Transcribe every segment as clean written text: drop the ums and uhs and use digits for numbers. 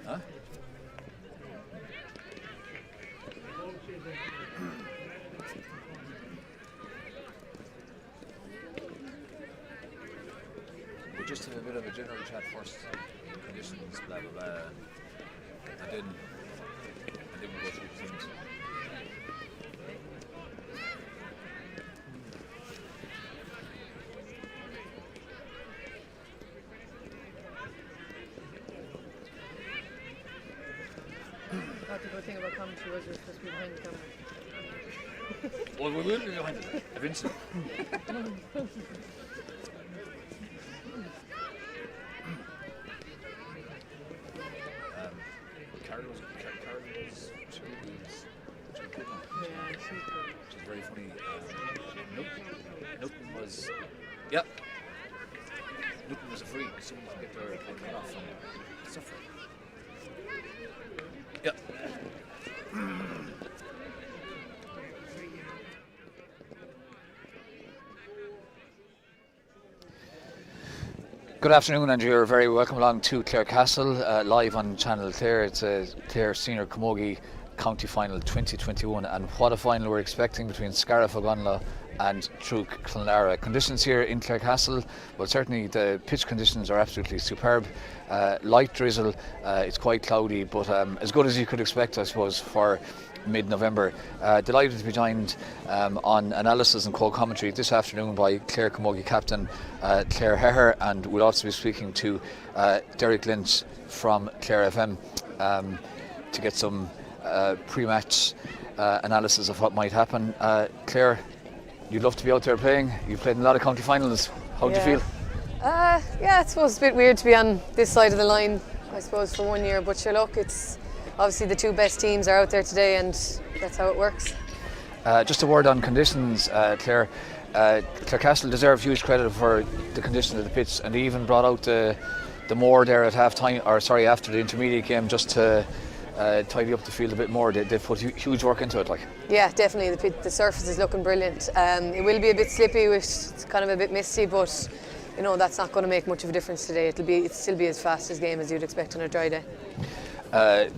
Huh? We'll just have a bit of a general chat first. Conditions, blah blah blah, and then we'll go through things. The good thing about commentary was you're supposed to be behind the camera. Well, we will be behind it eventually. Carol was good. Yeah, She's very funny. Newton was, yep. Newton was a freak. Someone could get their head off and suffer. Yep. Good afternoon, and you're very welcome along to Clare Castle, live on Channel Clare. It's a Clare Senior Camogie County Final 2021, and what a final we're expecting between Scariff Ogonnelloe and Truk Clonlara. Conditions here in Clare Castle, well, certainly the pitch conditions are absolutely superb. Light drizzle, it's quite cloudy, but as good as you could expect, I suppose, for mid-November. Delighted to be joined on analysis and co-commentary this afternoon by Clare Camogie captain Claire Heher, and we'll also be speaking to Derek Lynch from Clare FM to get some pre-match analysis of what might happen. Claire, you'd love to be out there playing. You've played in a lot of county finals. How do you feel? Yeah, I suppose it's a bit weird to be on this side of the line, I suppose, for 1 year, but sure, look, it's obviously the two best teams are out there today, and that's how it works. Just a word on conditions, Claire. Clare Castle deserve huge credit for the condition of the pitch, and they even brought out the moor there at half time, or sorry, after the intermediate game, just to tidy up the field a bit more. They've put huge work into it, like. Yeah, definitely. The surface is looking brilliant. It will be a bit slippy, it's kind of a bit misty, but you know that's not going to make much of a difference today. It'll still be as fast a game as you'd expect on a dry day.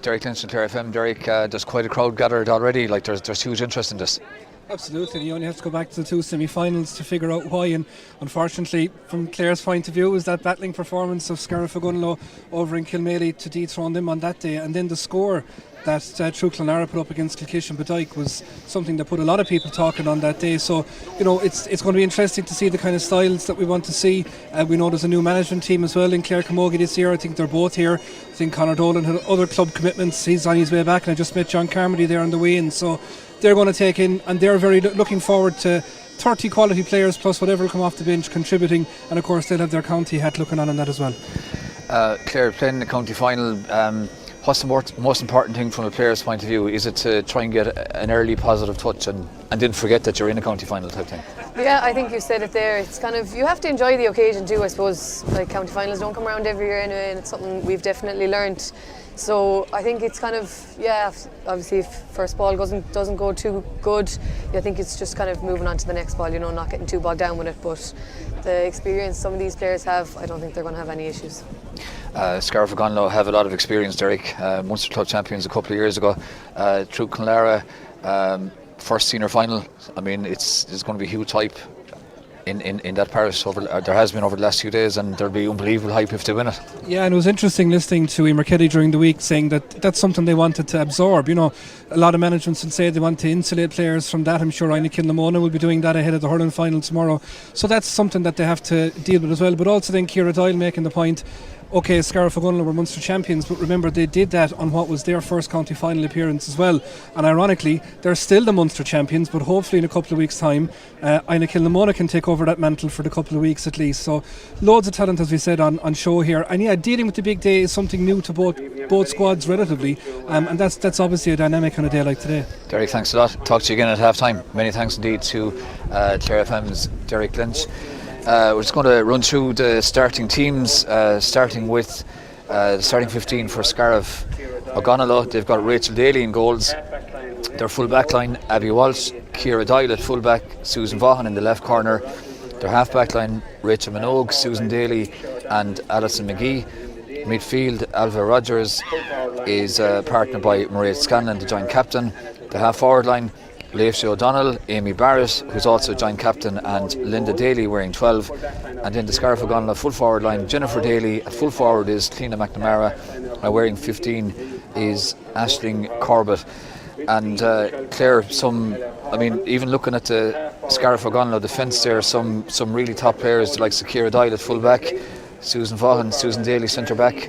Derek Lynch and Clare FM. Derek, there's quite a crowd gathered already. Like there's huge interest in this. Absolutely, you only have to go back to the two semi-finals to figure out why, and unfortunately from Clare's point of view was that battling performance of Scariff Ogonnelloe over in Kilmaley to dethrone them on that day, and then the score that True Clonlara put up against Kilkish and Bodyke was something that put a lot of people talking on that day. So it's going to be interesting to see the kind of styles that we want to see. We know there's a new management team as well in Clare Camogie this year. I think they're both here. I think Conor Dolan had other club commitments, he's on his way back, and I just met John Carmody there on the way in, so they're going to take in, and they're very looking forward to 30 quality players plus whatever will come off the bench contributing, and of course they'll have their county hat looking on that as well. Clare playing the county final, what's the most important thing from a player's point of view? Is it to try and get an early positive touch and didn't forget that you're in a county final type thing? Yeah, I think you said it there. It's kind of, you have to enjoy the occasion too, I suppose. Like, county finals don't come around every year anyway, and it's something we've definitely learned. So I think it's kind of, yeah, obviously if first ball doesn't go too good, I think it's just kind of moving on to the next ball, not getting too bogged down with it. But the experience some of these players have, I don't think they're going to have any issues. Scariff Ogonnelloe have a lot of experience, Derek. Munster Club champions a couple of years ago. True Clonlara, first senior final. I mean, it's going to be huge hype in that parish there has been over the last few days, and there'll be unbelievable hype if they win it. Yeah, and it was interesting listening to Emer Kelly during the week saying that that's something they wanted to absorb. A lot of managements will say they want to insulate players from that. I'm sure Ina Kinlamona will be doing that ahead of the hurling final tomorrow, so that's something that they have to deal with as well. But also then Ciara Doyle making the point, OK, Scariff Ogonnelloe were Munster champions, but remember they did that on what was their first county final appearance as well, and ironically they're still the Munster champions, but hopefully in a couple of weeks time Ina Kilnamona can take over that mantle for the couple of weeks at least. So loads of talent, as we said, on show here, and yeah, dealing with the big day is something new to both squads relatively, and that's obviously a dynamic on a day like today. Derek, thanks a lot. Talk to you again at half time. Many thanks indeed to Clare FM's Derek Lynch. We're just going to run through the starting teams, starting with the starting 15 for Scariff Ogonnelloe. They've got Rachel Daly in goals. Their full back line, Abby Walsh, Ciara Doyle at full back, Susan Vaughan in the left corner. Their half back line, Rachel Minogue, Susan Daly and Alison McGee. Midfield, Alva Rogers is partnered by Maria Scanlon, the joint captain. The half forward line, Leifsha O'Donnell, Amy Barrett, who's also joint captain, and Linda Daly wearing 12. And in the Scariff Ogonnelloe full forward line, Jennifer Daly at full forward is Cliona McNamara, wearing 15 is Aisling Corbett. And Claire, even looking at the Scariff Ogonnelloe defence there, some really top players like Ciara Doyle at full back, Susan Vaughan, Susan Daly centre back,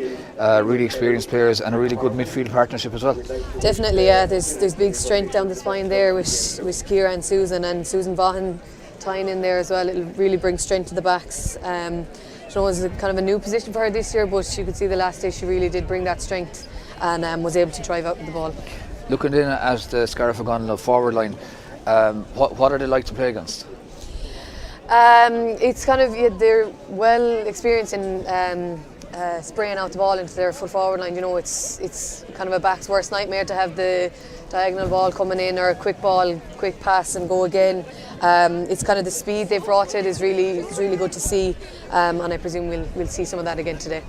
really experienced players, and a really good midfield partnership as well. Definitely, yeah. There's big strength down the spine there with Ciara and Susan Vaughan tying in there as well. It'll really bring strength to the backs. It was kind of a new position for her this year, but you could see the last day she really did bring that strength and was able to drive out with the ball. Looking in at the Scariff Ogonnelloe forward line, what are they like to play against? It's kind of, they're well experienced in spraying out the ball into their full forward line. It's kind of a back's worst nightmare to have the diagonal ball coming in, or a quick ball, quick pass and go again. It's kind of the speed they've brought it is really good to see, and I presume we'll see some of that again today.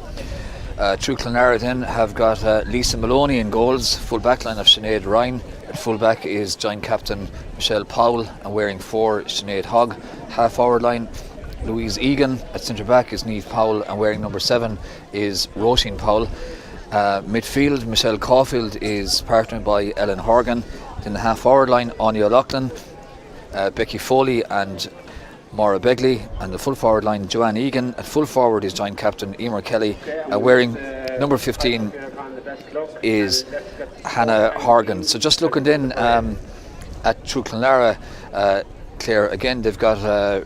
True Clonlara then have got Lisa Maloney in goals, full back line of Sinead Ryan. At full back is joint captain Michelle Powell, and wearing 4 Sinead Hogg. Half forward line, Louise Egan. At centre back is Niamh Powell, and wearing number 7 is Roisin Powell. Midfield, Michelle Caulfield is partnered by Ellen Horgan. Then the half forward line, Anya O'Loughlin, Becky Foley and Maura Begley, and the full forward line, Joanne Egan. At full forward is joint captain Emer Kelly, wearing number 15 is Hannah Horgan. So just looking in at True Clonlara, Claire, again they've got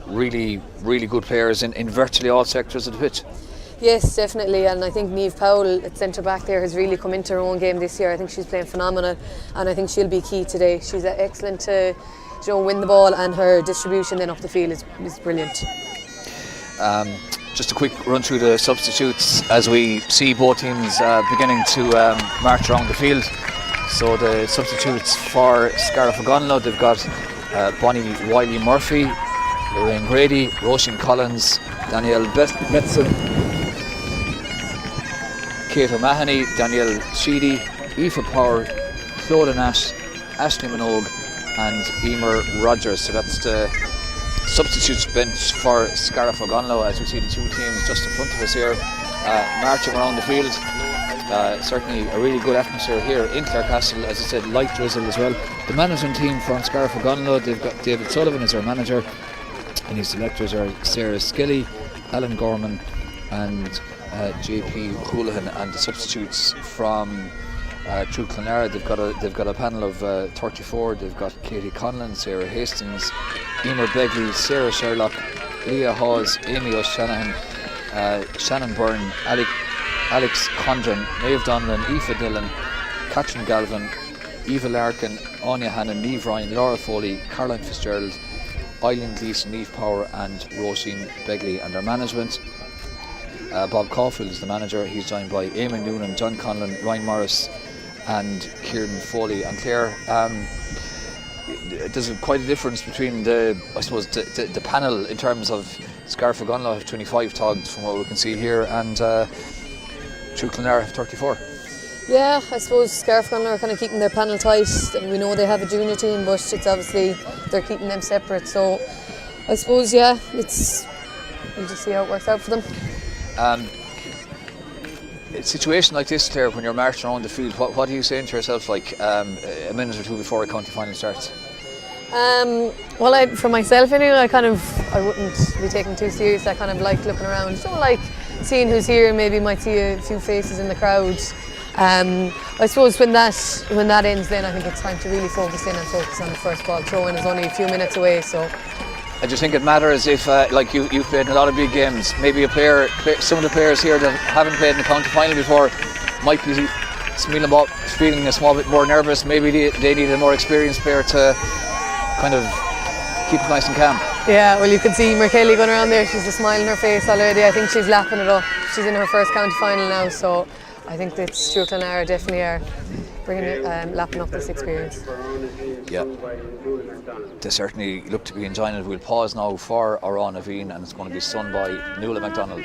really good players in virtually all sectors of the pitch. Yes, definitely, and I think Niamh Powell at centre back there has really come into her own game this year. I think she's playing phenomenal, and I think she'll be key today. She's excellent to win the ball, and her distribution then up the field is brilliant. Just a quick run through the substitutes as we see both teams beginning to march around the field. So the substitutes for Scariff Ogonnelloe, they've got Bonnie Wiley Murphy, Lorraine Grady, Roisin Collins, Danielle Betson, Kate O'Mahony, Danielle Sheedy, Aoife Power, Claude Nash, Ashley Minogue and Emer Rogers. So that's the substitutes bench for Scariff Ogonnelloe, as we see the two teams just in front of us here, marching around the field. Certainly a really good atmosphere here in Clarecastle. As I said, light drizzle as well. The management team from Scariff Ogonnelloe, they've got David Sullivan as their manager, and his selectors are Sarah Skilly, Alan Gorman and JP Houlihan. And the substitutes from True Clonlara, they've got a panel of 34. They've got Katie Conlon, Sarah Hastings, Emer Begley, Sarah Sherlock, Leah Hawes, Amy O'Shanahan, Shannon Byrne, Alex Condren, Maeve Donlan, Aoife Dillon, Catherine Galvin, Eva Larkin, Anya Hannon, Niamh Ryan, Laura Foley, Caroline Fitzgerald, Eileen Gleeson, Niamh Power and Roisin Begley. And their management, Bob Caulfield is the manager. He's joined by Eamon Noonan, John Conlon, Ryan Morris and Kieran Foley. And Claire, there's quite a difference between the panel in terms of Scariff Ogonnelloe have 25 togs from what we can see here, and True Clonlara have 34. Yeah, I suppose Scariff Ogonnelloe are kind of keeping their panel tight. We know they have a junior team, but it's obviously they're keeping them separate. So I suppose, yeah, we'll just see how it works out for them. A situation like this, Claire, when you're marching around the field, what are you saying to yourself, like a minute or two before a county final starts? Well, for myself anyway, I wouldn't be taken too serious. I kind of like looking around. Don't like seeing who's here. Maybe might see a few faces in the crowd. I suppose when that ends, then I think it's time to really focus in and focus on the first ball. Throw-in is only a few minutes away, so. I just think it matters if, like you've played in a lot of big games, maybe some of the players here that haven't played in the county final before might be feeling a small bit more nervous. Maybe they need a more experienced player to kind of keep it nice and calm. Yeah, well, you can see Kelly going around there. She's a smile on her face already. I think she's lapping it up. She's in her first county final now, so I think that True Clonlara definitely are bringing it, lapping up this experience. Yeah, they certainly look to be enjoying it. We'll pause now for our own Naveen, and it's going to be sung by Nuala MacDonald.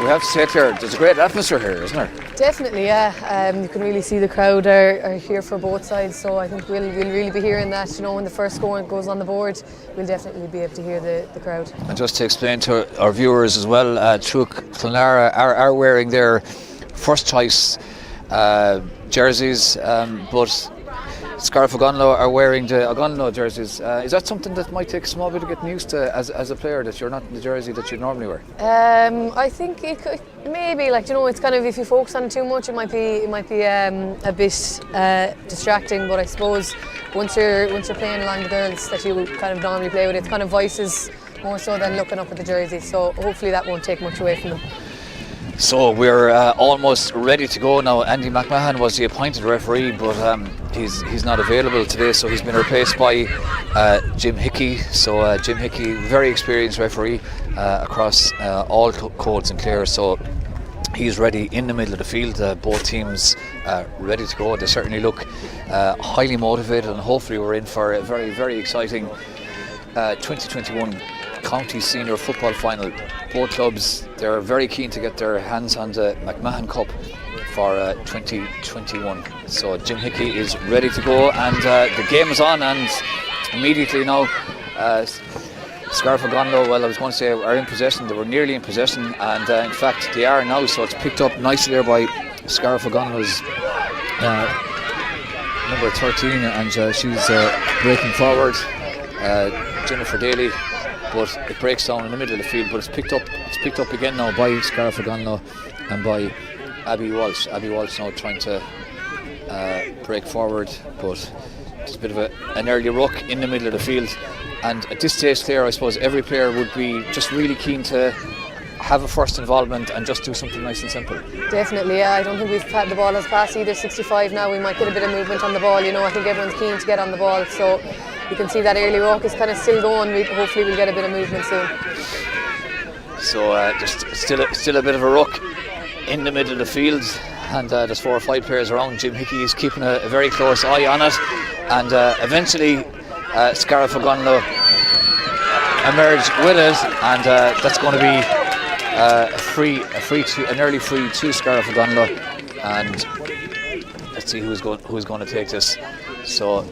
We have to say it here, there's a great atmosphere here, isn't there? Definitely, yeah. You can really see the crowd are here for both sides, so I think we'll really be hearing that. You know, when the first score goes on the board, we'll definitely be able to hear the crowd. And just to explain to our viewers as well, True Clonlara are wearing their first choice jerseys, but Scariff Ogonnelloe are wearing the Ogonnelloe jerseys. Is that something that might take a small bit of getting used to as a player, that you're not in the jersey that you normally wear? I think it could, maybe, like, you know, it's kind of, if you focus on it too much, it might be a bit distracting. But I suppose once you're playing along the girls that you kind of normally play with, it's kind of voices more so than looking up at the jersey. So hopefully that won't take much away from them. So we're almost ready to go now. Andy McMahon was the appointed referee, but he's not available today, so he's been replaced by Jim Hickey. So Jim Hickey, very experienced referee across all codes in Clare. So he's ready in the middle of the field. Both teams ready to go. They certainly look highly motivated, and hopefully we're in for a very, very exciting 2021 County Senior Football Final. Both clubs, they're very keen to get their hands on the McMahon Cup for 2021. So Jim Hickey is ready to go, and the game is on, and immediately now Scariff Ogonnelloe, well, I was going to say, are in possession. They were nearly in possession, and in fact they are now, so it's picked up nicely there by Scarif O'Gonill's number 13, and she's breaking forward. Jennifer Daly, but it breaks down in the middle of the field, but it's picked up again now by Scarif O'Gonilla and by Abby Walsh. Abby Walsh now trying to break forward, but it's a bit of an early ruck in the middle of the field. And at this stage there, I suppose every player would be just really keen to have a first involvement and just do something nice and simple. Definitely, yeah. I don't think we've had the ball as past either 65 now. We might get a bit of movement on the ball. I think everyone's keen to get on the ball, so you can see that early ruck is kind of still going. Hopefully we'll get a bit of movement soon. So just still a bit of a ruck in the middle of the field, and there's 4 or 5 players around. Jim Hickey is keeping a very close eye on it, and eventually Scarif O'Gonilla emerge with it, and that's going to be an early free to Scarif O'Gonilla, and let's see who's going to take this. So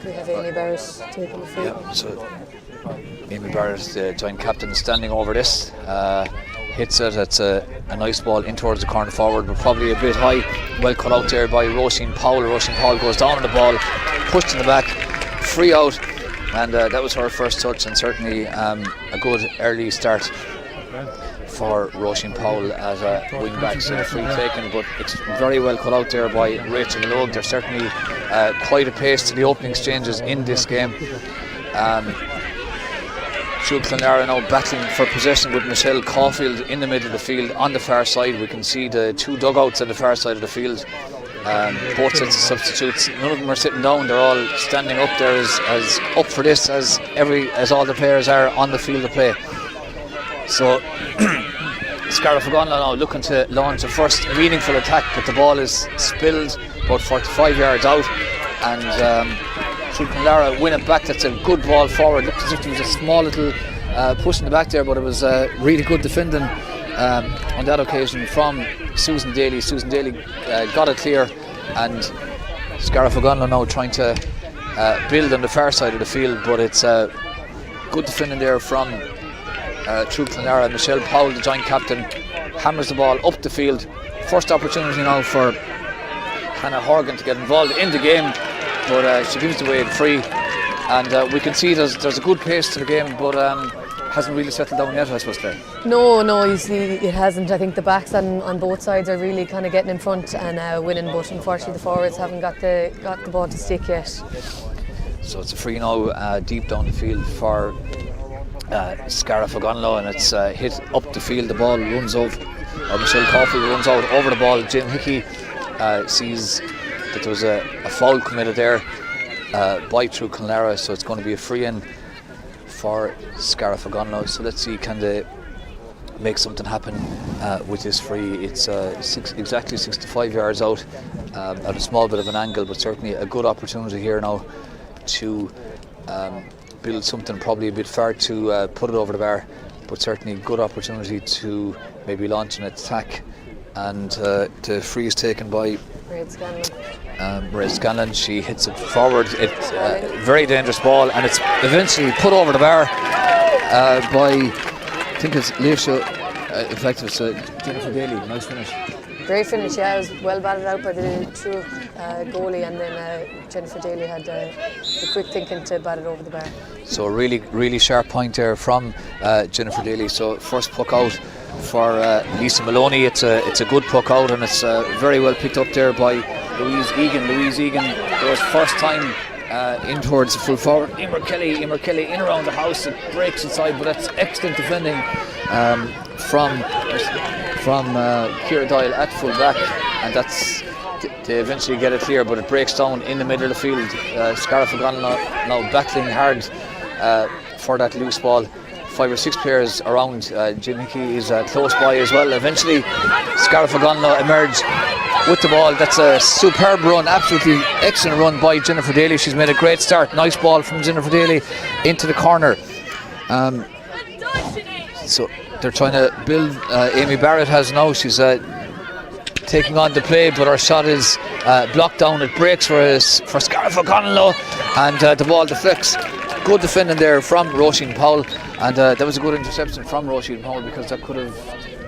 we have Amy Barrett taking the free. Yeah, so Amy Barrett, the joint captain, standing over this, hits it. It's a nice ball in towards the corner forward, but probably a bit high. Well cut out there by Roisin Powell. Roisin Powell goes down on the ball, pushed in the back, free out, and that was her first touch, and certainly a good early start for Roisin Powell as a wing back. So free taken, but it's very well cut out there by Rachel Malone. There's certainly quite a pace to the opening exchanges in this game. Jude Clonlara now battling for possession with Michelle Caulfield in the middle of the field. On the far side, we can see the 2 dugouts at the far side of the field. Both sets of substitutes, none of them are sitting down. They're all standing up there as up for this as all the players are on the field of play. So Scarif O'Gonilla now looking to launch a first meaningful attack, but the ball is spilled about 45 yards out, and Jude Clonlara win it back. That's a good ball forward. Looked as if there was a small little push in the back there, but it was really good defending on that occasion from Susan Daly. Susan Daly got it clear, and Scarif O'Gonilla now trying to build on the far side of the field, but it's good defending there from Jude Clonlara. Michelle Powell, the joint captain, hammers the ball up the field. First opportunity now for Hannah Horgan to get involved in the game, but she gives it away free, and we can see there's a good pace to the game, but hasn't really settled down yet, I suppose, Claire. No, you see, it hasn't. I think the backs on both sides are really kind of getting in front and winning, but unfortunately the forwards haven't got the ball to stick yet. So it's a free now, deep down the field for Scarif O'Gonilla, and it's hit up the field. The ball runs over, or Michelle Caulfield runs out over the ball. Jim Hickey sees that there was a foul committed there by Jude Clonlara, so it's going to be a free in for Scarif O'Gonilla. So let's see, can they make something happen with this free. It's exactly 65 yards out at a small bit of an angle, but certainly a good opportunity here now to build something, probably a bit far to put it over the bar, but certainly good opportunity to maybe launch an attack. And the free is taken by Mairead Scanlon. She hits it forward. It's a very dangerous ball, and it's eventually put over the bar by, I think it's Leisha, in fact it's Jennifer Daly. Nice finish. Great finish, yeah. It was well batted out by the true goalie, and then Jennifer Daly had the quick thinking to bat it over the bar. So really sharp point there from Jennifer Daly. So first puck out for Lisa Maloney. It's a good puck out, and it's very well picked up there by Louise Egan. Louise Egan goes first time in towards the full forward. Emer Kelly in around the house. It breaks inside, but that's excellent defending from Ciara Doyle at full back, and that's they eventually get it clear, but it breaks down in the middle of the field. Scarif O'Gonilla now battling hard for that loose ball. 5 or 6 players around. Jim Hickey is close by as well. Eventually Scarif O'Gonilla emerge with the ball. That's a superb run, absolutely excellent run by Jennifer Daly. She's made a great start. Nice ball from Jennifer Daly into the corner. So they're trying to build. Amy Barrett has now. She's taking on the play, but her shot is blocked down. It breaks for Scarif O'Gonilla, and the ball deflects. Good defending there from Roisin Powell, and that was a good interception from Roisin Powell, because that could have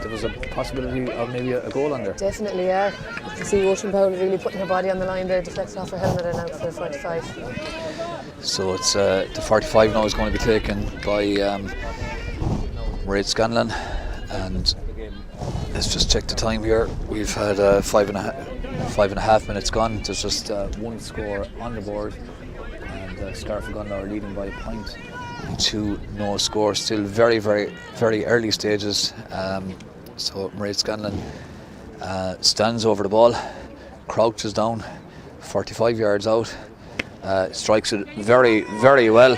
there was a possibility of maybe a goal on there. Definitely, yeah. You can see Ocean Powell really putting her body on the line there, deflecting off her helmet and out for 45. So it's the 45 now is going to be taken by Mairead Scanlon, and let's just check the time here. We've had 5.5 minutes gone. There's just one score on the board, and Scariff Gunlow are leading by a point to no score. Still very, very, very early stages. So Mairead Scanlon stands over the ball, crouches down, 45 yards out, strikes it very, very well,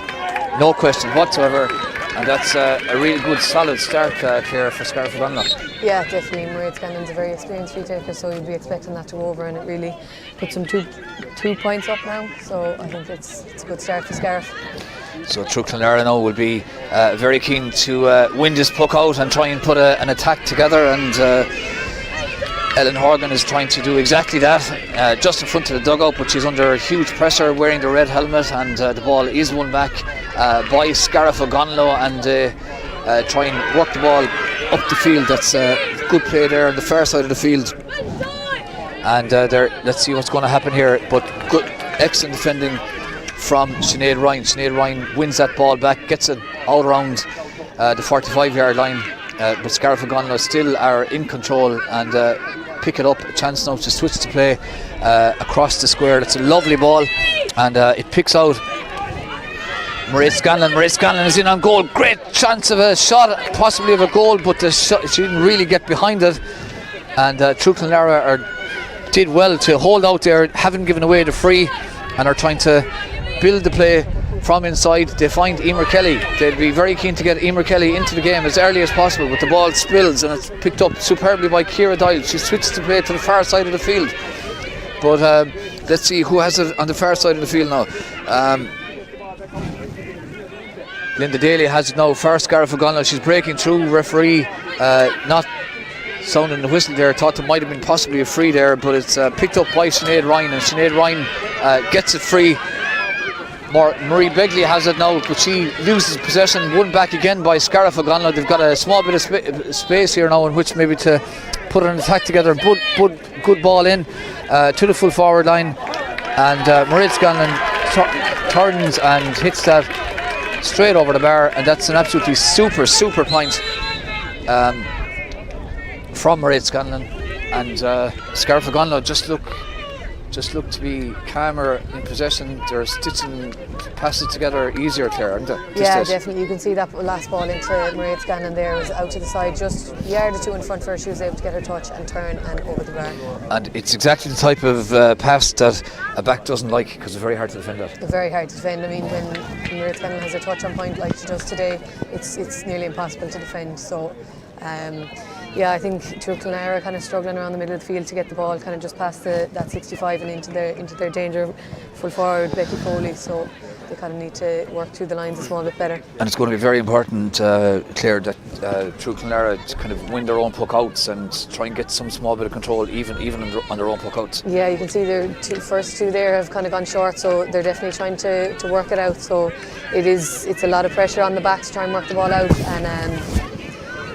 no question whatsoever. And that's a really good, solid start, Claire, for Scariff Gunlow. Yeah, definitely. Mairead Scanlon's a very experienced free taker, so you'd be expecting that to go over, and it really puts them two points up now. So I think it's a good start for Scariff. So True Clonlara now will be very keen to win this puck out and try and put an attack together, and Ellen Horgan is trying to do exactly that, just in front of the dugout, but she's under huge pressure wearing the red helmet, and the ball is won back by Scariff Gunlow, and try and work the ball up the field. That's good play there on the far side of the field, and let's see what's going to happen here, but good, excellent defending from Sinead Ryan. Sinead Ryan wins that ball back, gets it out around the 45-yard line, but Scariff Gunlow still are in control and pick it up. A chance now to switch to play across the square. That's a lovely ball, and it picks out Mairead Scanlon. Mairead Scanlon is in on goal. Great chance of a shot, possibly of a goal, but she didn't really get behind it, and True Clonlara did well to hold out there, haven't given away the free, and are trying to build the play from inside. They find Emer Kelly. They'd be very keen to get Emer Kelly into the game as early as possible, but the ball spills and it's picked up superbly by Ciara Doyle. She switches the play to the far side of the field, but let's see who has it on the far side of the field now. Linda Daly has it now for Scariff Gunlow. She's breaking through. Referee not sounding the whistle there. Thought there might have been possibly a free there, but it's picked up by Sinead Ryan, and Sinead Ryan gets it free. Marie Begley has it now, but she loses possession. Won back again by Scariff Gunlow. They've got a small bit of space here now in which maybe to put an attack together. Good ball in to the full forward line, and Mairead Scanlon turns and hits that straight over the bar, and that's an absolutely super point from Mairead Scanlon. And Scariff Gunlow just look to be calmer in possession. They're stitching passes together easier, Claire, aren't they? Yeah, definitely. You can see that last ball into Mairead Scanlon there was out to the side, just a yard or two in front of her. She was able to get her touch and turn and over the bar. And it's exactly the type of pass that a back doesn't like, because it's very hard to defend that. Very hard to defend. I mean, when Mairead Scanlon has her touch on point like she does today, it's nearly impossible to defend. So yeah, I think True Clonlara kind of struggling around the middle of the field to get the ball kind of just past that 65 and into their danger full forward Becky Foley, so they kind of need to work through the lines a small bit better. And it's going to be very important, Claire, that True Clonlara kind of win their own puck outs and try and get some small bit of control even on their own puck outs. Yeah, you can see their first two there have kind of gone short, so they're definitely trying to work it out. So it's a lot of pressure on the back to try and work the ball out, and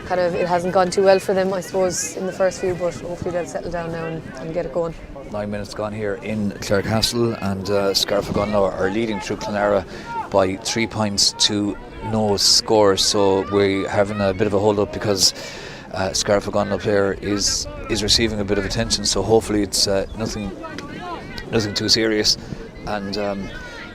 kind of it hasn't gone too well for them, I suppose, in the first few, but hopefully they'll settle down now and get it going. 9 minutes gone here in Clarecastle, and Scariff Gunlow are leading True Clonlara by 3 points to no score. So we're having a bit of a hold up because Scariff Gunlow player is receiving a bit of attention, so hopefully it's nothing too serious. And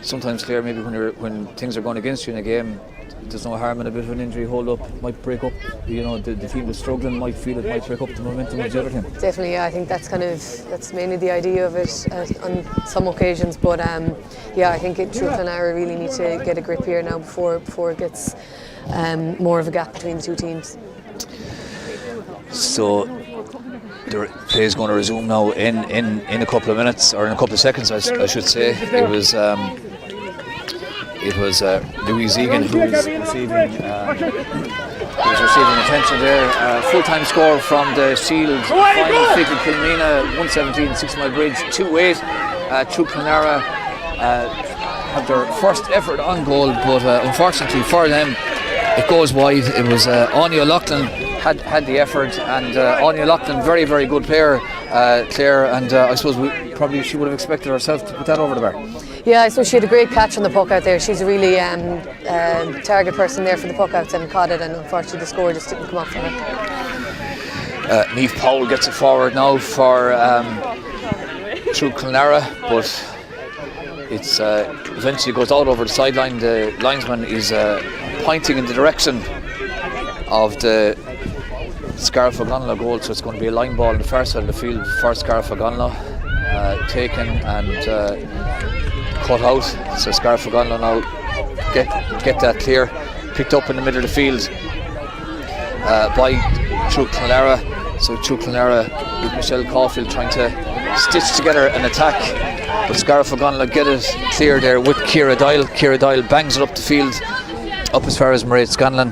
sometimes, Claire, maybe when things are going against you in a game, there's no harm in a bit of an injury hold up. Might break up, the team that's struggling might feel it might break up the momentum of the other team. Definitely, yeah, I think that's mainly the idea of it on some occasions. But yeah, I think True Clonlara really need to get a grip here now before it gets more of a gap between the two teams. So the play is going to resume now in a couple of minutes, or in a couple of seconds, I should say. It was Louise Egan who was receiving attention there. Full-time score from the Shield final. Fleetwood Kilmina 117, 6 Mile Bridge 2-8. True Clonlara had their first effort on goal, but unfortunately for them it goes wide. It was Anya O'Loughlin had the effort, and Anya Loughlin, very, very good player, Claire, and I suppose she would have expected herself to put that over the bar. Yeah, I suppose she had a great catch on the puck out there. She's a really target person there for the puck outs and caught it, and unfortunately the score just didn't come off for her. Niamh Powell gets it forward now for through Clonlara, but it's eventually goes out over the sideline. The linesman is pointing in the direction of the Scariff Ogonnelloe goal, so it's going to be a line ball on the far side of the field for Scariff Ogonnelloe, taken and cut out. So Scariff Ogonnelloe now get that clear, picked up in the middle of the field by through Clonlara. So through Clonlara with Michelle Caulfield trying to stitch together an attack, but Scariff Ogonnelloe get it clear there with Ciara Doyle. Ciara Doyle bangs it up the field, up as far as Mairead Scanlon,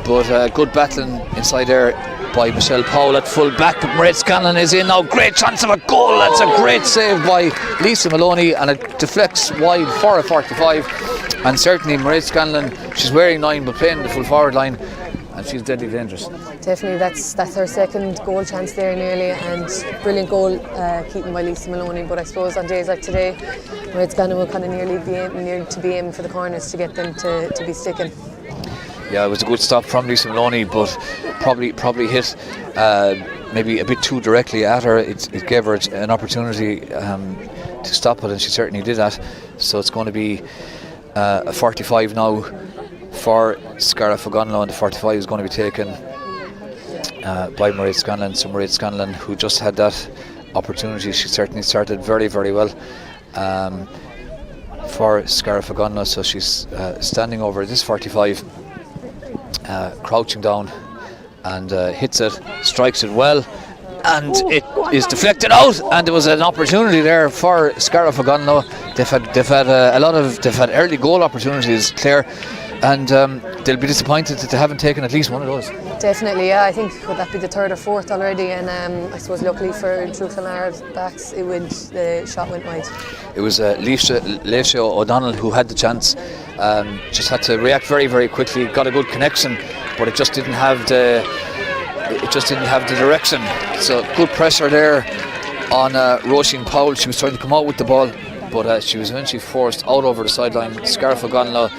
but good battling inside there by Michelle Powell at full back, but Mairead Scanlon is in now. Great chance of a goal. That's a great save by Lisa Maloney, and it deflects wide for a 45. And certainly Mairead Scanlon, she's wearing 9 but playing the full forward line, and she's deadly dangerous. Definitely, that's her second goal chance there nearly, and brilliant goal keeping by Lisa Maloney. But I suppose on days like today, Mairead Scanlon will kind of nearly be aiming for the corners to get them to be sticking. Yeah, it was a good stop from Lisa Maloney, but probably hit maybe a bit too directly at her. It gave her an opportunity to stop it, and she certainly did that. So it's going to be a 45 now for Scariff Ogonnelloe, and the 45 is going to be taken by Mairead Scanlon. So Mairead Scanlon, who just had that opportunity, she certainly started very, very well for Scariff Ogonnelloe. So she's standing over this 45, crouching down, and hits it, strikes it well, and it is deflected out. And there was an opportunity there for Scariff Ogonnelloe. They've had early goal opportunities, Claire, and they'll be disappointed that they haven't taken at least one of those. Definitely, yeah. I think would that be the third or fourth already, and I suppose luckily for True Clonlara's backs, the shot went wide. It was Leisha O'Donnell who had the chance, just had to react very, very quickly, got a good connection, but it just didn't have the direction. So good pressure there on Roisin Powell. She was trying to come out with the ball, but she was eventually forced out over the sideline. Scariff Ogonnelloe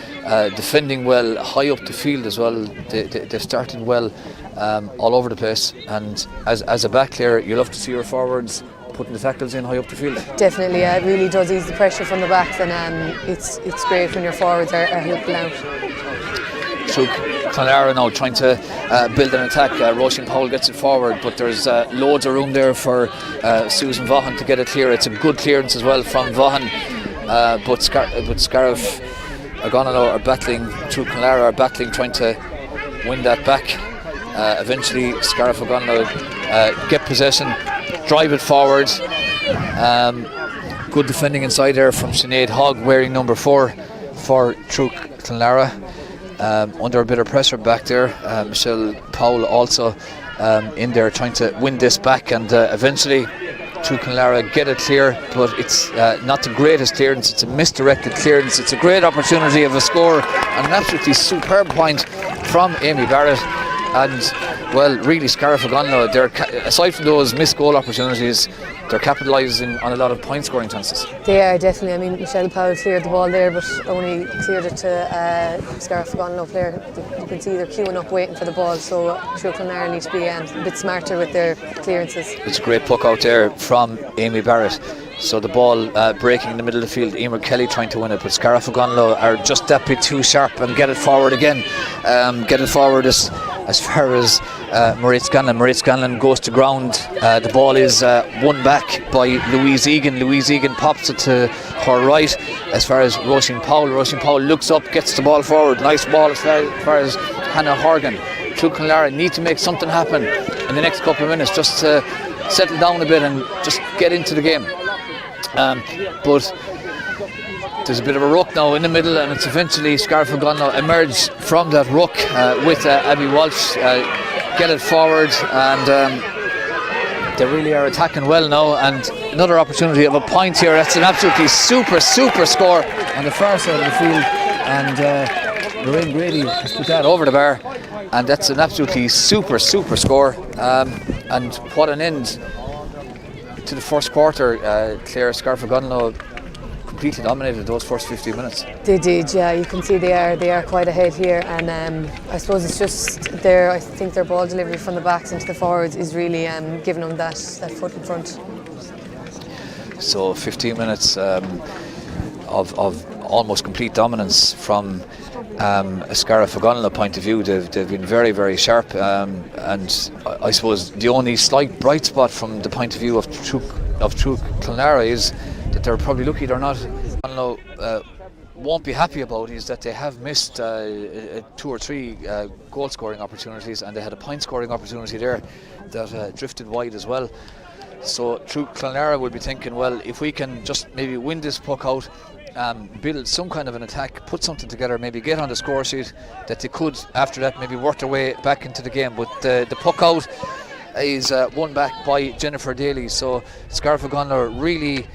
defending well, high up the field as well. They started well all over the place, and as a back player, you love to see your forwards putting the tackles in high up the field. Definitely, yeah, it really does ease the pressure from the backs, and it's great when your forwards are helping out. So Clonlara now trying to build an attack. Roisin Powell gets it forward, but there's loads of room there for Susan Vaughan to get it clear. It's a good clearance as well from Vaughan, but Scariff Ogonnelloe are battling, through Clonlara are battling, trying to win that back. Eventually Scariff Ogonnelloe get possession, drive it forward. Good defending inside there from Sinead Hogg, wearing number 4 for True Clonlara. Under a bit of pressure back there, Michelle Powell also in there trying to win this back, and eventually True Clonlara get it clear, but it's not the greatest clearance. It's a misdirected clearance. It's a great opportunity of a score, and an absolutely superb point from Amy Barrett. And well, really, Scariff Ogonnelloe, they're aside from those missed goal opportunities, they're capitalising on a lot of point scoring chances. They are, definitely. I mean, Michelle Powell cleared the ball there, but only cleared it to Scariff Ogonnelloe player. You can see they're queuing up waiting for the ball, so True Clonlara need to be a bit smarter with their clearances. It's a great puck out there from Amy Barrett. So the ball breaking in the middle of the field, Emer Kelly trying to win it, but Scariff Ogonnelloe are just that bit too sharp and get it forward again. Get it forward as far as Mairead Scanlon. Mairead Scanlon goes to ground. The ball is won back by Louise Egan. Louise Egan pops it to her right as far as Roisin Powell. Roisin Powell looks up, gets the ball forward. Nice ball as far as Hannah Horgan. True Clonlara need to make something happen in the next couple of minutes, just to settle down a bit and just get into the game. But there's a bit of a ruck now in the middle, and it's eventually Scariff Ogonnelloe emerge from that ruck with Abby Walsh, get it forward, and they really are attacking well now. And another opportunity of a point here. That's an absolutely super score on the far side of the field, and Lorraine Brady has put that over the bar, and that's an absolutely super score. And what an end to the first quarter. Clare Scarfagunlo completely dominated those first 15 minutes. They did, yeah. You can see they are quite ahead here, and I suppose it's just I think their ball delivery from the backs into the forwards is really giving them that foot in front. So 15 minutes of almost complete dominance from a Scarfagunlo point of view. They've been very sharp, and I suppose the only slight bright spot from the point of view of True Clonlara is that they're probably lucky they're not. Gunlow won't be happy about is that they have missed 2 or 3 goal scoring opportunities, and they had a point scoring opportunity there that drifted wide as well. So True Clonlara will be thinking, well, if we can just maybe win this puck out, build some kind of an attack, put something together, maybe get on the score sheet, that they could after that maybe work their way back into the game. But the puck out is won back by Jennifer Daly. So Scarfagunlo really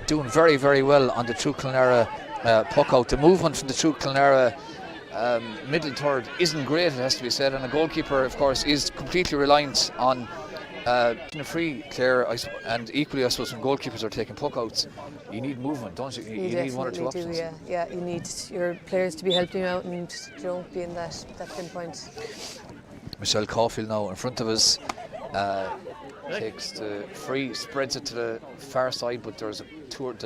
doing very well on the True Clonlara puck out. The movement from the True Clonlara middle third isn't great, it has to be said, and the goalkeeper of course is completely reliant on free Clare, and equally I suppose when goalkeepers are taking puck outs, you need movement, don't you? You need 1 or 2 options. Yeah, you need your players to be helping you out and be in that pinpoint. Michelle Caulfield now in front of us, takes the free, spreads it to the far side, but there's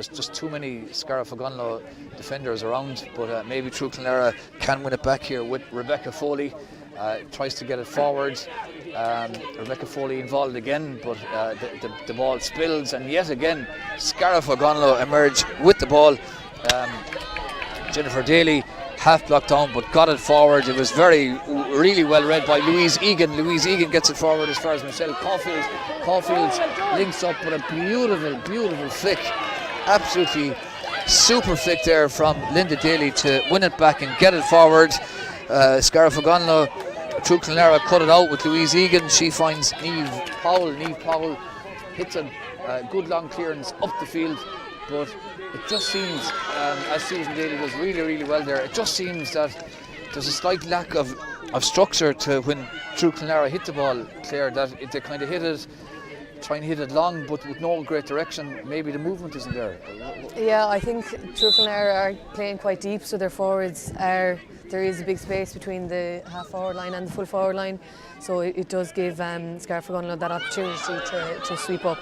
just too many Scarfagunlo defenders around, but maybe True Clonlara can win it back here with Rebecca Foley. Tries to get it forward. Rebecca Foley involved again, but the ball spills, and yet again Scarfagunlo emerge with the ball. Jennifer Daly half blocked down but got it forward. It was really well read by Louise Egan. Louise Egan gets it forward as far as Michelle Caulfield. Caulfield links up with a beautiful flick, absolutely super flick there from Linda Daly to win it back and get it forward. Scarfagunlo, True Clonlara cut it out with Louise Egan. She finds Niamh Powell. Niamh Powell hits a good long clearance up the field, but it just seems, as Susan Daly does really well there, it just seems that there's a slight lack of structure to when True Clonlara hit the ball, Claire, that they kind of try and hit it long but with no great direction. Maybe the movement isn't there. Yeah, I think True Clonlara are playing quite deep, so their forwards there is a big space between the half forward line and the full forward line, so it does give Scarfagunlo that opportunity to sweep up.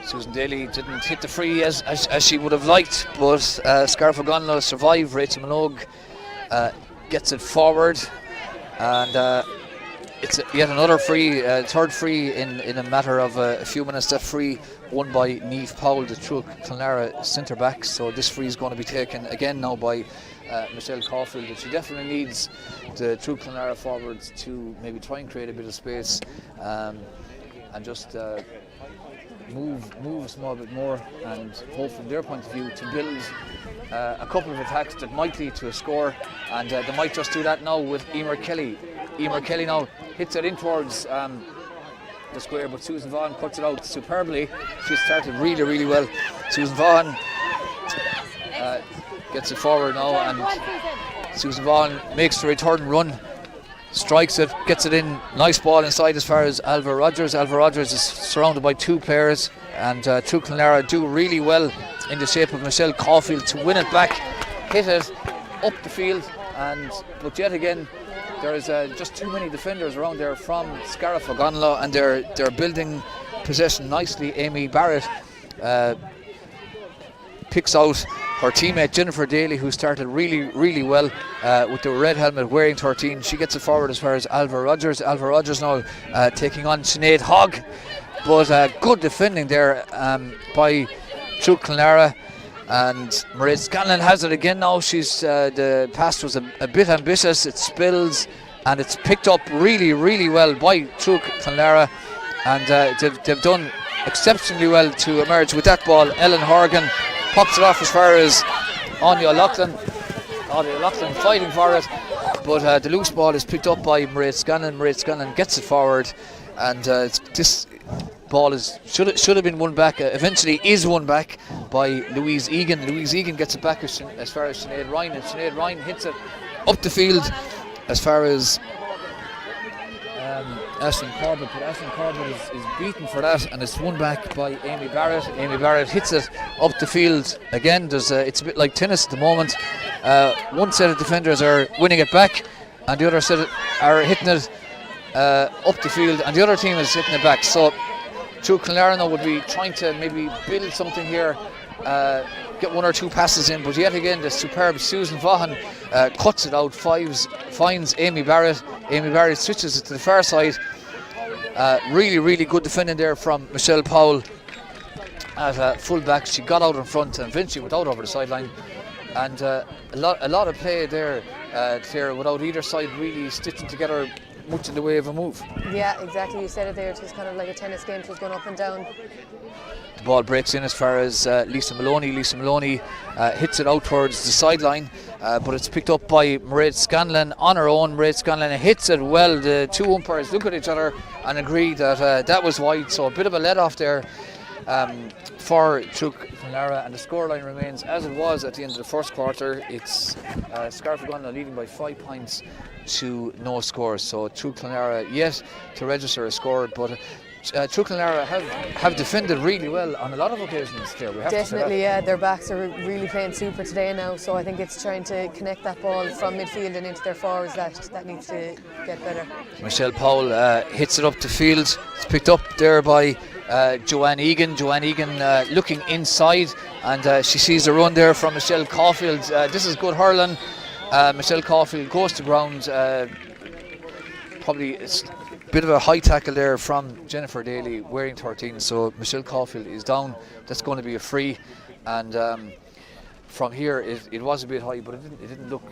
Susan Daly didn't hit the free as she would have liked, but Scarfagunlo survived. Rachel Minogue gets it forward, and it's yet another free, third free in a matter of a few minutes. That free won by Niamh Powell, the True Clonlara centre back. So this free is going to be taken again now by Michelle Caulfield. She definitely needs the True Clonlara forwards to maybe try and create a bit of space and just move a small bit more, and hope from their point of view to build a couple of attacks that might lead to a score, and they might just do that now with Emer Kelly. Emer Kelly now hits it in towards the square, but Susan Vaughan cuts it out superbly. She started really well. Susan Vaughan gets it forward now, and Susan Vaughan makes the return run, strikes it, gets it in, nice ball inside as far as Alva Rogers. Alva Rogers is surrounded by 2 players, and True Clonlara do really well in the shape of Michelle Caulfield to win it back, hit it up the field, but yet again there's just too many defenders around there from Scarfagunlo, and they're building possession nicely. Amy Barrett picks out her teammate Jennifer Daly, who started really well with the red helmet, wearing 13. She gets it forward as far as Alva Rogers. Alva Rogers now taking on Sinead Hogg, but good defending there by True Clonlara. And Mairead Scanlon has it again now. The pass was a bit ambitious, it spills, and it's picked up really well by True Clonlara, and they've done exceptionally well to emerge with that ball. Ellen Horgan pops it off as far as Anya Loughlin. Anya Loughlin fighting for it, but the loose ball is picked up by Mairead Scanlon. Mairead Scanlon gets it forward, and ball should have been won back. Eventually is won back by Louise Egan. Louise Egan gets it back as far as Sinead Ryan, and Sinead Ryan hits it up the field as far as Ashlyn Corbett, but Ashlyn Corbett is beaten for that, and it's won back by Amy Barrett. Amy Barrett hits it up the field again. It's a bit like tennis at the moment. One set of defenders are winning it back, and the other set are hitting it up the field, and the other team is hitting it back. So True Clonlara would be trying to maybe build something here, get one or two passes in, but yet again the superb Susan Vaughan cuts it out, finds Amy Barrett. Amy Barrett switches it to the far side. Really good defending there from Michelle Powell at full back. She got out in front and eventually went out over the sideline, and a lot of play there, Claire, without either side really stitching together much in the way of a move. Yeah, exactly, you said it there. It was kind of like a tennis game. It was going up and down. The ball breaks in as far as Lisa Maloney. Lisa Maloney hits it out towards the sideline, but it's picked up by Mairead Scanlon on her own. Mairead Scanlon hits it well. The two umpires look at each other and agree that that was wide, so a bit of a let off there for True Clonlara, and the scoreline remains as it was at the end of the first quarter. It's Scariff Ogonnelloe leading by 5 points to no scores, so True Clonlara yet to register a score, but True Clonlara have defended really well on a lot of occasions there. We have Definitely, yeah, their backs are really playing super today now, so I think it's trying to connect that ball from midfield and into their forwards that needs to get better. Michelle Powell hits it up the field. It's picked up there by Joanne Egan. Joanne Egan looking inside, and she sees a run there from Michelle Caulfield. This is good hurling. Michelle Caulfield goes to ground. Probably it's a bit of a high tackle there from Jennifer Daly wearing 13, so Michelle Caulfield is down. That's going to be a free, and from here it was a bit high, but it didn't look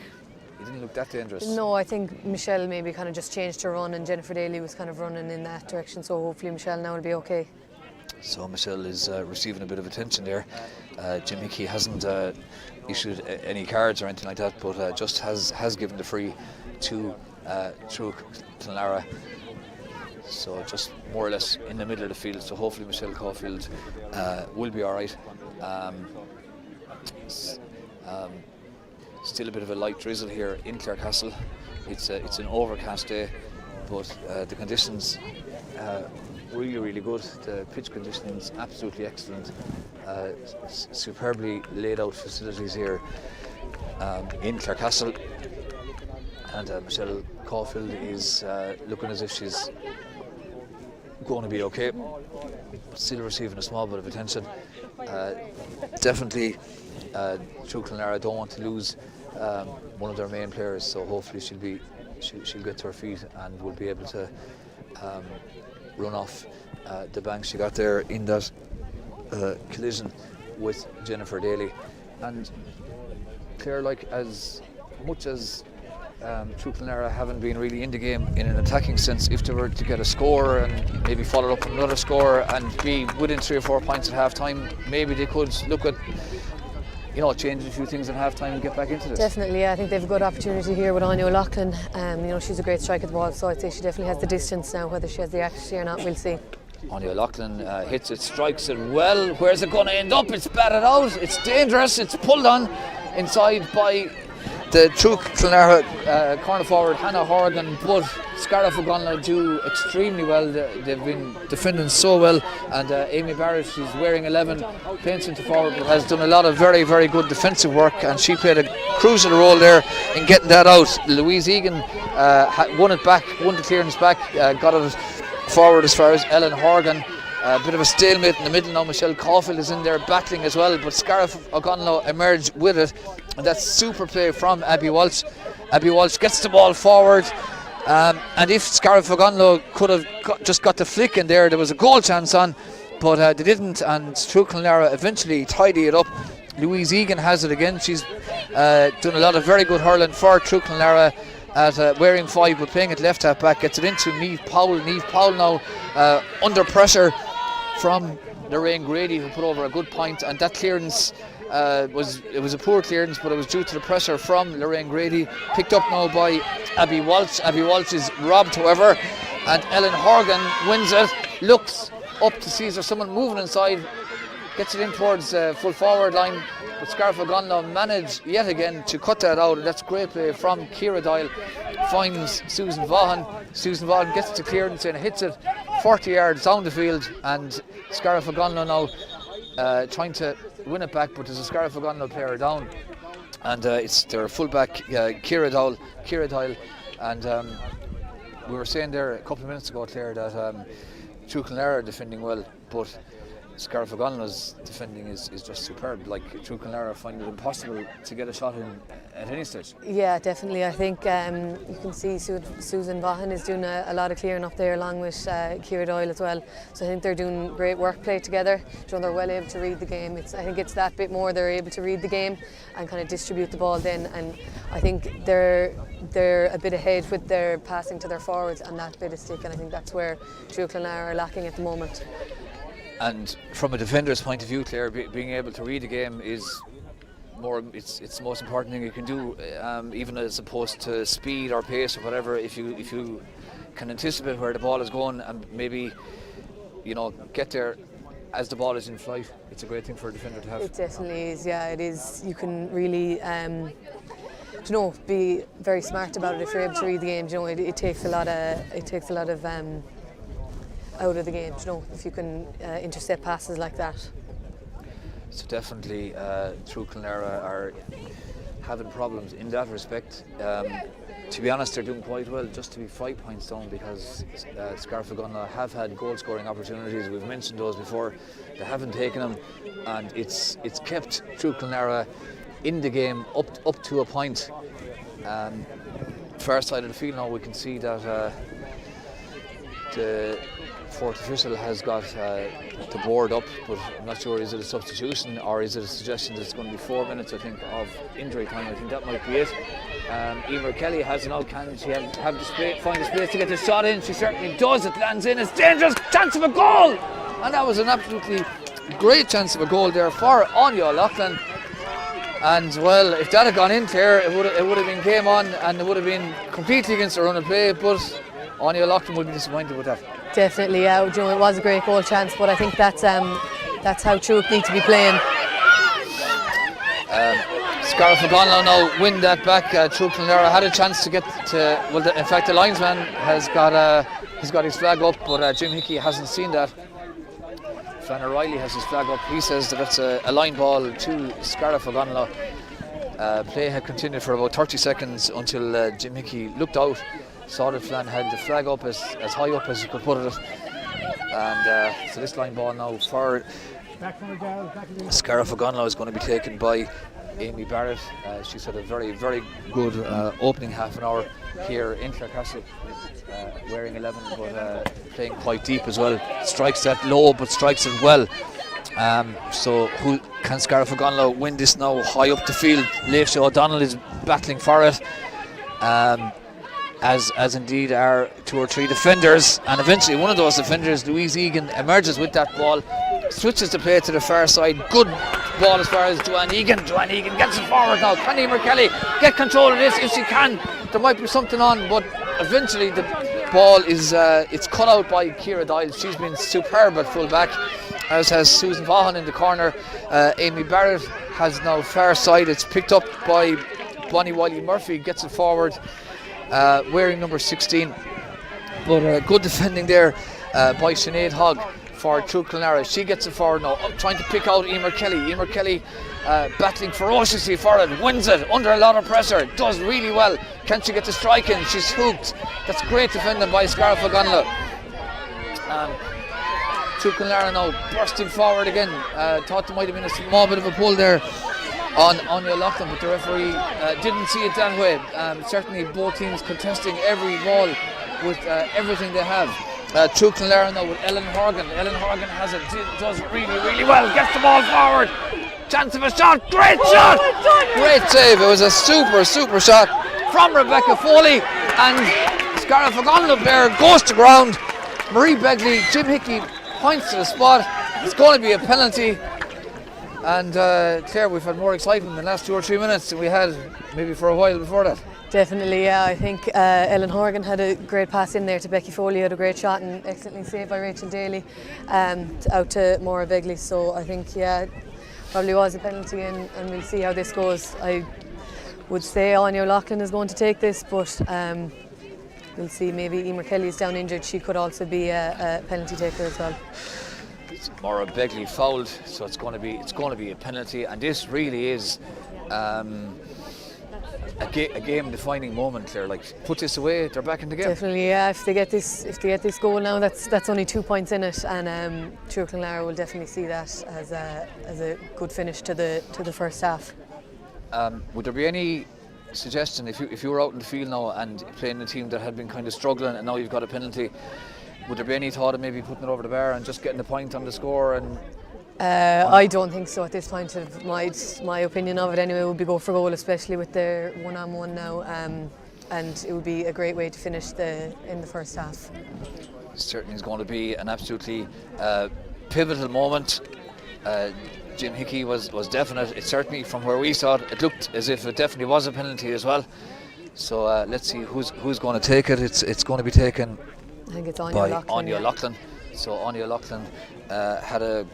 that dangerous. No, I think Michelle maybe kind of just changed her run, and Jennifer Daly was kind of running in that direction, so hopefully Michelle now will be okay. So Michelle is receiving a bit of attention there. Jim Hickey hasn't issued any cards or anything like that, but just has given the free to True Clonlara. So just more or less in the middle of the field. So hopefully Michelle Caulfield will be all right. Still a bit of a light drizzle here in Clarecastle. It's an overcast day, but the conditions really good. The pitch conditions absolutely excellent. Superbly laid out facilities here in Clarecastle, and Michelle Caulfield is looking as if she's going to be okay. Still receiving a small bit of attention. Definitely True Clonlara don't want to lose one of their main players, so hopefully she'll get to her feet and will be able to run off the bank she got there in that collision with Jennifer Daly. And Claire, like as much as True Clonlara haven't been really in the game in an attacking sense, if they were to get a score and maybe follow up with another score and be within 3 or 4 points at half time, maybe they could look at changing a few things at half time and get back into this. Definitely, yeah, I think they have a good opportunity here with Anya O'Loughlin. She's a great strike at the ball, so I'd say she definitely has the distance now. Whether she has the accuracy or not, we'll see. Anya O'Loughlin hits it, strikes it well. Where's it going to end up? It's batted out. It's dangerous. It's pulled on inside by the True Clonlara corner forward Hannah Horgan, but Scariff Ogonnelloe do extremely well. They've been defending so well, and Amy Barrett, she's wearing 11, playing centre forward, but has done a lot of very good defensive work, and she played a crucial role there in getting that out. Louise Egan won it back, won the clearance back, got it forward as far as Ellen Horgan. A bit of a stalemate in the middle now. Michelle Caulfield is in there battling as well, but Scariff Ogonnelloe emerged with it, and that's super play from Abby Walsh. Abby Walsh gets the ball forward, and if Scariff Ogonnelloe could have just got the flick in there was a goal chance on, but they didn't, and True Clonlara eventually tidy it up. Louise Egan has it again. She's done a lot of very good hurling for True Clonlara at wearing 5, but playing it left half back, gets it into Niamh Powell. Niamh Powell now under pressure from Lorraine Grady, who put over a good point, and that clearance was a poor clearance, but it was due to the pressure from Lorraine Grady, picked up now by Abby Walsh. Abby Walsh is robbed, however, and Ellen Horgan wins it. Looks up to Caesar, someone moving inside, gets it in towards full forward line, but Scarf Gunlow managed yet again to cut that out, and that's great play from Ciara Doyle. Finds Susan Vaughan. Susan Vaughan gets to clearance and hits it 40 yards down the field, and Scarf Gunlow now trying to win it back, but there's a Scarf Gunlow player down, and it's their fullback Ciara Doyle, and we were saying there a couple of minutes ago, Claire, that True Clonlara are defending well, but Scarf Gunlow's defending is just superb. Like, True Clonlara find it impossible to get a shot in at any stage. Yeah, definitely. I think you can see Susan Vaughan is doing a lot of clearing up there, along with Ciara Doyle as well. So I think they're doing great work play together. They're well able to read the game. I think it's that bit more, they're able to read the game and kind of distribute the ball then. And I think they're a bit ahead with their passing to their forwards and that bit of stick. And I think that's where True Clonlara are lacking at the moment. And from a defender's point of view, Claire, being able to read the game is more. It's the most important thing you can do, even as opposed to speed or pace or whatever. If you can anticipate where the ball is going and maybe, get there as the ball is in flight, it's a great thing for a defender to have. It definitely is. Yeah, it is. You can really, be very smart about it if you're able to read the game. It takes a lot of out of the game, if you can intercept passes like that. So definitely True Clonlara are having problems in that respect. To be honest, they're doing quite well just to be 5 points down, because Scarf Gunlow have had goal scoring opportunities. We've mentioned those before. They haven't taken them, and it's kept True Clonlara in the game up to a point. Far side of the field now, we can see that the fourth official has got the board up, but I'm not sure, is it a substitution or is it a suggestion that it's going to be 4 minutes, I think, of injury time. I think that might be it. Emer Kelly has now, can she find the space to get the shot in? She certainly does. It lands in. It's dangerous. Chance of a goal, and that was an absolutely great chance of a goal there for Anya O'Loughlin. And well, if that had gone in, Claire, it would have been game on, and it would have been completely against the run of play. But Anya O'Loughlin would be disappointed with that. Definitely, yeah. It was a great goal chance, but I think that's how True need to be playing. Scarf Gunlow now win that back. True Clonlara had a chance to get to. Well, in fact, the linesman has got his flag up, but Jim Hickey hasn't seen that. Flanner Riley has his flag up. He says that it's a line ball to Scarf Gunlow. Play had continued for about 30 seconds until Jim Hickey looked out, saw that Flann had the flag up as high up as he could put it, and so this line ball now for Scarf Gunlow is going to be taken by Amy Barrett. She's had a very, very good opening half an hour here in Clarecastle, wearing 11 but playing quite deep as well. Strikes that low but strikes it well. So who can Scarf Gunlow win this now? High up the field, Leisha O'Donnell is battling for it, as indeed are 2 or 3 defenders, and eventually one of those defenders, Louise Egan, emerges with that ball, switches the play to the far side. Good ball as far as Joanne Egan. Joanne Egan gets it forward now. Can Emer Kelly get control of this? If she can, there might be something on, but eventually the ball is it's cut out by Ciara Doyle. She's been superb at full back, as has Susan Vaughan in the corner. Amy Barrett has now far side. It's picked up by Bonnie Wiley Murphy, gets it forward, wearing number 16. But good defending there by Sinead Hogg for True Clonlara. She gets it forward now, trying to pick out Emer Kelly. Emer Kelly battling ferociously for it, wins it under a lot of pressure, does really well. Can she get the strike in? She's hooked. That's great defending by Scarf Gunlow. True Clonlara now bursting forward again. Thought there might have been a small bit of a pull there on Anya O'Loughlin, but the referee didn't see it that way. Certainly both teams contesting every ball with everything they have. True Clonlara now with Ellen Horgan. Ellen Horgan has it, does really, really well, gets the ball forward. Chance of a shot, great shot! Great save, it was a super shot from Rebecca Foley, and Scarf Gunlow there goes to ground. Marie Begley, Jim Hickey points to the spot. It's going to be a penalty. And Claire, we've had more excitement in the last 2 or 3 minutes than we had maybe for a while before that. Definitely, yeah. I think Ellen Horgan had a great pass in there to Becky Foley, had a great shot and excellently saved by Rachel Daly out to Maura Begley. So I think, yeah, probably was a penalty and we'll see how this goes. I would say Anya O'Loughlin is going to take this, but we'll see. Maybe Emer Kelly is down injured. She could also be a penalty taker as well. Maura Begley fouled, so it's going to be a penalty, and this really is a game-defining moment. Claire, like, put this away, they're back in the game. Definitely, yeah. If they get this goal now, that's only 2 points in it, and True Clonlara will definitely see that as a good finish to the first half. Would there be any suggestion if you were out in the field now and playing a team that had been kind of struggling, and now you've got a penalty? Would there be any thought of maybe putting it over the bar and just getting the point on the score? And I don't think so at this point. Of my opinion of it anyway would be go for goal, especially with their one-on-one now, and it would be a great way to finish in the first half. It certainly is going to be an absolutely pivotal moment. Jim Hickey was definite. It certainly, from where we saw it, it looked as if it definitely was a penalty as well. So let's see who's going to take it. It's going to be taken. I think it's Anya by O'Loughlin. Anya O'Loughlin. So Anya O'Loughlin had a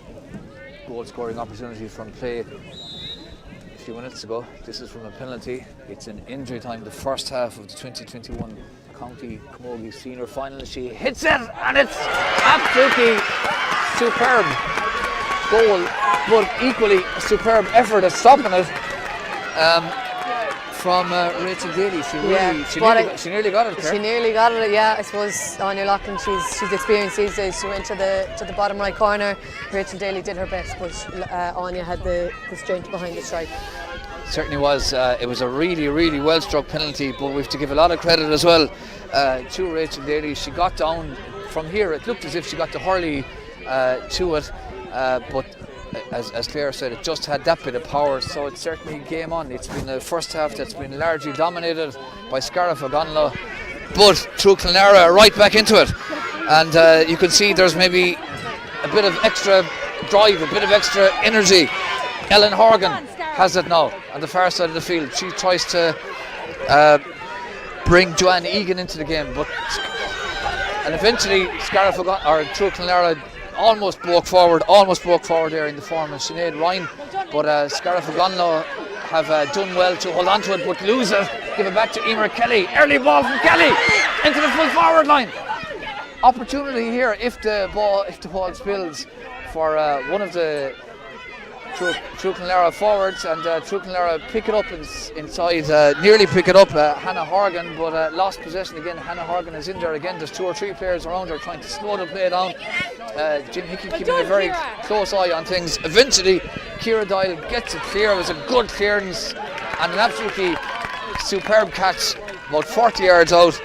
goal scoring opportunity from play a few minutes ago. This is from a penalty. It's in injury time, the first half of the 2021 County Camogie Senior Final. She hits it, and it's absolutely superb goal, but equally a superb effort at stopping it from Rachel Daly. She nearly got it. Claire. She nearly got it. Yeah, I suppose Anya O'Loughlin, she's experienced these days. She went to the bottom right corner. Rachel Daly did her best, but Anya had the strength behind the strike. Certainly was. It was a really, really well struck penalty, but we have to give a lot of credit as well to Rachel Daly. She got down from here. It looked as if she got to hurley to it, but as Claire said, it just had that bit of power, so it's certainly game on. It's been a first half that's been largely dominated by Scariff O'Gonlow, but True Clonlara are right back into it, and you can see there's maybe a bit of extra drive, a bit of extra energy. Ellen Horgan has it now on the far side of the field. She tries to bring Joanne Egan into the game, and eventually Scariff or True Clonlara almost broke forward there in the form of Sinead Ryan, but Scariff O'Gonlow have done well to hold on to it, but lose it, give it back to Emer Kelly. Early ball from Kelly into the full forward line. Opportunity here if the ball spills for one of the True Clonlara forwards, and True Clonlara pick it up inside, nearly pick it up, Hannah Horgan, but lost possession again. Hannah Horgan is in there again. There's 2 or 3 players around her trying to slow the play down. Jim Hickey keeping a very close eye on things. Eventually Ciara Doyle gets it clear. It was a good clearance and an absolutely superb catch about 40 yards out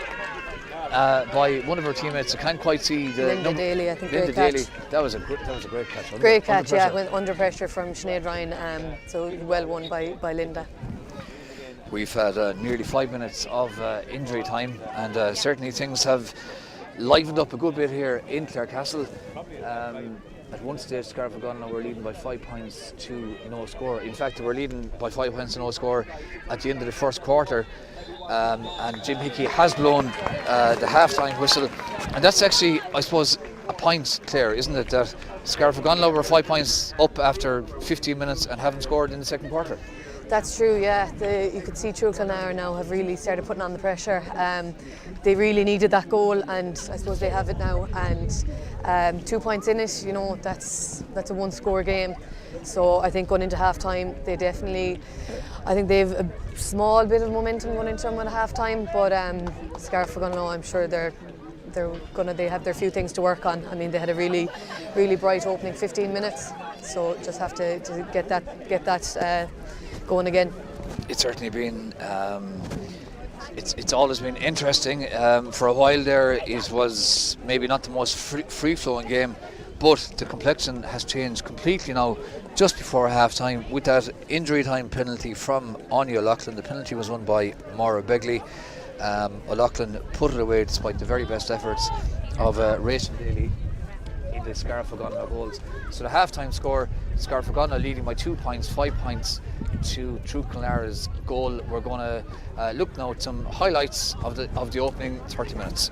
by one of her teammates. I can't quite see the Linda Daly, I think. Linda great Daly. catch. That was a great catch. Great catch, yeah, with under pressure from Sinead Ryan. So well won by Linda. We've had nearly 5 minutes of injury time, and certainly things have livened up a good bit here in Clarecastle. At one stage, Scariff O'Gonlow were leading by 5 points to no score. In fact, they were leading by 5 points to no score at the end of the first quarter. And Jim Hickey has blown the half-time whistle, and that's actually, I suppose, a point, Claire, isn't it, that Scariff O'Gonlow were 5 points up after 15 minutes and haven't scored in the second quarter. That's true, yeah. You could see True Clonlara now have really started putting on the pressure. They really needed that goal, and I suppose they have it now. And 2 points in it, that's a one-score game. So I think going into half-time, they have a small bit of momentum going into them at half-time. But Scariff O'Gonlow, I'm sure they have their few things to work on. I mean, they had a really, really bright opening 15 minutes. So just have to get that going again. It's certainly been it's always been interesting. For a while there, it was maybe not the most free-flowing game, but the complexion has changed completely now just before half-time with that injury time penalty from Anya O'Loughlin. The penalty was won by Maura Begley. O'Loughlin put it away despite the very best efforts of Rachel Daly in the Scariff O'Gonlow goals. So the half-time score, Scariff O'Gonlow leading by 2 points, 5 points to True Clonlara's goal. We're going to look now at some highlights of the opening 30 minutes.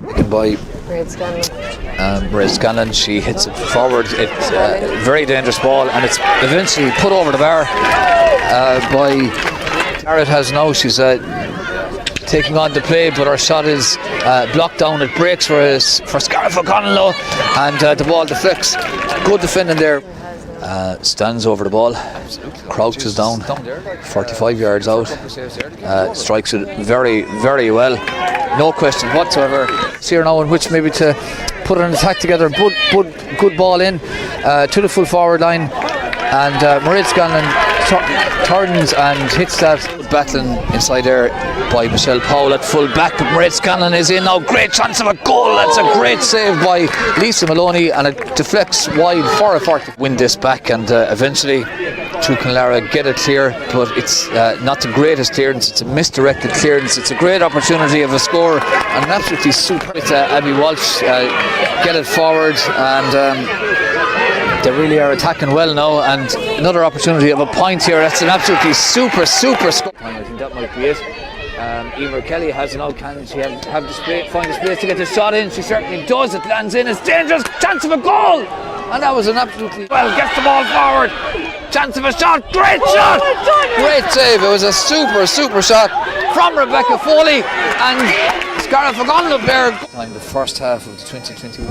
Taken by Red Scanlon. She hits it forward. It's a very dangerous ball, and it's eventually put over the bar by Garrett. Has now. She's taking on the play, but her shot is blocked down. It breaks for Scarlett O'Connell, and the ball deflects. Good defending there. Stands over the ball, crouches down, 45 yards out, strikes it very, very well, no question whatsoever. See her now in which maybe to put an attack together. Good ball in to the full forward line, and Mairead Scanlon turns and hits that. Battling inside there by Michelle Powell at full back. Mairead Scanlon is in now. Great chance of a goal. That's a great save by Lisa Maloney, and it deflects wide for a 40. Win this back, and eventually True Clonlara get it clear, but it's not the greatest clearance. It's a misdirected clearance. It's a great opportunity of a score, and an absolutely super. It's Abby Walsh get it forward, and they really are attacking well now, and another opportunity of a point here. That's an absolutely super score. I think that might be it. Emer Kelly has an out. Can she find the space to get the shot in? She certainly does. It lands in. It's dangerous. Chance of a goal, and that was an absolutely gets the ball forward. Chance of a shot. Great shot. Great save. It was a super shot from Rebecca Foley, and Scarlett O'Connell there. The first half of the 2021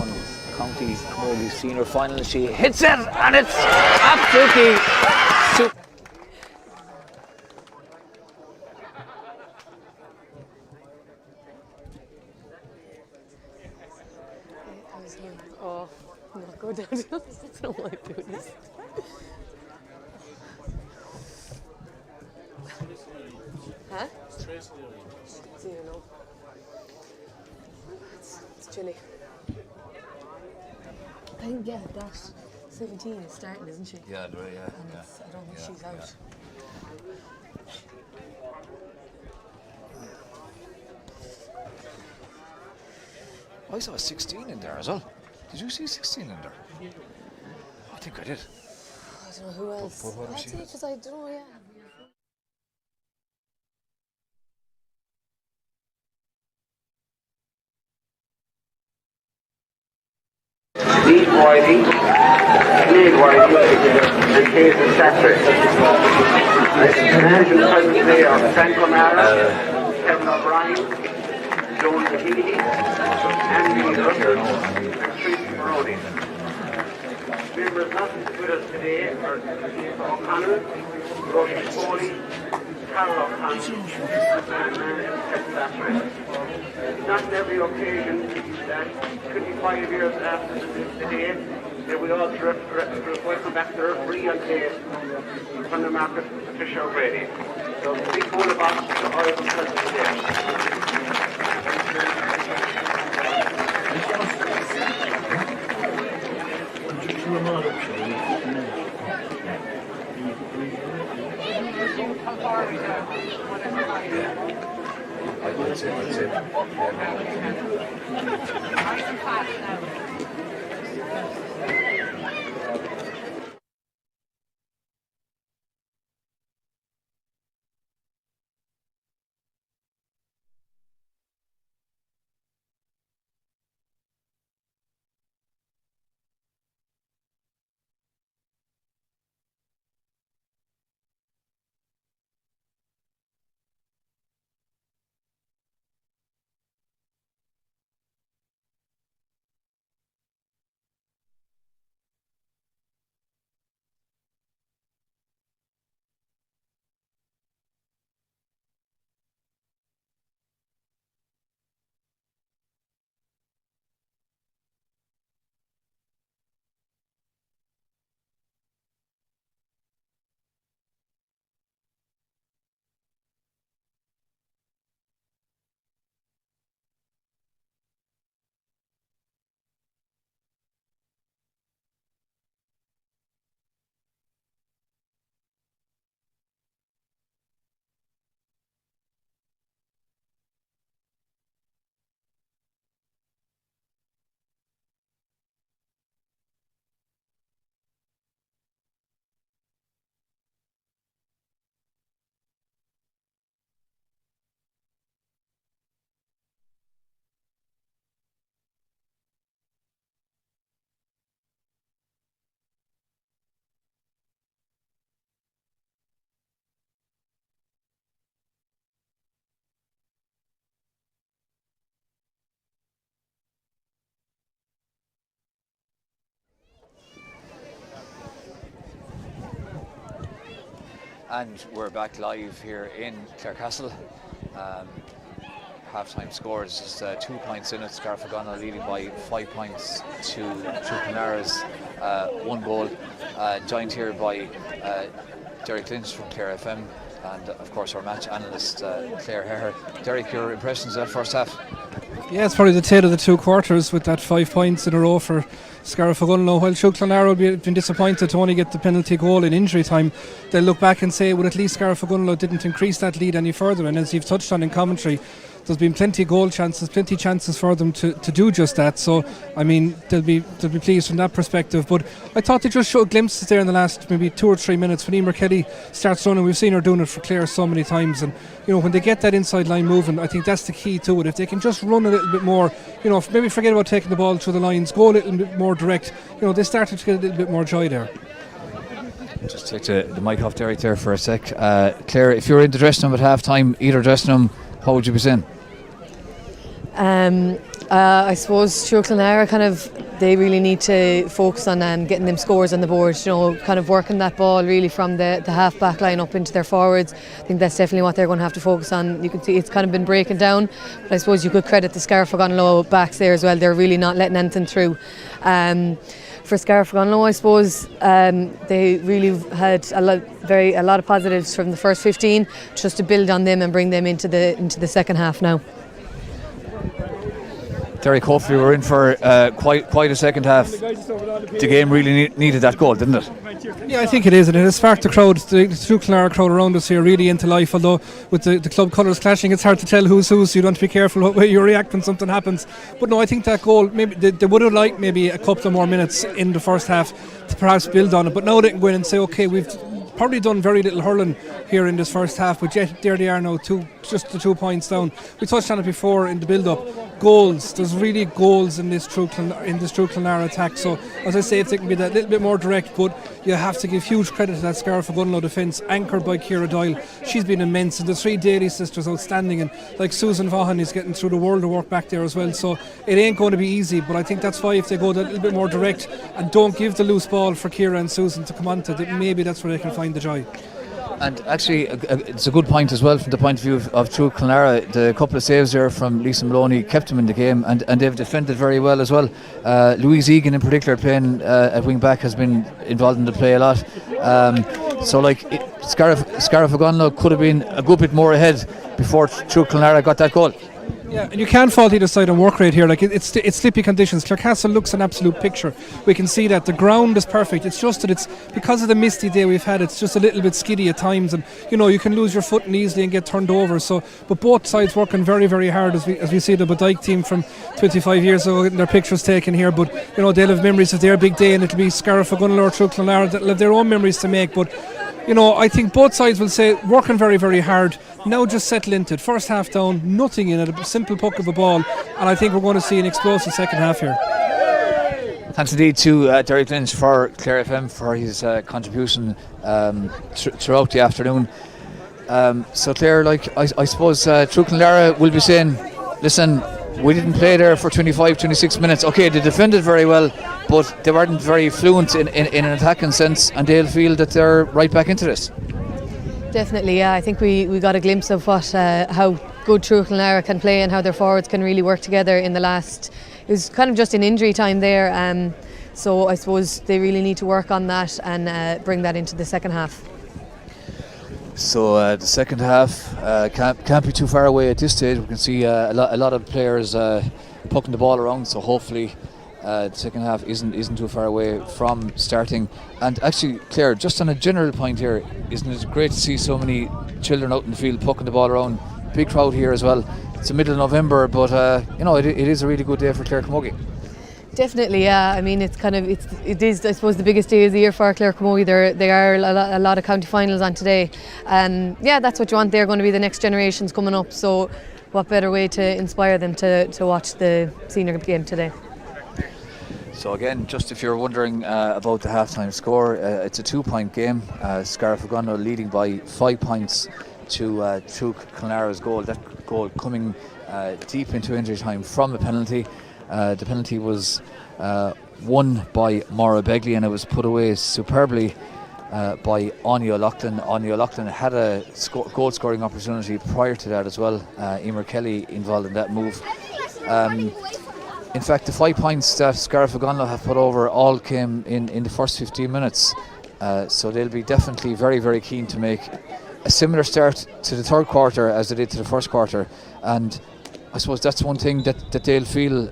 County Camogie Senior Final. She hits it, and it's absolutely super. Oh, not go down. That's not why I'm doing this. Huh? Do you know? It's chilly. I think that 17 is starting, isn't she? Yeah, yeah. And I don't think she's out. I saw a 16 in there as well. Did you see 16 in there? I think I did. I don't know who else. But what I'd say because I don't know, yeah. Steve Whiting, Sinead Whiting, and Kate Sattler. Management presently are Frank O'Mara, Kevin O'Brien, Joan McGeady, Andy Miller, and Tracy Maroney. Members not with us today are Lisa O'Connor, Rosie Foley, Carol O'Connor, and Kevin Sattler. Not on every occasion that 25 years after the day that we all welcome back the referee on day from the market, Patricia O'Grady. So big full of us to all of them present today. And we're back live here in Clarecastle. Half-time scores is 2 points in it. Scarfagana leading by 5 points to Clonera's 1 goal. Joined here by Derek Lynch from Clare FM and of course our match analyst Claire Herr. Derek, your impressions of that first half? Yeah, it's probably the tale of the 2 quarters with that 5 points in a row for Scarfagana. While Clonera will have been disappointed to only get the penalty goal in injury time, they'll look back and say, well, at least Scarfagana didn't increase that lead any further. And as you've touched on in commentary, there's been plenty goal chances, plenty chances for them to do just that. So, I mean, they'll be pleased from that perspective. But I thought they just showed glimpses there in the last maybe 2 or 3 minutes when Emer Kelly starts running. We've seen her doing it for Clare so many times. And, you know, when they get that inside line moving, I think that's the key to it. If they can just run a little bit more, you know, maybe forget about taking the ball through the lines, go a little bit more direct, you know, they started to get a little bit more joy there. Just take the mic off Derek there for a sec. Claire, if you were in the dressing room at half time, either dressing room, how would you be saying? I suppose Clonera kind of, they really need to focus on getting them scores on the board, you know, kind of working that ball really from the half back line up into their forwards. I think that's definitely what they're going to have to focus on. You can see it's kind of been breaking down, but I suppose you could credit the Scarfagana backs there as well. They're really not letting anything through. For Scarfagana, I suppose they really had a lot of positives from the first 15, just to build on them and bring them into the second half now. Derek, hopefully we're in for quite a second half. The game really needed that goal, didn't it? Yeah, I think it is, and it has sparked the crowd, the true Clonera crowd around us here, really into life. Although with the club colours clashing, it's hard to tell who's who, so you want to be careful what way you react when something happens. But no, I think that goal, maybe they would have liked maybe a couple of more minutes in the first half to perhaps build on it. But now they can go in and say, okay, we've probably done very little hurling here in this first half, but yet there they are now, just the 2 points down. We touched on it before in the build-up. Goals, there's really goals in this true Clonera attack. So as I say, if they can be that little bit more direct, but you have to give huge credit to that Scarfagana defence, anchored by Ciara Doyle. She's been immense, and the 3 Daly sisters outstanding, and like Susan Vaughan is getting through the world of work back there as well. So it ain't going to be easy, but I think that's why if they go that little bit more direct and don't give the loose ball for Ciara and Susan to come onto, maybe that's where they can find the joy. And actually, it's a good point as well from the point of view of True Clonera. The couple of saves there from Lisa Maloney kept them in the game, and they've defended very well as well. Louise Egan in particular, playing at wing back, has been involved in the play a lot. So like Scarfagana could have been a good bit more ahead before True Clonera got that goal. Yeah, and you can't fault either side on work rate here. Like it's slippy conditions. Clarecastle looks an absolute picture. We can see that the ground is perfect. It's just that it's because of the misty day we've had. It's just a little bit skiddy at times, and you know you can lose your footing easily and get turned over. So, but both sides working very, very hard as we see the Bodyke team from 25 years ago getting their pictures taken here. But you know they'll have memories of their big day, and it'll be Scarfagana or True Clonera that'll have their own memories to make. But you know, I think both sides will say working very, very hard. Now just settle into it. First half down, nothing in it, a simple puck of a ball, and I think we're going to see an explosive second half here. Thanks indeed to Derek Lynch for Clare FM for his contribution throughout the afternoon. So Claire, like I suppose True Clonera will be saying, listen, we didn't play there for 25-26 minutes. Okay, they defended very well, but they weren't very fluent in an attacking sense, and they'll feel that they're right back into this. Definitely, yeah. I think we got a glimpse of how good True Clonera can play and how their forwards can really work together in the last. It was kind of just in injury time there, so I suppose they really need to work on that and bring that into the second half. So the second half can't be too far away at this stage. We can see a lot of players pucking the ball around, so hopefully the second half isn't too far away from starting. And actually, Claire, just on a general point here, isn't it great to see so many children out in the field pucking the ball around? Big crowd here as well. It's the middle of November, but you know it is a really good day for Clare Camogie. Definitely, yeah. I mean, it is. I suppose the biggest day of the year for Clare Camogie. There are a lot of county finals on today, and yeah, that's what you want. They're going to be the next generations coming up. So, what better way to inspire them to watch the senior game today? So again, just if you're wondering about the halftime score, it's a 2-point game. Scarfagana leading by 5 points to True Clonera's goal. That goal coming deep into injury time from a penalty. The penalty was won by Maura Begley, and it was put away superbly by Anya O'Loughlin. Anya O'Loughlin had a goal scoring opportunity prior to that as well. Emer Kelly involved in that move. In fact, the 5 points that Scariff Ogonnelloe have put over all came in the first 15 minutes. So they'll be definitely very, very keen to make a similar start to the third quarter as they did to the first quarter. And I suppose that's one thing that they'll feel,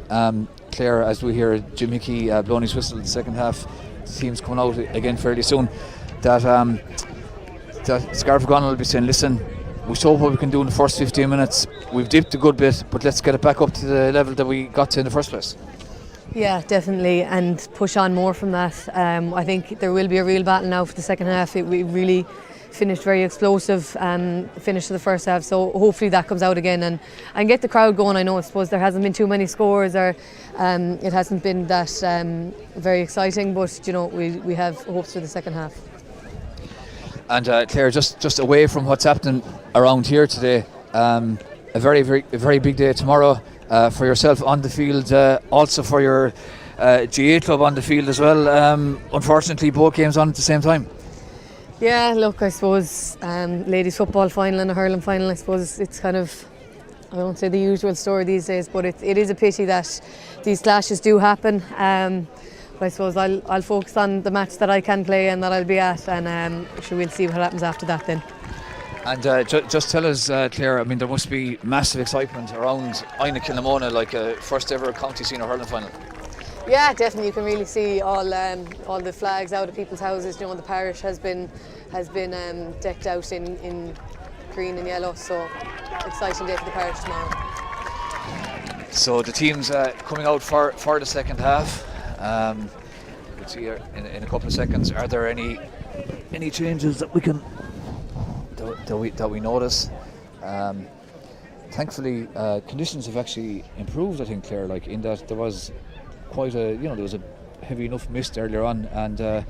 Claire, as we hear Jim Hickey blowing his whistle in the second half. The team's coming out again fairly soon. That Scariff Ogonnelloe will be saying, listen, we saw what we can do in the first 15 minutes. We've dipped a good bit, but let's get it back up to the level that we got to in the first place. Yeah, definitely, and push on more from that. I think there will be a real battle now for the second half. We really finished very explosive finish to the first half, so hopefully that comes out again and get the crowd going. I suppose there hasn't been too many scores, or it hasn't been that very exciting, but we have hopes for the second half. And Claire, just away from what's happening around here today, a very big day tomorrow for yourself on the field, also for your GA club on the field as well. Unfortunately, both games on at the same time. Yeah, look, I suppose ladies football final and a hurling final, I suppose it's kind of, I won't say the usual story these days, but it is a pity that these clashes do happen. But I suppose I'll focus on the match that I can play and that I'll be at, and sure, we'll see what happens after that then. And just tell us, Claire, I mean, there must be massive excitement around Ina Kilnamona, like a first ever county senior hurling final. Yeah, definitely. You can really see all the flags out of people's houses. The parish has been decked out in green and yellow, so exciting day for the parish tomorrow. So the team's coming out for the second half. We'll see here in a couple of seconds. Are there any changes that we can that we notice? Thankfully, conditions have actually improved. I think, Claire, like in that there was quite there was a heavy enough mist earlier on, and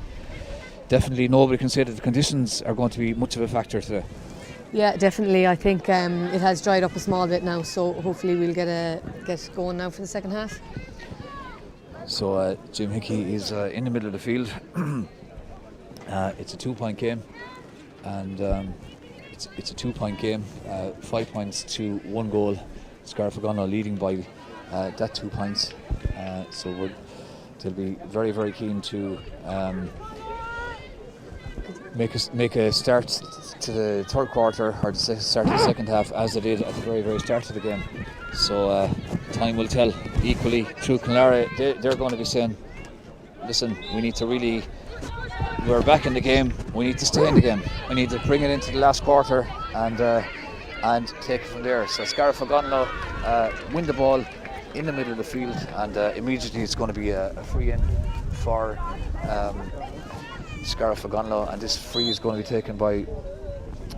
definitely nobody can say that the conditions are going to be much of a factor today. Yeah, definitely. I think it has dried up a small bit now, so hopefully we'll get going now for the second half. So Jim Hickey is in the middle of the field. It's a 2-point game, and it's a 2-point game. 5 points to 1 goal. Scariff Ogonnelloe leading by that 2 points. So they'll be very, very keen to make a start to the third quarter, or the start of the second half, as they did at the very, very start of the game. So time will tell. Equally, through Clonlara, they're going to be saying, listen, we need to really, we're back in the game, we need to stay in the game, we need to bring it into the last quarter and take it from there. So Scariff Ogonnelloe win the ball in the middle of the field, and immediately it's going to be a free in for Scariff Ogonnelloe, and this free is going to be taken by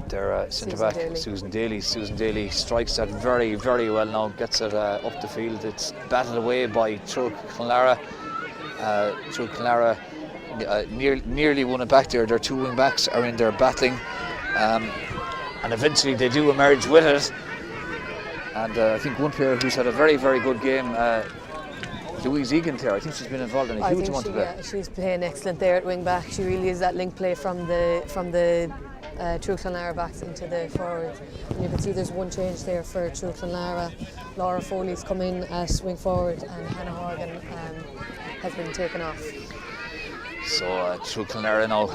their centre-back, Susan Daly. Susan Daly strikes that very, very well now, gets it up the field. It's batted away by True Clonlara. True Clonlara nearly won it back there. Their 2 wing backs are in there battling, and eventually they do emerge with it. And I think one player who's had a very, very good game, Louise Egan there, I think she's been involved in a huge amount today. Yeah, she's playing excellent there at wing back. She really is that link play from the True Clonlara backs into the forward. And you can see there's one change there for True Clonlara. Laura Foley's come in at wing forward, and Hannah Horgan has been taken off. So True Clonlara now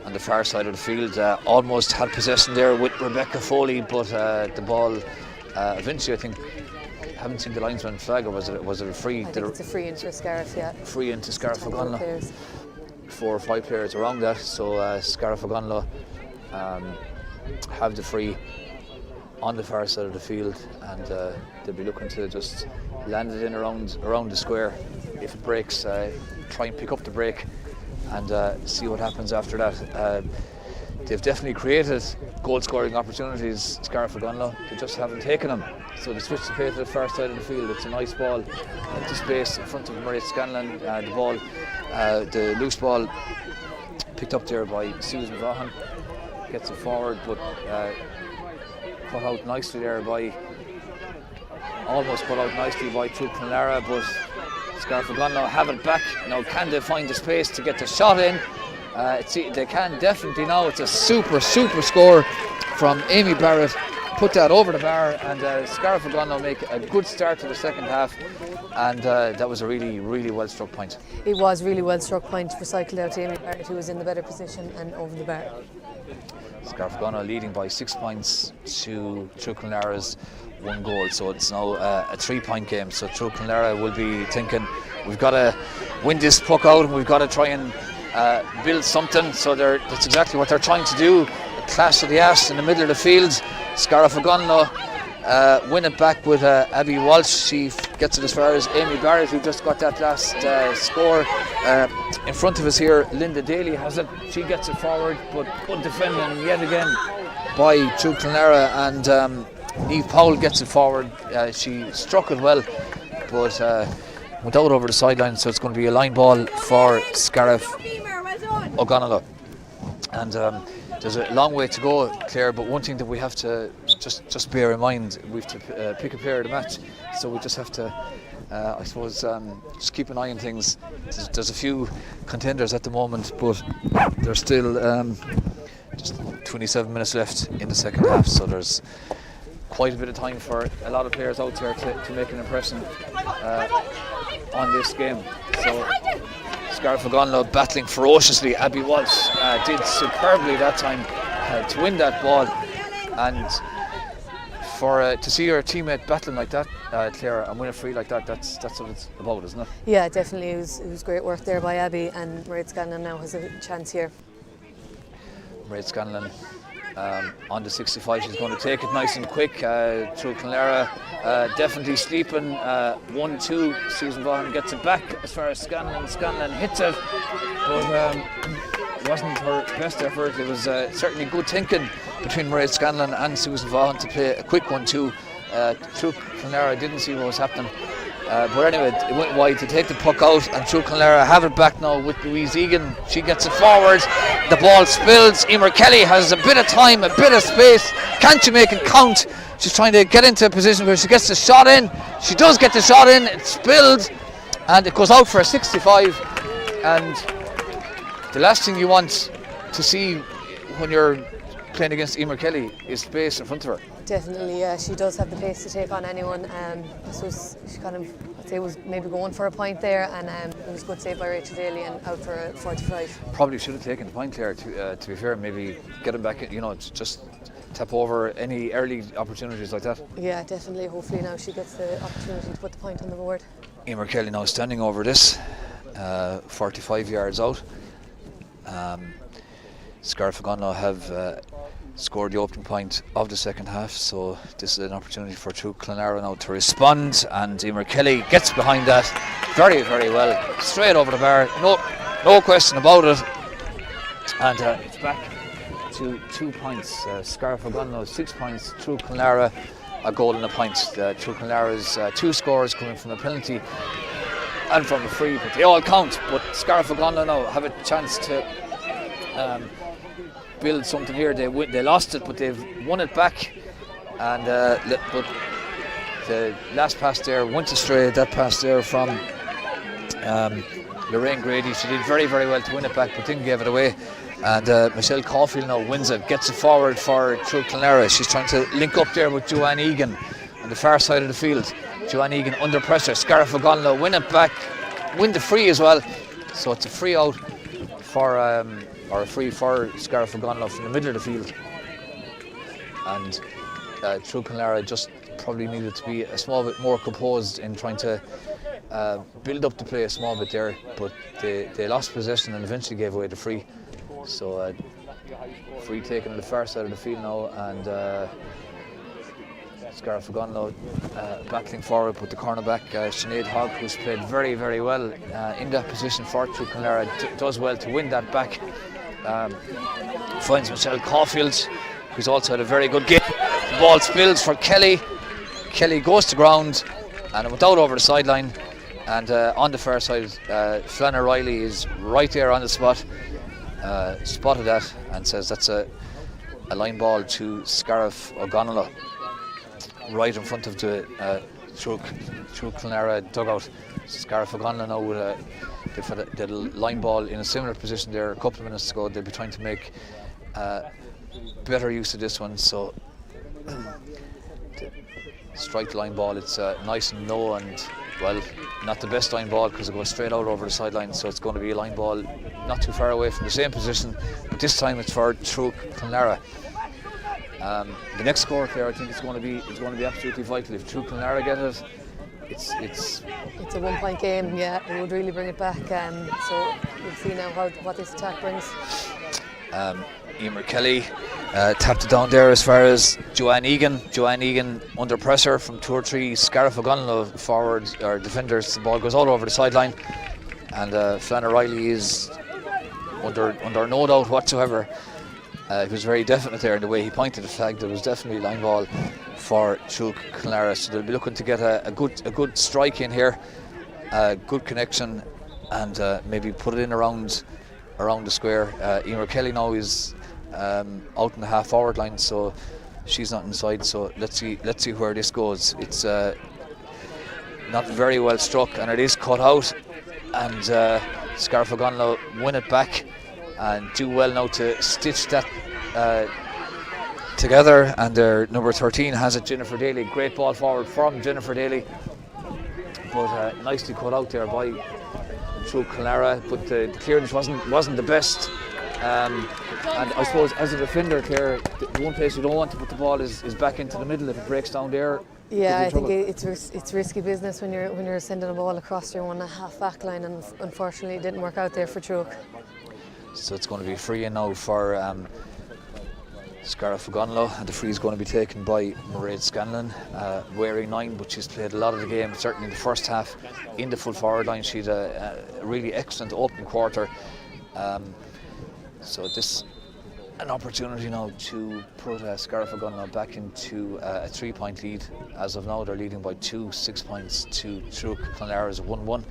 on the far side of the field, almost had possession there with Rebecca Foley, but the ball eventually, I think, haven't seen the linesman flag, or was it a free? I think it's a free into Scariff, yeah. Free into Scariff Ogonnelloe. 4 or 5 players around that, so Scariff Ogonnelloe have the free on the far side of the field, and they'll be looking to just land it in around the square. If it breaks, try and pick up the break and see what happens after that. They've definitely created goal scoring opportunities, Scariff Ogonnelloe. They just haven't taken them. So they switch the play to the far side of the field. It's a nice ball into space in front of Marie Scanlon. The ball, the loose ball, picked up there by Susan Vaughan. Gets it forward, but put out nicely there by, almost put out nicely by True Clonlara, but Scariff Ogonnelloe have it back. Now can they find the space to get the shot in? They can definitely now. It's a super score from Amy Barrett. Put that over the bar, and Scariff Ogonnelloe make a good start to the second half, and that was a really well struck point. It was really well struck point, recycled out to Amy Barrett, who was in the better position and over the bar. Scariff Ogonnelloe leading by 6 points to True Clonlara's 1 goal, so it's now a 3-point game. So True Clonlara will be thinking, we've got to win this puck out, and we've got to try and build something. So that's exactly what they're trying to do. A clash of the arse in the middle of the field. Scariff Ogonnelloe win it back with Abby Walsh. She gets it as far as Amy Barrett, who just got that last score. In front of us here, Linda Daly has it. She gets it forward, but good defending yet again by True Clonlara, and Niamh Powell gets it forward. She struck it well, but went out over the sideline, so it's going to be a line ball for Scariff Ogonnelloe. And there's a long way to go, Claire, but one thing that we have to just bear in mind, we have to pick a player of the match, so we just have to I suppose just keep an eye on things. There's a few contenders at the moment, but there's still just 27 minutes left in the second half, so there's quite a bit of time for a lot of players out there to make an impression on this game. So Scariff Ogonnelloe battling ferociously. Abby Walsh did superbly that time to win that ball, and to see your teammate battling like that, Claire, and win a free like that, that's what it's about, isn't it? Yeah, definitely. It was great work there by Abby, and Mairead Scanlon now has a chance here. Mairead Scanlon on the 65, she's going to take it nice and quick. True Clonlara definitely sleeping. 1-2. Susan Vaughan gets it back as far as Scanlon. Scanlon hits it, but it wasn't her best effort. It was certainly good thinking between Mairead Scanlon and Susan Vaughan to play a quick 1-2. True Clonlara didn't see what was happening. But anyway, it went wide to take the puck out, and True Clonlara have it back now with Louise Egan. She gets it forward, the ball spills. Emer Kelly has a bit of time, a bit of space. Can't you make it count? She's trying to get into a position where she gets the shot in. She does get the shot in, it's spilled, and it goes out for a 65. And the last thing you want to see when you're playing against Emer Kelly is space in front of her. Definitely, yeah, she does have the pace to take on anyone. So she kind of, I'd say, was maybe going for a point there, and it was a good save by Rachel Daly and out for a 45. Probably should have taken the point there, to be fair, maybe get him back, just tap over any early opportunities like that. Yeah, definitely. Hopefully now she gets the opportunity to put the point on the board. Emer Kelly now standing over this, 45 yards out. Scariff Ogonnelloe have scored the opening point of the second half, so this is an opportunity for True Clonlara now to respond, and Emer Kelly gets behind that very well, straight over the bar, no question about it, and it's back to 2 points. Scariff Ogonnelloe 6 points, True Clonlara a goal and a point. True Clonlara's 2 scores coming from a penalty and from a free, but they all count. But Scariff Ogonnelloe now have a chance to build something here. They lost it, but they've won it back, and but the last pass there went astray. That pass there from Lorraine Grady, she did very well to win it back, but didn't give it away. And Michelle Caulfield now wins it, gets it forward for True Clonlara. She's trying to link up there with Joanne Egan on the far side of the field. Joanne Egan under pressure. Scariff Ogonnelloe win it back, win the free as well. So it's a free out for or a free for Scariff Ogonnelloe from the middle of the field. And True Clonlara just probably needed to be a small bit more composed in trying to build up the play a small bit there, but they lost possession and eventually gave away the free. So free taken on the far side of the field now, and Scariff Ogonnelloe battling forward, but the cornerback Sinead Hogg, who's played very well in that position for True Clonlara, does well to win that back. Finds Michelle Caulfield, who's also had a very good game. The ball spills for Kelly. Kelly goes to ground and went out over the sideline, and on the far side Flann O'Reilly is right there on the spot, spotted that and says that's a line ball to Scariff Ogonnelloe right in front of the True Clonlara dugout. Scariff O'Gonla now with they've had a line ball in a similar position there a couple of minutes ago. They'll be trying to make better use of this one. So to strike the line ball, it's nice and low and, well, not the best line ball because it goes straight out over the sideline. So it's going to be a line ball not too far away from the same position, but this time it's for Truk Clonlara. The next score there, I think it's going to be absolutely vital. If Truk Clonlara get it, it's a 1 point game. Yeah, it would really bring it back. So we'll see now what this attack brings. Emer Kelly tapped it down there as far as Joanne Egan. Joanne Egan under pressure from 2 or 3 Scariff O'Gonla forwards or defenders. The ball goes all over the sideline, and Flann O'Reilly is under no doubt whatsoever. He was very definite there in the way he pointed the flag. There was definitely line ball for Truk Clonlara, so they'll be looking to get a good strike in here, good connection, and maybe put it in around the square. Emer Kelly now is out in the half forward line, so she's not inside. So let's see where this goes. It's not very well struck, and it is cut out, and Scariff O'Gonla win it back and do well now to stitch that together. And their number 13 has it, Jennifer Daly. Great ball forward from Jennifer Daly, but nicely cut out there by Truk Clonlara, but the clearance wasn't the best. And I suppose as a defender, Claire, the one place you don't want to put the ball is back into the middle. If it breaks down there, yeah, I think it's risky business when you're sending a ball across your 1.5 back line, and unfortunately it didn't work out there for Truk. So it's going to be free in now for Scariff O'Gonla, and the free is going to be taken by Mairead Scanlon, wearing 9, but she's played a lot of the game, certainly in the first half, in the full forward line. She's a really excellent open quarter. So this an opportunity now to put Scariff O'Gonla back into a 3-point lead. As of now, they're leading by 6 points to Truk Clonlara's 1-1.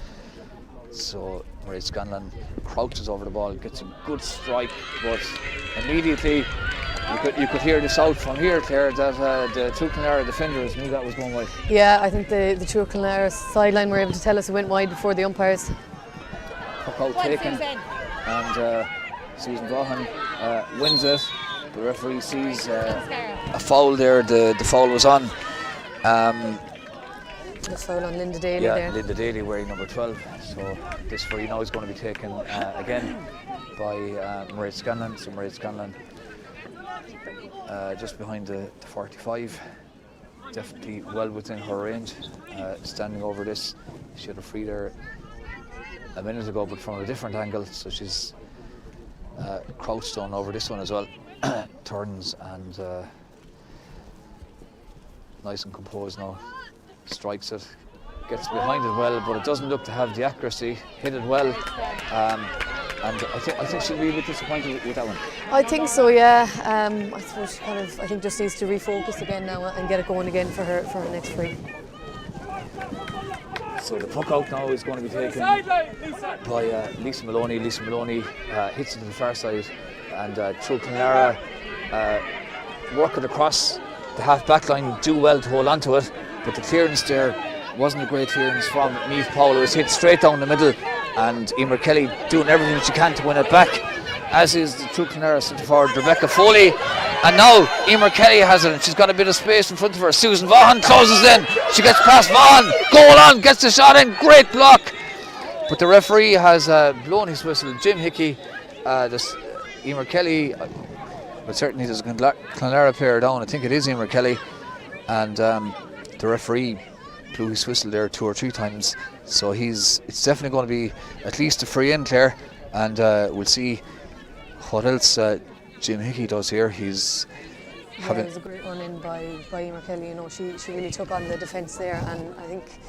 So Mairead Scanlon crouches over the ball, gets a good strike, but immediately you could hear this out from here, Claire, that the Truk Clonlara defenders knew that was going wide. Yeah, I think the Truk Clonlara sideline were able to tell us it went wide before the umpires. Puck out taken, and Susan Vaughan wins it. The referee sees a foul there. The foul was on. The foul on Linda Daly there. Yeah, Linda Daly wearing number 12. So this free now is going to be taken again by Mairead Scanlon. So Mairead Scanlon just behind the 45. Definitely well within her range. Standing over this. She had a free there a minute ago, but from a different angle. So she's crouched on over this one as well. Turns and nice and composed now. Strikes it, gets behind it well, but it doesn't look to have the accuracy. Hit it well, and I think she'll be a bit disappointed with that one. I think so, yeah. I suppose she I think just needs to refocus again now and get it going again for her next free. So the puck out now is going to be taken by Lisa Maloney. Lisa Maloney hits it to the far side, and Truk Clonlara work it across the half back line, do well to hold on to it, but the clearance there wasn't a great clearance from Niamh Powell. It was hit straight down the middle, and Emer Kelly doing everything she can to win it back, as is the Truk Clonlara centre forward Rebecca Foley. And now Emer Kelly has it, and she's got a bit of space in front of her. Susan Vaughan closes in. She gets past Vaughan. Goal on, gets the shot in. Great block. But the referee has blown his whistle. Jim Hickey, Emer Kelly, but certainly there's a Clonlara player down. I think it is Emer Kelly. And the referee blew his whistle there 2 or 3 times. So it's definitely going to be at least a free in, Claire. And we'll see what else Jim Hickey does here. It was a great run in by Emer Kelly. You know, she really took on the defence there, and I think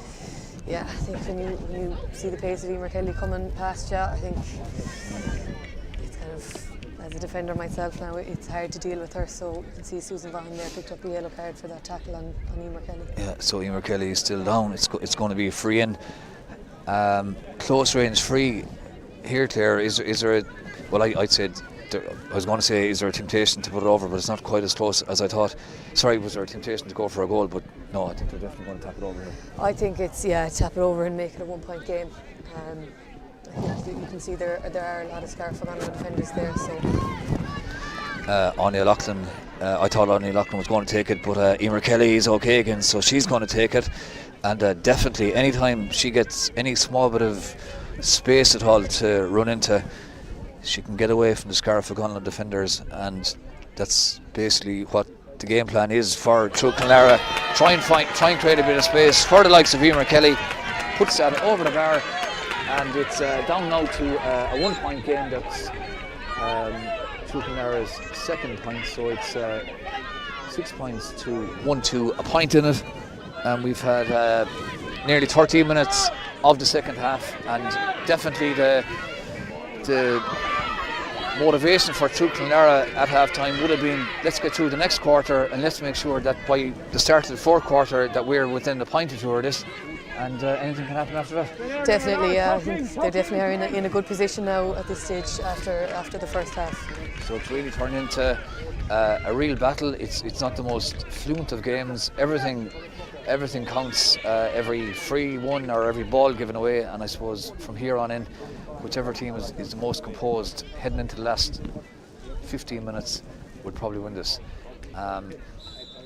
when you see the pace of Emer Kelly coming past you, I think it's kind of, as a defender myself now, it's hard to deal with her. So you can see Susan Vaughan there picked up a yellow card for that tackle on Emer Kelly. Yeah, so Emer Kelly is still down. It's going to be a free in. Close range free here, Claire. Is there a, well, I'd say I was going to say, is there a temptation to put it over, but it's not quite as close as I thought. Sorry, was there a temptation to go for a goal? But no, I think they're definitely going to tap it over here. I think it's tap it over and make it a 1 point game. I think you can see there are a lot of Scarf O'Connell defenders there. So Anya Loughlin, I thought Anya Loughlin was going to take it, but Emer Kelly is okay again, so she's going to take it. And definitely, anytime she gets any small bit of space at all to run into, she can get away from the Scarf O'Connell defenders, and that's basically what the game plan is for True Clonlara. Try and create a bit of space for the likes of Emer Kelly, puts that over the bar, and it's down now to a 1 point game. That's True Clonlara's second point, so it's 6 points to 1-2, a point in it, and we've had nearly 13 minutes of the second half, and definitely the motivation for True Clonlara at half time would have been, let's get through the next quarter and let's make sure that by the start of the fourth quarter that we're within the point or two of this, and anything can happen after that. Definitely, I think they definitely are in a good position now at this stage after the first half. So it's really turned into a real battle. It's not the most fluent of games. Everything counts, every free won or every ball given away, and I suppose from here on in, whichever team is the most composed heading into the last 15 minutes would probably win this.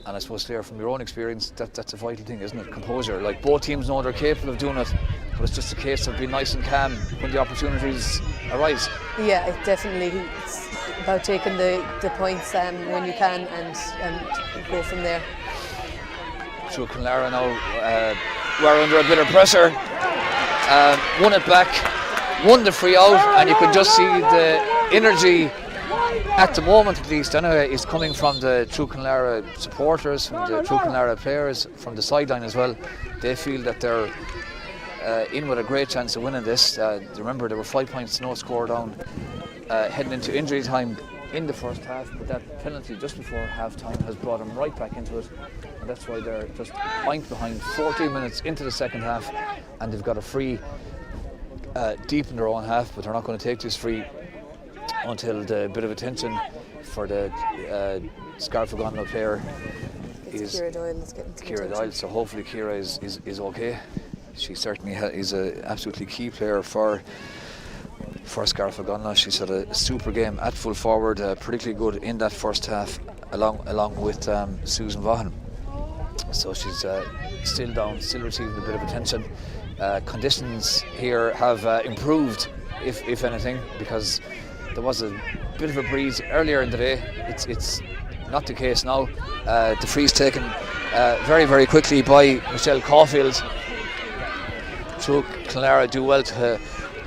And I suppose, Claire, from your own experience, that's a vital thing, isn't it? Composure. Like, both teams know they're capable of doing it, but it's just a case of being nice and calm when the opportunities arise. Yeah, it definitely, it's about taking the points when you can and go from there. True Clonlara now were under a bit of pressure, won it back, won the free out, and you could just see the energy at the moment, at least anyway, is coming from the True Clonlara supporters, from the True Clonlara players, from the sideline as well. They feel that they're in with a great chance of winning this. Remember, there were 5 points, no score down, heading into injury time in the first half, but that penalty just before half time has brought them right back into it, and that's why they're just a point behind 14 minutes into the second half, and they've got a free deep in their own half, but they're not going to take this free until the bit of attention for the Scarf O'Connell player is Ciara Doyle. Let's get into Ciara Doyle. So hopefully Ciara is okay. She certainly is an absolutely key player for Scarf O'Connell. She's had a super game at full forward, particularly good in that first half, along with Susan Vaughan. So she's still down, still receiving a bit of attention. Conditions here have improved, if anything, because there was a bit of a breeze earlier in the day. It's not the case now. The free's taken very, very quickly by Michelle Caulfield. True Clonlara do well to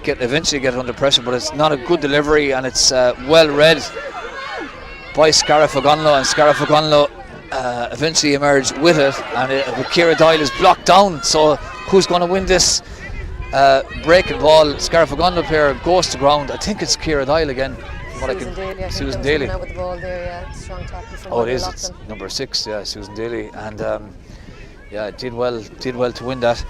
eventually get it under pressure, but it's not a good delivery, and it's well read by Scarf O'Connell, and Scarf O'Connell eventually emerged with it, and Ciara Doyle is blocked down. So who's going to win this breaking ball? Scarf O'Connell player goes to ground. I think it's Ciara Doyle again. Susan Daly. Out with the ball there, yeah. Strong tackle from it is. It's number 6, yeah, Susan Daly, and did well to win that.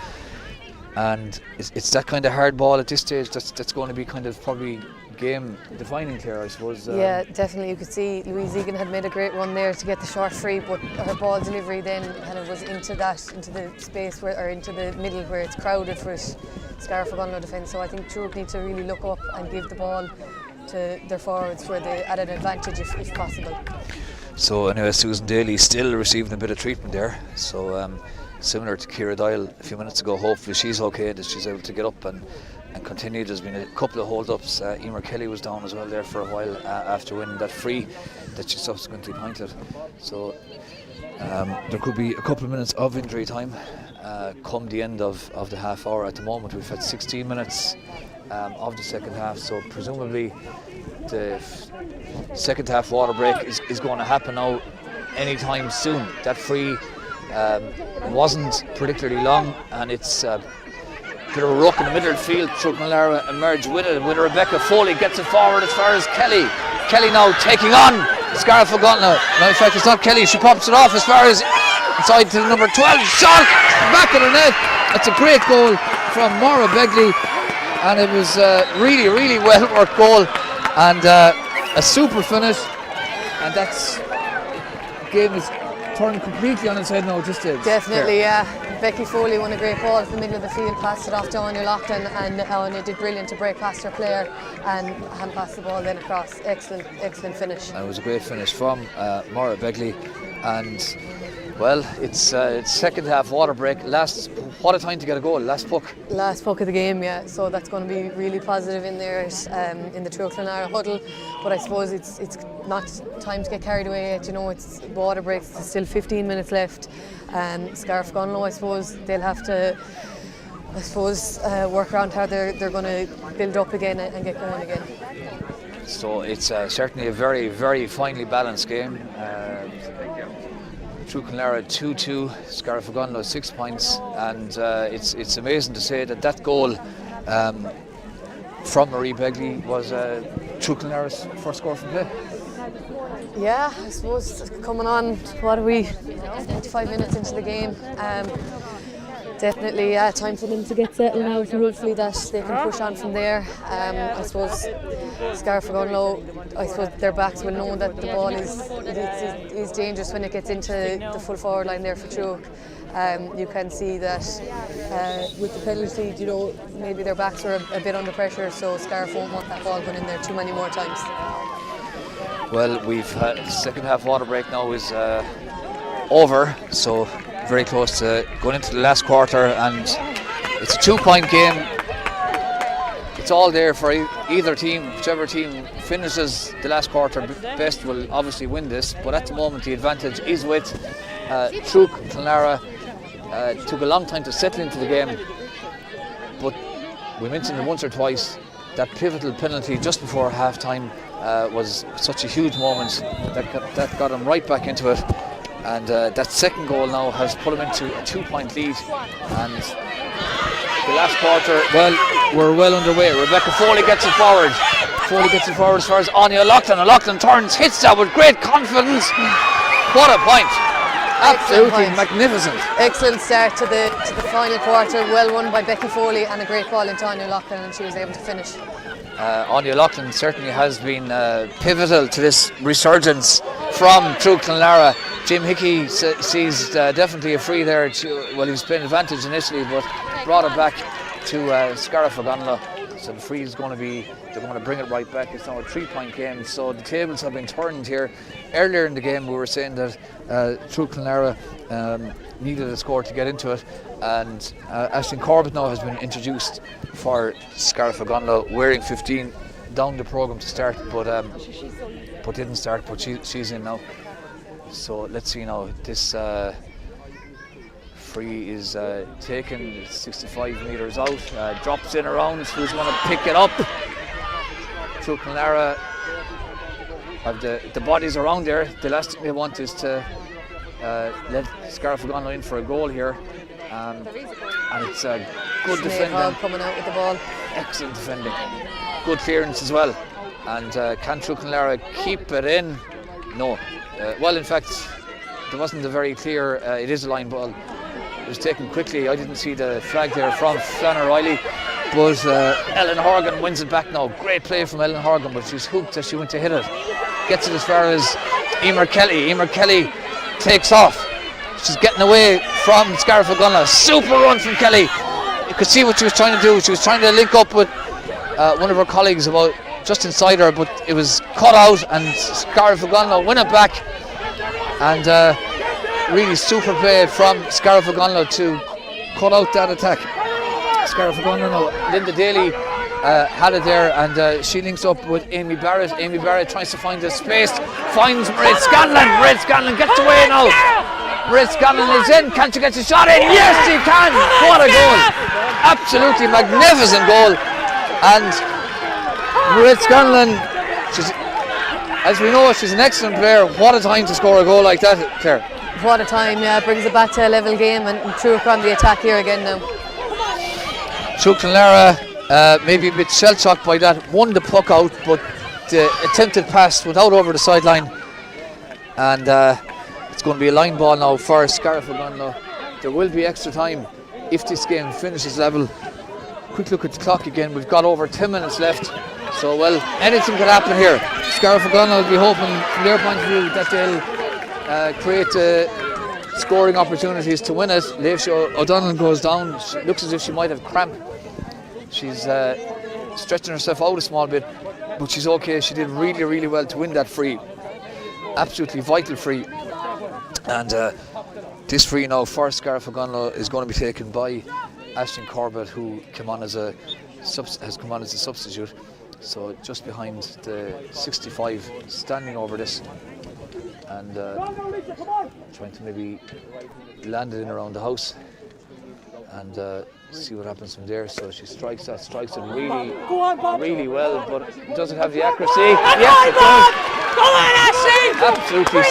And it's that kind of hard ball at this stage that's going to be kind of probably game defining, Claire, I suppose. Yeah, definitely. You could see Louise Egan had made a great run there to get the short free, but her ball delivery then kind of was into the space or into the middle where it's crowded for Scarf O'Connell defence. So I think True need to really look up and give the ball to their forwards where they at an advantage if possible. So anyway, Susan Daly still receiving a bit of treatment there. So similar to Ciara Doyle a few minutes ago, hopefully she's okay, that she's able to get up and continue. There's been a couple of hold-ups. Emer Kelly was down as well there for a while after winning that free that she subsequently pointed. So there could be a couple of minutes of injury time come the end of the half hour. At the moment we've had 16 minutes of the second half, so presumably the second half water break is going to happen now anytime soon. That free wasn't particularly long, and it's a bit of a ruck in the middle of the field. True Clonlara emerged with it, with Rebecca Foley gets it forward as far as Kelly. Kelly now taking on Scarf O'Connell. No, in fact it's not Kelly, she pops it off as far as inside to number 12, shot back of the net. That's a great goal from Maura Begley, and it was really well worked goal, and a super finish, and that's game is turned completely on its head now. Just definitely, yeah. Becky Foley won a great ball in the middle of the field, passed it off to Anya Loughlin, and Anya did brilliant to break past her player and hand pass the ball then across. Excellent finish. And it was a great finish from Maura Begley, and well, it's second half water break. What a time to get a goal. Last puck Of the game, yeah. So that's going to be really positive in there in the True Clonlara huddle. But I suppose it's not time to get carried away yet. You know, it's water breaks. There's still 15 minutes left. Scariff Gunlow, I suppose they'll have to, work around how they're going to build up again and get going again. So it's certainly a very, very finely balanced game. True Clonlara 2-2, Scariff Gunlow 6 points, and it's amazing to say that goal from Marie Begley was True Clonlara's first score from play. Yeah, I suppose coming on, 95 minutes into the game. Definitely time for them to get settled now, and hopefully that they can push on from there. I suppose Scariff Gunlow, I suppose their backs will know that the ball is dangerous when it gets into the full forward line there for True. You can see that with the penalty, you know, maybe their backs are a bit under pressure, so Scariff won't want that ball going in there too many more times. Well, we've had the second half water break now is over, so very close to going into the last quarter, and it's a 2-point game. It's all there for either team. Whichever team finishes the last quarter best will obviously win this, but at the moment the advantage is with True Clonlara. Took a long time to settle into the game, but we mentioned it once or twice, that pivotal penalty just before half time was such a huge moment that got them right back into it. And that second goal now has put them into a 2-point lead, and the last quarter, well, we're well underway. Rebecca Foley gets it forward. As far as Anya Loughlin. Loughlin turns, hits that with great confidence. What a point! Absolutely magnificent. Excellent start to the final quarter. Well won by Becky Foley, and a great ball into Anya Loughlin, and she was able to finish. Anya Loughlin certainly has been pivotal to this resurgence from True Clonlara. Jim Hickey sees definitely a free there. He was playing advantage initially, but brought it back to Scariff Gunlow. So the free is going to be, they're going to bring it right back. It's now a 3-point game, so the tables have been turned here. Earlier in the game we were saying that True Clonlara needed a score to get into it, and Aisling Corbett now has been introduced for Scariff Gunlow, wearing 15, down the programme to start, but didn't start, but she's in now. So let's see now, this free is taken 65 metres out, drops in around, who's going to pick it up? True Clonlara have the bodies around there. The last thing they want is to let Scariff Gunlow in for a goal here, and it's a good defending. Coming out with the ball. Excellent defending, good clearance as well, and can True Clonlara keep it in? No. Well, in fact, there wasn't a very clear, it is a line ball. It was taken quickly. I didn't see the flag there from Flanner Riley, but Ellen Horgan wins it back now. Great play from Ellen Horgan, but she's hooked as she went to hit it. Gets it as far as Emer Kelly. Emer Kelly takes off. She's getting away from Scariff Gunlow. Super run from Kelly. You could see what she was trying to do. She was trying to link up with one of her colleagues about just inside her, but it was cut out, and Scariff Gunlow win it back. And really super play from Scariff Gunlow to cut out that attack. Scariff Gunlow, Linda Daly had it there, and she links up with Amy Barrett. Amy Barrett tries to find the space, finds Mairead Scanlon. Mairead Scanlon gets away now. Mairead Scanlon is in. Can she get the shot in? Yes, she can. What a goal! Absolutely magnificent goal. And Mairead Scanlon, as we know, she's an excellent player. What a time to score a goal like that, Claire. What a time, yeah. Brings it back to a level game, and True are on the attack here again now. True Clonlara maybe a bit shell-shocked by that. Won the puck out, but the attempted pass went out over the sideline. And it's going to be a line ball now for Scariff Gunlow. There will be extra time if this game finishes level. Quick look at the clock again. We've got over 10 minutes left. So, well, anything could happen here. Scariff O'Connell will be hoping, from their point of view, that they'll create scoring opportunities to win it. Leisha O'Donnell goes down. She looks as if she might have cramp. She's stretching herself out a small bit, but she's okay. She did really, really well to win that free. Absolutely vital free. And this free now for Scariff O'Connell is going to be taken by Aisling Corbett, who came on as a substitute. So just behind the 65, standing over this and trying to maybe land it in around the house and see what happens from there. So she strikes it really well, but doesn't have the accuracy. Yes, it does. Come on, Aisling! Absolutely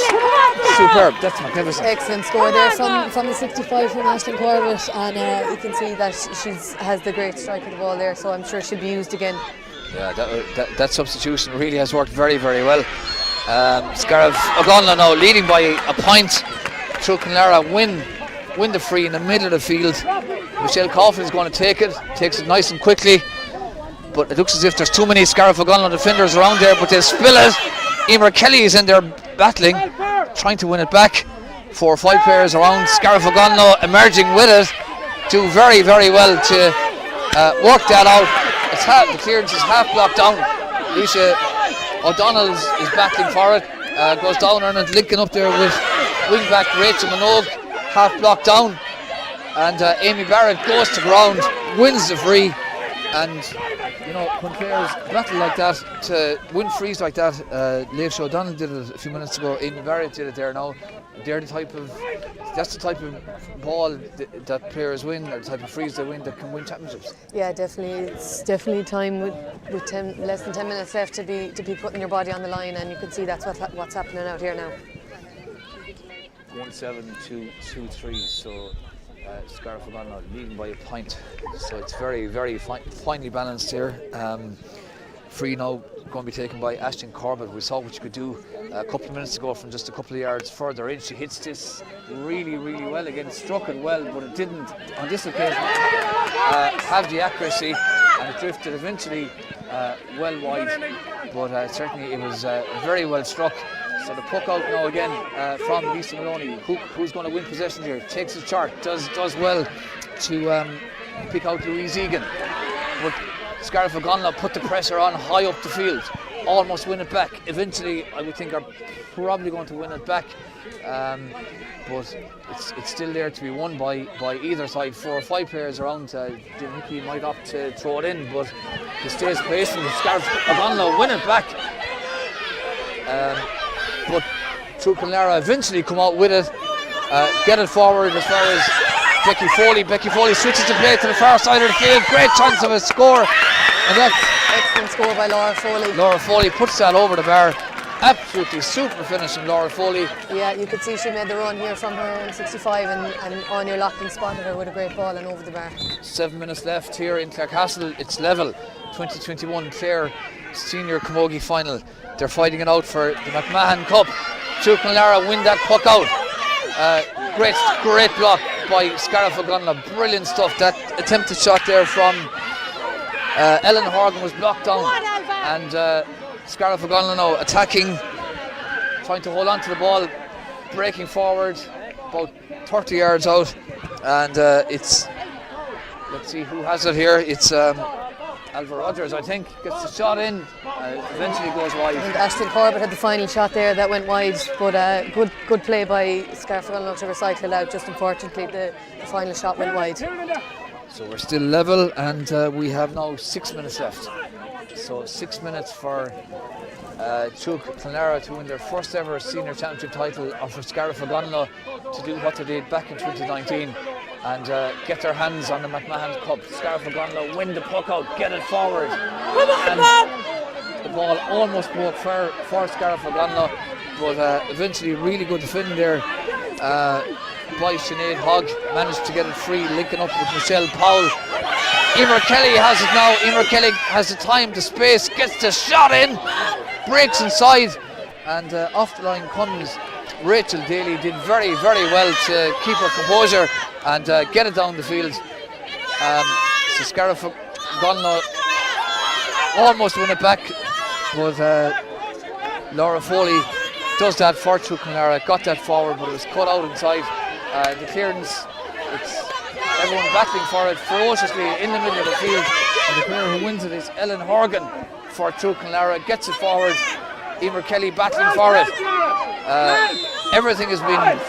superb. That's magnificent. Excellent score there from the 65 from Aisling Corbett, and you can see that she has the great strike of the ball there, so I'm sure she'll be used again. Yeah, that substitution really has worked very, very well. Scariff O'Connell now leading by a point. True Clonlara win the free in the middle of the field. Michelle Coughlin is going to take it, takes it nice and quickly, but it looks as if there's too many Scariff O'Connell defenders around there, but they'll spill it. Emer Kelly is in there battling, trying to win it back. 4 or 5 players around. Scariff O'Connell emerging with it, do very, very well to work that out. The clearance is half blocked down. Leisha O'Donnell is battling for it, goes down and linking up there with wing back Rachel Minogue, half blocked down, and Amy Barrett goes to ground, wins the free. And you know, when players battle like that to win frees like that, Leisha O'Donnell did it a few minutes ago, Amy Barrett did it there now. That's the type of ball that players win, or the type of frees they win that can win championships. Yeah, definitely. It's definitely time with less than 10 minutes left to be putting your body on the line, and you can see that's what's happening out here now. 1-7-2-2-3. So Scariff O'Connell leading by a point. So it's very, very finely balanced here. Free now going to be taken by Aisling Corbett. We saw what she could do a couple of minutes ago from just a couple of yards further in. She hits this really, really well again, struck it well, but it didn't on this occasion have the accuracy, and it drifted eventually well wide, but certainly it was very well struck. So the puck out now again from Lisa Maloney, who's going to win possession here, takes a chart, does well to pick out Louise Egan, but Scariff O'Connell put the pressure on high up the field, almost win it back. Eventually, I would think are probably going to win it back, but it's still there to be won by either side. 4 or 5 players around. Nicky might opt to throw it in, but he stays patient. Scariff O'Connell win it back, but True Clonlara eventually come out with it, get it forward as far as Becky Foley. Becky Foley switches the play to the far side of the field. Great chance of a score, and that's excellent score by Laura Foley. Laura Foley puts that over the bar. Absolutely super finish from Laura Foley. Yeah, you could see she made the run here from her own 65, and Anya Loughlin spotted her with a great ball and over the bar. 7 minutes left here in Clarecastle. It's level. 2021 Clare Senior Camogie Final. They're fighting it out for the McMahon Cup. True Clonlara win that puck out. Great block by Scariff O'Connell. Brilliant stuff. That attempted shot there from Ellen Horgan was blocked down, and Scariff O'Connell now attacking, trying to hold on to the ball, breaking forward about 30 yards out, and let's see who has it here. It's Alva Rogers, I think, gets the shot in, eventually goes wide. And Aisling Corbett had the final shot there that went wide, but good play by Scariff O'Connell to recycle it out. Just unfortunately the final shot went wide. So we're still level, and we have now 6 minutes left. So 6 minutes for True Clonlara to win their first ever senior championship title, or for Scariff O'Connell to do what they did back in 2019 and get their hands on the McMahon Cup. Scariff O'Connell win the puck out, get it forward. And the ball almost broke for Scariff O'Connell, but eventually really good defending there by Sinead Hogg, managed to get it free, linking up with Michelle Powell. Emer Kelly has it now. Emer Kelly has the time, the space, gets the shot in, breaks inside, and off the line comes Rachel Daly. Did very, very well to keep her composure and get it down the field. So Scariff O'Connell almost win it back, but Laura Foley does that for True Clonlara, got that forward, but it was cut out inside. The clearance, it's everyone battling for it ferociously in the middle of the field, and the player who wins it is Ellen Horgan for True Clonlara, gets it forward. Emer Kelly battling for it. Everything has been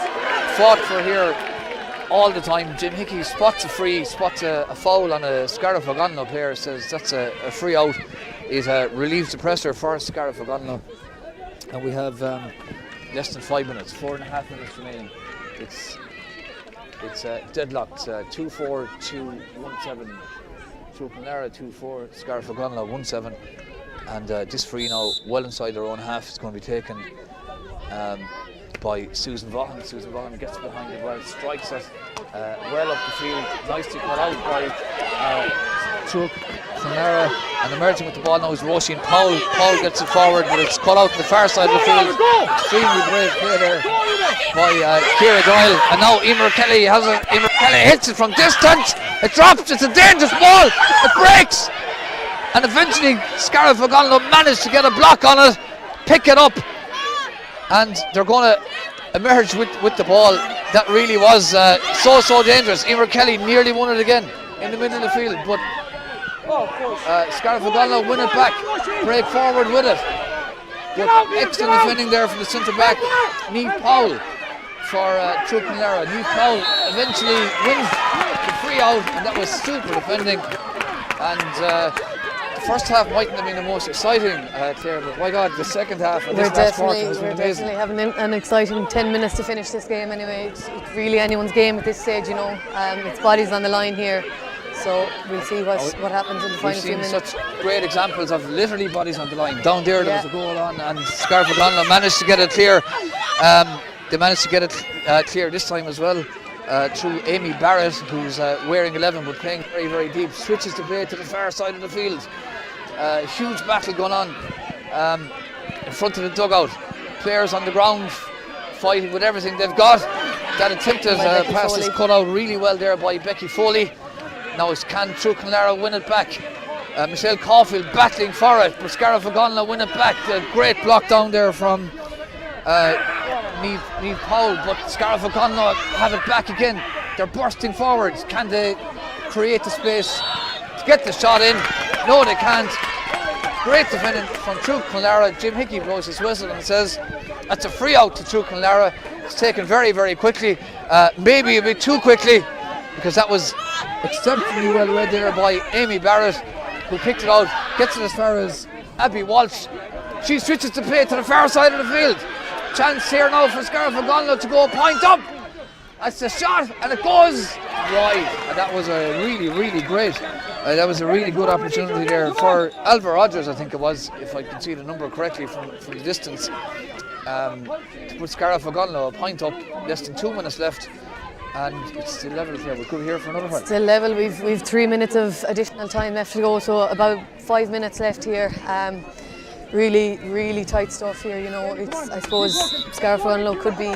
fought for here all the time. Jim Hickey spots a free, spots a foul on a Scariff Ogonnelloe player, says that's a free out. It relieves the pressure for Scariff Ogonnelloe. And we have less than 5 minutes, 4.5 minutes remaining. It's deadlocked, 2-4, 2-1-7. True Clonlara 2-4, Scariff Ogonnelloe 1-7. And this free now, well inside their own half, is going to be taken by Susan Vaughan. Susan Vaughan gets behind it well, strikes it well up the field, nicely cut out by True Clonlara. And emerging with the ball now is Roisin Powell. Powell gets it forward, but it's cut out to the far side of the field. Extremely brave play there by Ciara Doyle. And now Emer Kelly has it. Emer Kelly hits it from distance. It drops. It's a dangerous ball. It breaks. And eventually Scariff Ogonnelloe managed to get a block on it, pick it up, and they're going to emerge with the ball. That really was so dangerous. Emer Kelly nearly won it again in the middle of the field, but Scariff Ogonnelloe win it back, break forward with it. But excellent defending there from the centre back, Niamh Powell for True Clonlara. Niamh Powell eventually wins the free out, and that was super defending. And first half mightn't have been the most exciting, Claire, but my God, the second half and this last quarter has been amazing. We're definitely having an exciting 10 minutes to finish this game anyway. It's really anyone's game at this stage, you know. It's bodies on the line here, so we'll see what happens in the final few minutes. We've seen such great examples of literally bodies on the line. Down there was a goal on, and Scariff Ogonnelloe managed to get it clear. They managed to get it clear this time as well. Through Amy Barrett, who's wearing 11 but playing very, very deep, switches the play to the far side of the field. Huge battle going on in front of the dugout. Players on the ground fighting with everything they've got. That attempted pass is cut out really well there by Becky Foley. Now it's can True Clonlara win it back. Michelle Caulfield battling for it, but Scariff Ogonnelloe win it back. The great block down there from Niamh Powell, but Scariff Ogonnelloe have it back again. They're bursting forward. Can they create the space to get the shot in? No, they can't. Great defending from True Clonlara. Jim Hickey blows his whistle and says that's a free out to True Clonlara. It's taken very, very quickly, maybe a bit too quickly, because that was exceptionally well read there by Amy Barrett, who picked it out, gets it as far as Abby Walsh. She switches the play to the far side of the field. Chance here now for Scariff Ogonnelloe to go point up. That's the shot, and it goes wide. And that was a really, really great. That was a really good opportunity there for Alva Rogers, I think it was, if I can see the number correctly from the distance, to put Scariff Ogonnelloe a point up. Less than 2 minutes left, and it's still level here. We could be here for another one. Still level. We've 3 minutes of additional time left to go, so about 5 minutes left here. Really, really tight stuff here. You know, it's, I suppose Scariff Ogonnelloe could be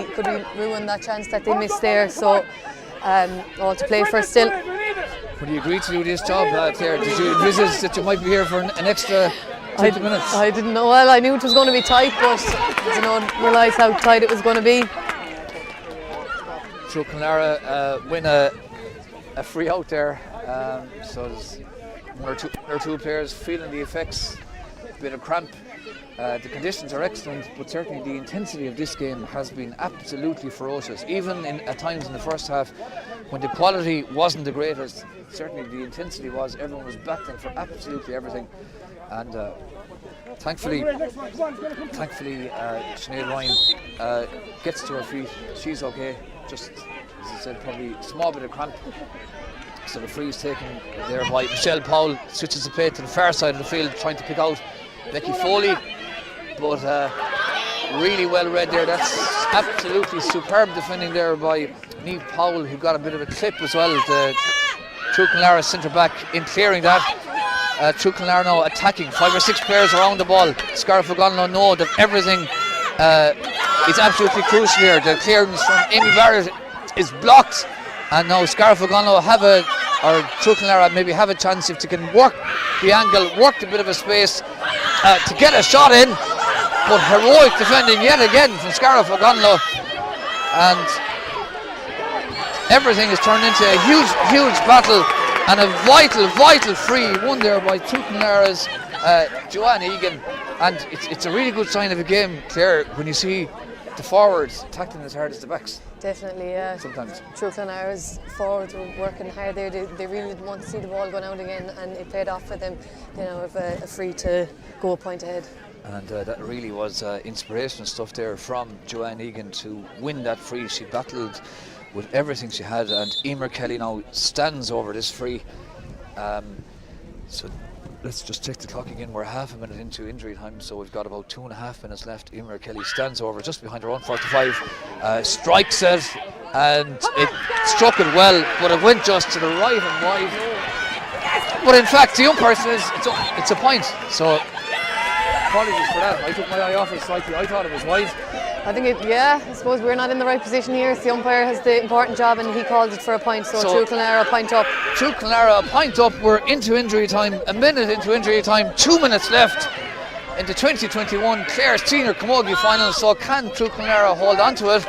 ruin that chance that they missed there. So all to play for still. When you agreed to do this job, Claire, did you envisage that you might be here for an extra 20 minutes? I didn't know. Well, I knew it was going to be tight, but I didn't realise how tight it was going to be. True Clonlara win a free out there, so there's one or two players feeling the effects, a bit of cramp. The conditions are excellent, but certainly the intensity of this game has been absolutely ferocious. Even at times in the first half, when the quality wasn't the greatest, certainly the intensity was. Everyone was battling for absolutely everything, and thankfully, Sinead Ryan gets to her feet. She's okay. Just as I said, probably a small bit of cramp. So the free is taken there by Michelle Powell. Switches the play to the far side of the field, trying to pick out Becky Foley, but really well read there. That's absolutely superb defending there by Niamh Powell, who got a bit of a clip as well. The True Clonlara centre back in clearing that. True Clonlara now attacking. 5 or 6 players around the ball. Scariff Ogonnelloe know that everything is absolutely crucial here. The clearance from Amy Barrett is blocked, and now Scariff Ogonnelloe True Clonlara maybe have a chance if they can work the angle, worked a bit of a space to get a shot in, but heroic defending yet again from Scariff O'Gonlow, and everything has turned into a huge battle and a vital free won there by Truchenlara's Joanne Egan, and it's a really good sign of a game, Claire, when you see the forwards tackling as hard as the backs. Definitely, yeah. Sometimes. Truchenlara's forwards were working hard there. They really didn't want to see the ball going out again, and it paid off for them. You know, of a free to go a point ahead. And that really was inspirational stuff there from Joanne Egan to win that free. She battled with everything she had, and Emer Kelly now stands over this free. So let's just check the clock again. We're half a minute into injury time, so we've got about 2.5 minutes left. Emer Kelly stands over just behind her own 45, strikes it, and it struck it well, but it went just to the right and wide. But in fact, the umpire says it's a point. So apologies for that. I took my eye off it slightly. I thought it was wide. I think I suppose we're not in the right position here. The umpire has the important job and he called it for a point, so Truchenlara a point up. Truchenlara a point up. We're into injury time, a minute into injury time, 2 minutes left in the 2021 Clare Senior Camogie final. So can Truchenlara hold on to it,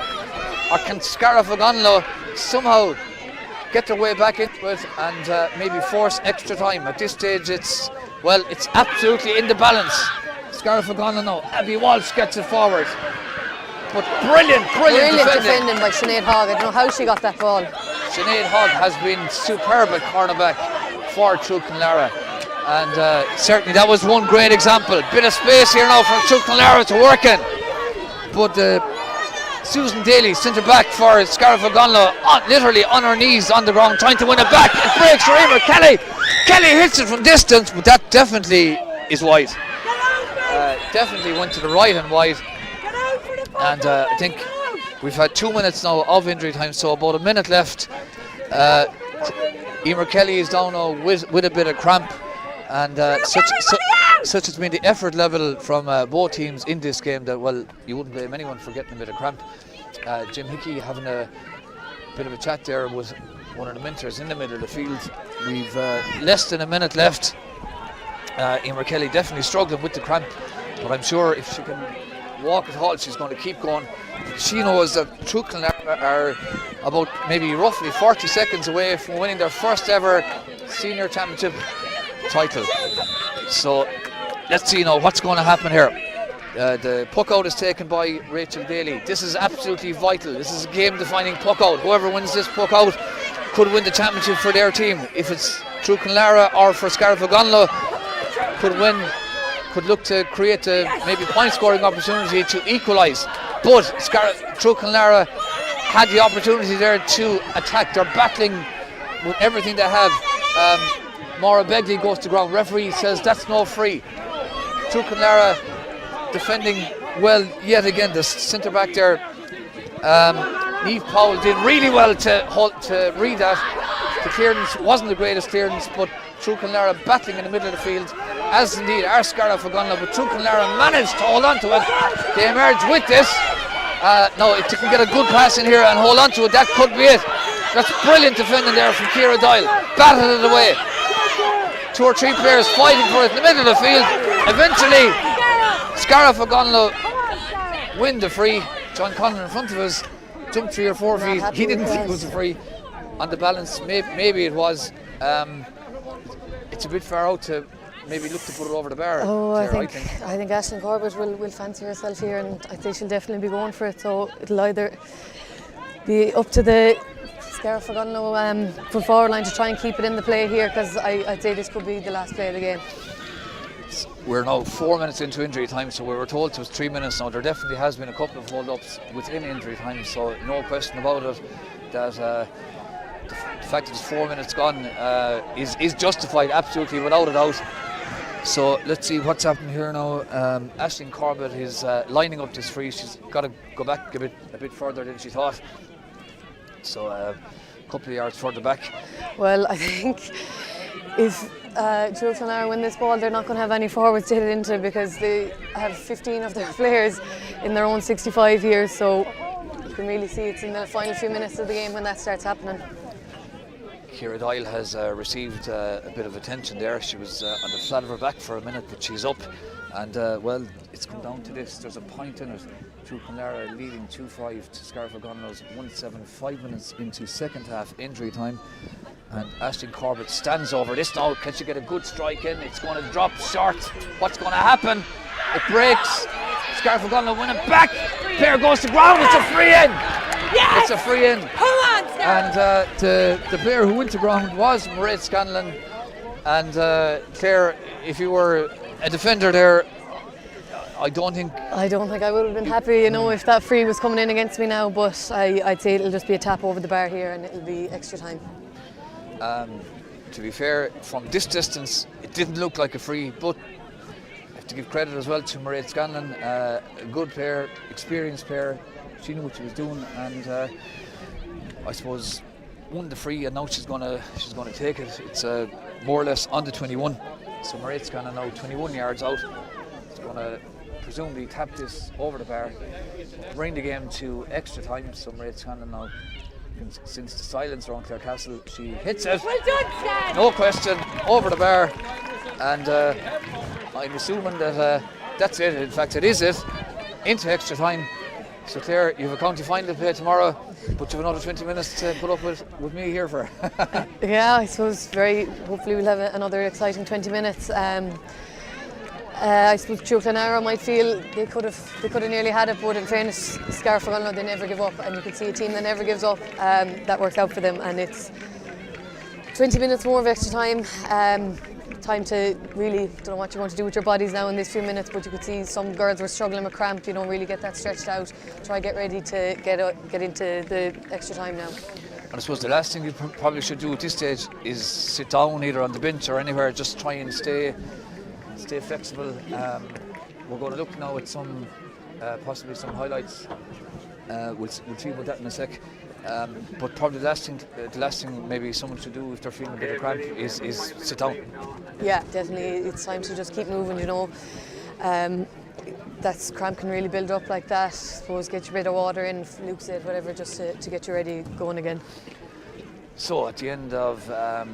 or can Scariff O'Gonlow somehow get their way back into it and maybe force extra time? At this stage it's absolutely in the balance. Scariff O'Gonlow now, Abby Walsh gets it forward. But brilliant defending by Sinead Hogg. I don't know how she got that ball. Sinead Hogg has been superb at cornerback for Truchenlara, and certainly that was one great example. Bit of space here now for Truchenlara to work in, but Susan Daly, centre back for Scariff O'Gonlow, literally on her knees on the ground trying to win it back. It breaks for Emer Kelly. Kelly hits it from distance, but that definitely is wide. Definitely went to the right and wide. And I think we've had 2 minutes now of injury time, so about a minute left. Emer Kelly is down now with a bit of cramp, and such has been the effort level from both teams in this game that, well, you wouldn't blame anyone for getting a bit of cramp. Jim Hickey having a bit of a chat there with one of the mentors in the middle of the field. We've less than a minute left. Emer Kelly definitely struggling with the cramp, but I'm sure if she can walk at all, she's going to keep going. She knows that Truchenlara are about maybe roughly 40 seconds away from winning their first ever senior championship title. So let's see now what's going to happen here. The puck out is taken by Rachel Daly. This is absolutely vital. This is a game defining puck out. Whoever wins this puck out could win the championship for their team. If it's Truchenlara or for Scariff O'Gonlow, could look to create a maybe point scoring opportunity to equalise. But Truchenlara had the opportunity there to attack. They're battling with everything they have. Maura Begley goes to ground. Referee says that's no free. Truchenlara defending well yet again. The centre back there, Niamh Powell, did really well to read that. The clearance wasn't the greatest clearance, but Truchenlara battling in the middle of the field, as indeed are Scariff O'Gonlow, but Truchenlara managed to hold on to it. They emerge with this. No, if they can get a good pass in here and hold on to it, that could be it. That's brilliant defending there from Ciara Doyle. Batted it away. 2 or 3 players fighting for it in the middle of the field. Eventually, Scariff O'Gonlow win the free. John Conlon in front of us jumped 3 or 4 feet. He didn't think it was a free. On the balance, maybe it was. It's a bit far out to maybe look to put it over the bar. Oh, I think Aisling Corbett will fancy herself here, and I think she'll definitely be going for it. So it'll either be up to the Scariff O'Gonlow front forward line to try and keep it in the play here, because I'd say this could be the last play of the game. We're now 4 minutes into injury time, so we were told it was 3 minutes now. There definitely has been a couple of hold-ups within injury time, so no question about it that the fact that it's 4 minutes gone is justified, absolutely, without a doubt. So let's see what's happening here now. Aisling Corbett is lining up this free. She's got to go back a bit further than she thought. So a couple of yards further back. Well, I think if Truchenlara win this ball, they're not going to have any forwards to hit it into, because they have 15 of their players in their own 65 years. So you can really see it's in the final few minutes of the game when that starts happening. Ciara Doyle has received a bit of attention there. She was on the flat of her back for a minute, but she's up. And well, it's come down to this. There's a point in it. True Clonlara leading 2-5 to Scarf O'Gonlo's 1-7, 5 minutes into second half injury time. And Aisling Corbett stands over this now. Can she get a good strike in? It's going to drop short. What's going to happen? It breaks. Scarf O'Gonlo win it back. Player goes to ground. It's a free in. Yes! It's a free in. Come on, Scarf. And the player who went to ground was Mairead Scanlon. And Claire, if you were a defender there, I don't think I would have been happy, if that free was coming in against me now, but I'd say it'll just be a tap over the bar here and it'll be extra time. To be fair, from this distance, it didn't look like a free, but I have to give credit as well to Mairead Scanlon, a good player, experienced player. She knew what she was doing, and I suppose won the free, and now she's going to take it. It's more or less on the 21, so Mairead Scanlon now 21 yards out. It's going to presumably tap this over the bar, bring the game to extra time. So Mairead Scanlon now, since the silence around Clarecastle, she hits it. Well done, Scan. No question, over the bar, and I'm assuming that that's it. In fact, it is it, into extra time. So Claire, you have a county final to play tomorrow, but you have another 20 minutes to put up with me here for. Yeah, I suppose hopefully we'll have another exciting 20 minutes. I suppose True Clonlara might feel they could have nearly had it, but in fairness, Scarf O'Gonlo, they never give up, and you can see a team that never gives up. That works out for them, and it's 20 minutes more of extra time. Time to really, don't know what you want to do with your bodies now in these few minutes, but you could see some girls were struggling with cramp, really get that stretched out, try get ready to get into the extra time now. And I suppose the last thing you probably should do at this stage is sit down either on the bench or anywhere, just try and stay flexible. We're going to look now at some possibly some highlights. We'll see about that in a sec. But probably the last thing maybe someone should do if they're feeling a bit of cramp is sit down. Yeah, definitely. It's time to just keep moving. That cramp can really build up like that. I suppose get your bit of water in, Lucid, whatever, just to get you ready going again. So at the end of I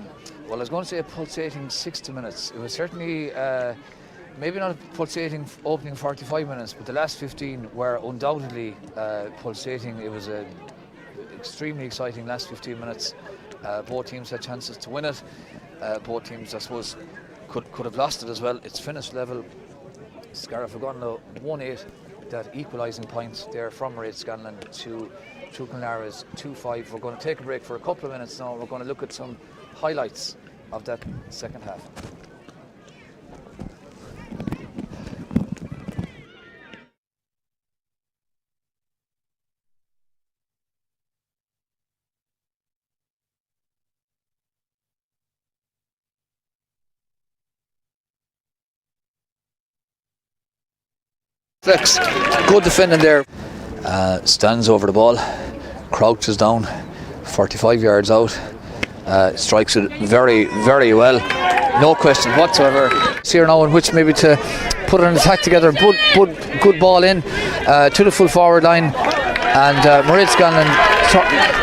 was going to say a pulsating 60 minutes. It was certainly maybe not a pulsating opening 45 minutes, but the last 15 were undoubtedly pulsating. It was a extremely exciting last 15 minutes. Both teams had chances to win it. Both teams, I suppose, could have lost it as well. It's finished level. Scarf O'Gonlo 1-8, that equalising point there from Mairead Scanlon to True Clonlara's 2-5. We're going to take a break for a couple of minutes now. We're going to look at some highlights of that second half. Flex, good defending there. Stands over the ball, crouches down, 45 yards out. Strikes it very, very well. No question whatsoever. It's here now in which maybe to put an attack together. Good ball in to the full forward line. And Mairead Scanlon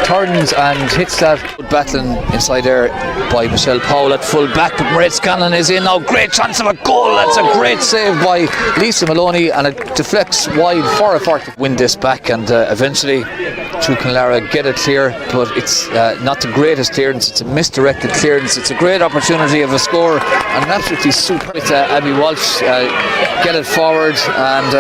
turns and hits that. Battling inside there by Michelle Powell at full back, but Mairead Scanlon is in now. Great chance of a goal. That's a great save by Lisa Maloney, and it deflects wide for a 40. Win this back, and eventually True Clonlara get it clear, but it's not the greatest clearance. It's a misdirected clearance. It's a great opportunity of a score, and an absolutely super with Abby Walsh get it forward, and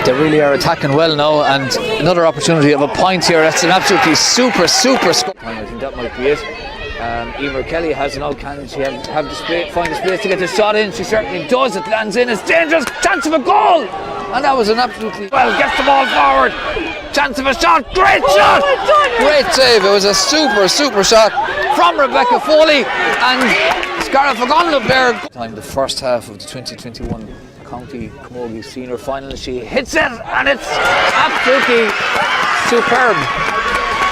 they really are attacking well now, and another opportunity of a point here. That's an absolutely super score. I think that might be it. Emer Kelly has an out. Can she find the space to get the shot in? She certainly does. It lands in. It's dangerous. Chance of a goal, and that was an absolutely gets the ball forward. Chance of a shot. Great shot. Great save. It was a super shot from Rebecca Foley, and Scarf O'Gonlo there. Time the first half of the 2021 County Camogie Senior Final. She hits it, and it's absolutely superb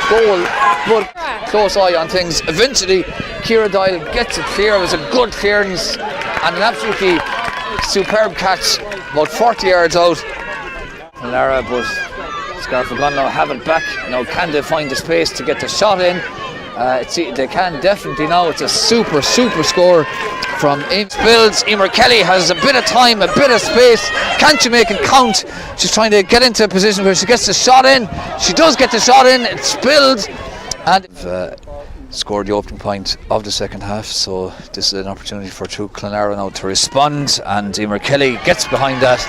goal, but close eye on things. Eventually Ciara Doyle gets it clear. It was a good clearance and an absolutely superb catch about 40 yards out. Lara, but Scarf O'Gonlo have it back. Now can they find the space to get the shot in? They can definitely now. It's a super score from Builds. Emer Kelly has a bit of time, a bit of space. Can't she make it count? She's trying to get into a position where she gets the shot in. She does get the shot in. It's spilled, and scored the opening point of the second half. So this is an opportunity for True Clonlara now to respond, and Emer Kelly gets behind that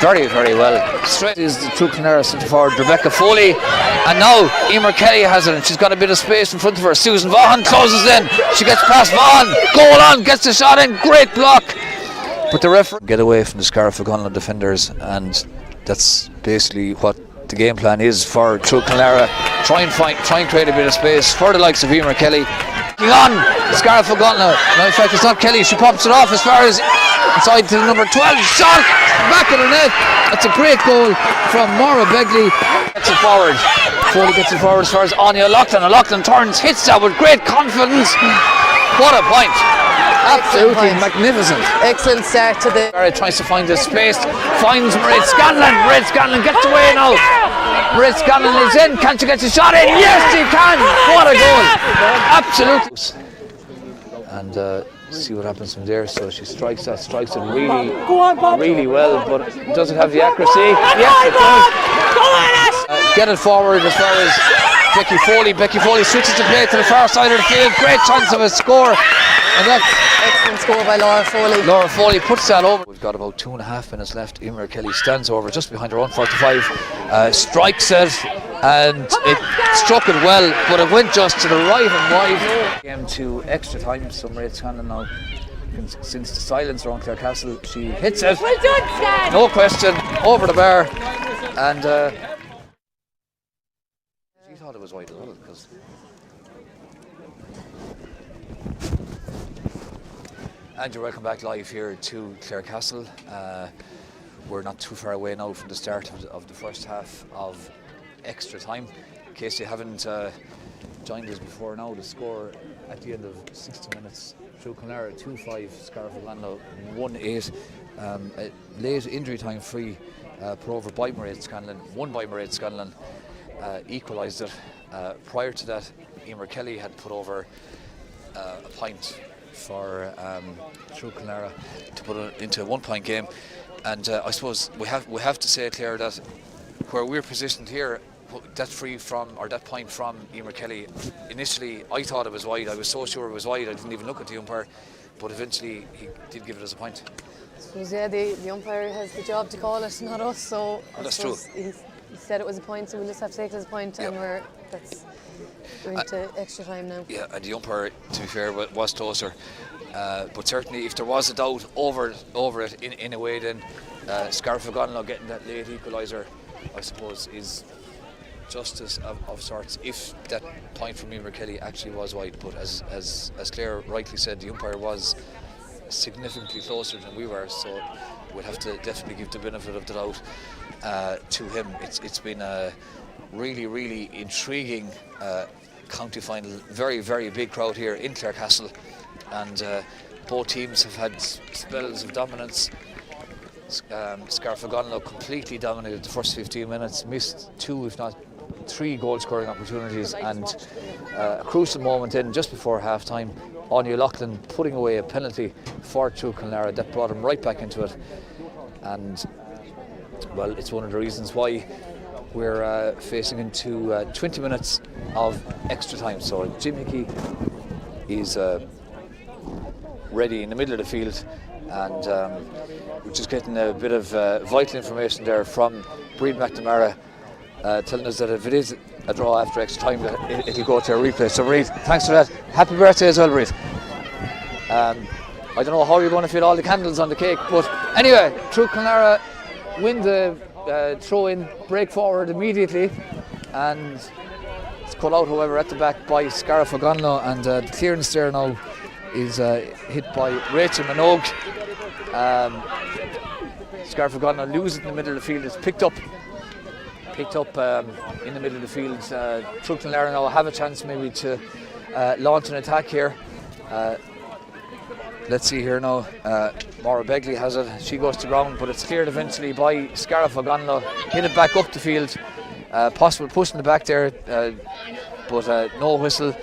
very well. Straight is the True Clonlara centre forward Rebecca Foley, and now Emer Kelly has it, and she's got a bit of space in front of her. Susan Vaughan closes in, she gets past Vaughan, goal on, gets the shot in, great block, but the referee get away from the Scariff Ogonnelloe defenders, and that's basically what the game plan is for True Clonlara. Try and create a bit of space for the likes of Emer Kelly. On Scariff Ogonnelloe. No, in fact, it's not Kelly. She pops it off as far as inside to the number 12. Shot back of the net. That's a great goal from Maura Begley. Gets it forward. Foley gets it forward as far as Anya O'Loughlin. O'Loughlin turns, hits that with great confidence. What a point! Absolutely magnificent. Excellent start to the. Tries to find the space, finds Mairead Scanlon. Mairead Scanlon gets away now. Mairead Scanlon is in. Can she get the shot in? Yes, she can. What a goal! Absolutely. And see what happens from there. So she strikes it really well, but does it have the accuracy? Yes, it does. Get it forward as far as Becky Foley. Becky Foley switches the play to the far side of the field. Great chance of a score. And that's excellent score by Laura Foley. Laura Foley puts that over. We've got about 2.5 minutes left. Emer Kelly stands over just behind her own 45, strikes it, and it struck it well, but it went just to the right and wide. Game to extra time. So Mairead Scanlon now, since the silence around Clarecastle, she hits it. Well done, Scan. No question, over the bar, and she thought it was wide as well, because. And you're welcome back live here to Clarecastle. We're not too far away now from the start of the first half of extra time. In case you haven't joined us before now, the score at the end of 60 minutes, True Clonlara 2-5, Scariff Ogonnelloe 1-8. A late injury time free put over by Mairead Scanlon, won by Mairead Scanlon, equalised it. Prior to that, Emer Kelly had put over a point for True Clonlara to put it into a 1-point game, and I suppose we have to say, Claire, that where we're positioned here, that free from, or that point from Emer Kelly, initially I thought it was wide. I was so sure it was wide I didn't even look at the umpire, but eventually he did give it as a point. I suppose, yeah, the umpire has the job to call it, not us, so that's true. He said it was a point, so we'll just have to take it as a point. Yep. And we're into extra time now. Yeah, and the umpire, to be fair, was closer. But certainly, if there was a doubt over it in a way, then Scariff Ogonnelloe getting that late equaliser, I suppose, is justice of sorts. If that point from Emer Kelly actually was wide, but as Claire rightly said, the umpire was significantly closer than we were, so we'll have to definitely give the benefit of the doubt to him. It's been a really intriguing county final. Very big crowd here in Clarecastle, and both teams have had spells of dominance. Scariff Ogonnelloe completely dominated the first 15 minutes, missed 2 if not 3 goal scoring opportunities, and a crucial moment in just before half time, Anya O'Loughlin putting away a penalty for True Clonlara that brought him right back into it. And well, it's one of the reasons why we're facing into 20 minutes of extra time. So Jim Hickey is ready in the middle of the field, and we're just getting a bit of vital information there from Breed McNamara, telling us that if it is a draw after extra time, that it'll go to a replay. So Breed, thanks for that. Happy birthday as well, Breed. I don't know how you're going to fit all the candles on the cake, but anyway, True Clonlara win the throw-in, break forward immediately, and it's cut out, however, at the back by Scariff Ogonnelloe, and the clearance there now is hit by Rachel Minogue. Scariff Ogonnelloe loses it in the middle of the field. It's picked up in the middle of the field. True Clonlara now have a chance maybe to launch an attack here. Let's see here now. Maura Begley has it. She goes to ground, but it's cleared eventually by Scariff Ogonnelloe. Hit it back up the field. Possible pushing it back there, but no whistle.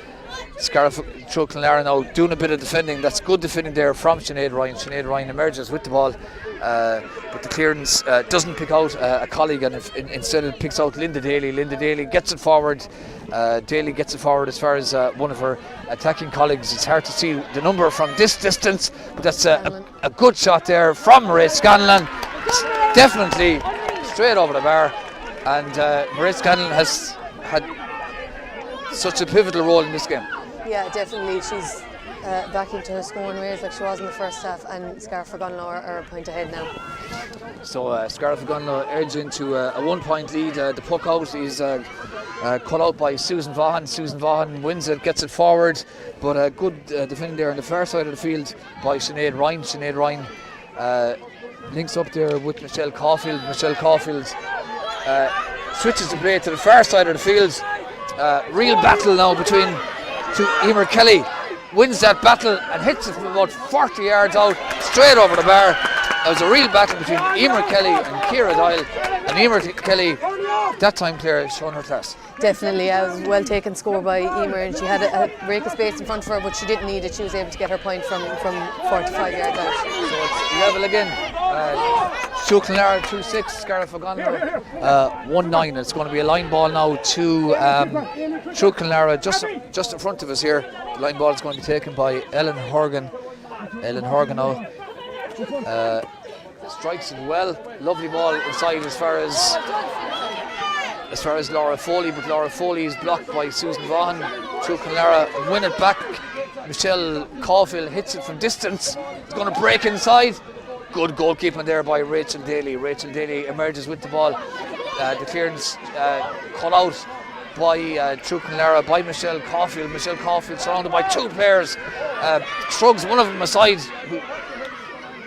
Scariff Clonlara now doing a bit of defending. That's good defending there from Sinead Ryan. Sinead Ryan emerges with the ball, but the clearance doesn't pick out a colleague, and instead it picks out Linda Daly. Linda Daly gets it forward. Daly gets it forward as far as one of her attacking colleagues. It's hard to see the number from this distance, but that's a good shot there from Mairead Scanlon. Definitely straight over the bar, and Mairead Scanlon has had such a pivotal role in this game. Yeah, definitely. She's back into her scoring ways like she was in the first half, and Scariff Gunlow are a point ahead now. So Scariff Gunlow edge into a 1 point lead. The puck out is cut out by Susan Vaughan. Susan Vaughan wins it, gets it forward, but good defending there on the far side of the field by Sinead Ryan. Sinead Ryan links up there with Michelle Caulfield. Michelle Caulfield switches the play to the far side of the field. Real battle now between Emer Kelly. Wins that battle and hits it from about 40 yards out, straight over the bar. It was a real battle between Emer Kelly and Ciara Doyle, and Emer Kelly, that time Claire, has shown her class. Definitely, it was a well taken score by Emer, and she had a break of space in front of her, but she didn't need it. She was able to get her point from 45 yards out. So it's level again. Clonlara 2-6, Scariff Gunlow 1-9. It's going to be a line ball now to Clonlara just in front of us here. The line ball is going to be taken by Ellen Horgan. Ellen Horgan now strikes it well. Lovely ball inside as far as Laura Foley, but Laura Foley is blocked by Susan Vaughan. Clonlara win it back. Michelle Caulfield hits it from distance. It's going to break inside. Good goalkeeping there by Rachel Daly. Rachel Daly emerges with the ball. The clearance cut out by Clonlara, by Michelle Caulfield. Michelle Caulfield surrounded by two players. Shrugs one of them aside.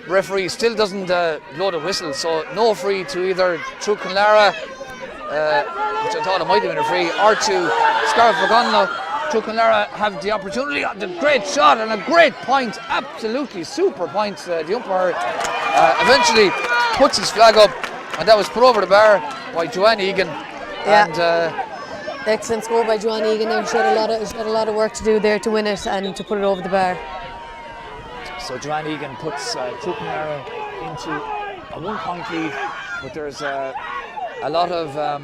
Referee still doesn't blow the whistle, so no free to either Clonlara, which I thought it might have been a free, or to Scariff Gunlow. Clonlara have the opportunity, the great shot and a great point, absolutely super point. The umpire eventually puts his flag up, and that was put over the bar by Joanne Egan. Yeah. And excellent score by Joanne Egan there. She had a lot of work to do there to win it and to put it over the bar. so Joanne Egan puts Clonlara into a 1 point lead, but there's a lot of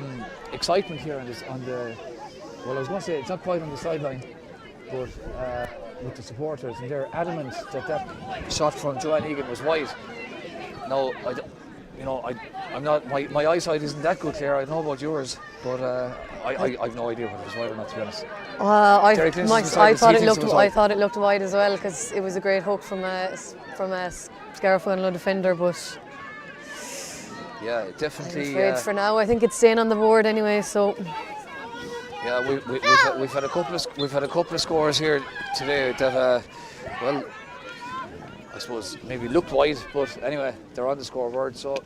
excitement here on the well, I was going to say it's not quite on the sideline, but with the supporters, and they're adamant that shot from Joanne Egan was wide. No, I'm not. My eyesight isn't that good, Claire. I don't know about yours, but I've no idea whether it was wide or not, to be honest. I thought it looked wide as well, because it was a great hook from a Scariff Gunlow defender, but yeah, definitely. I'm afraid for now, I think it's staying on the board anyway. So. Yeah, we've had a couple of scores here today that well, I suppose maybe looked wide, but anyway, they're on the scoreboard. So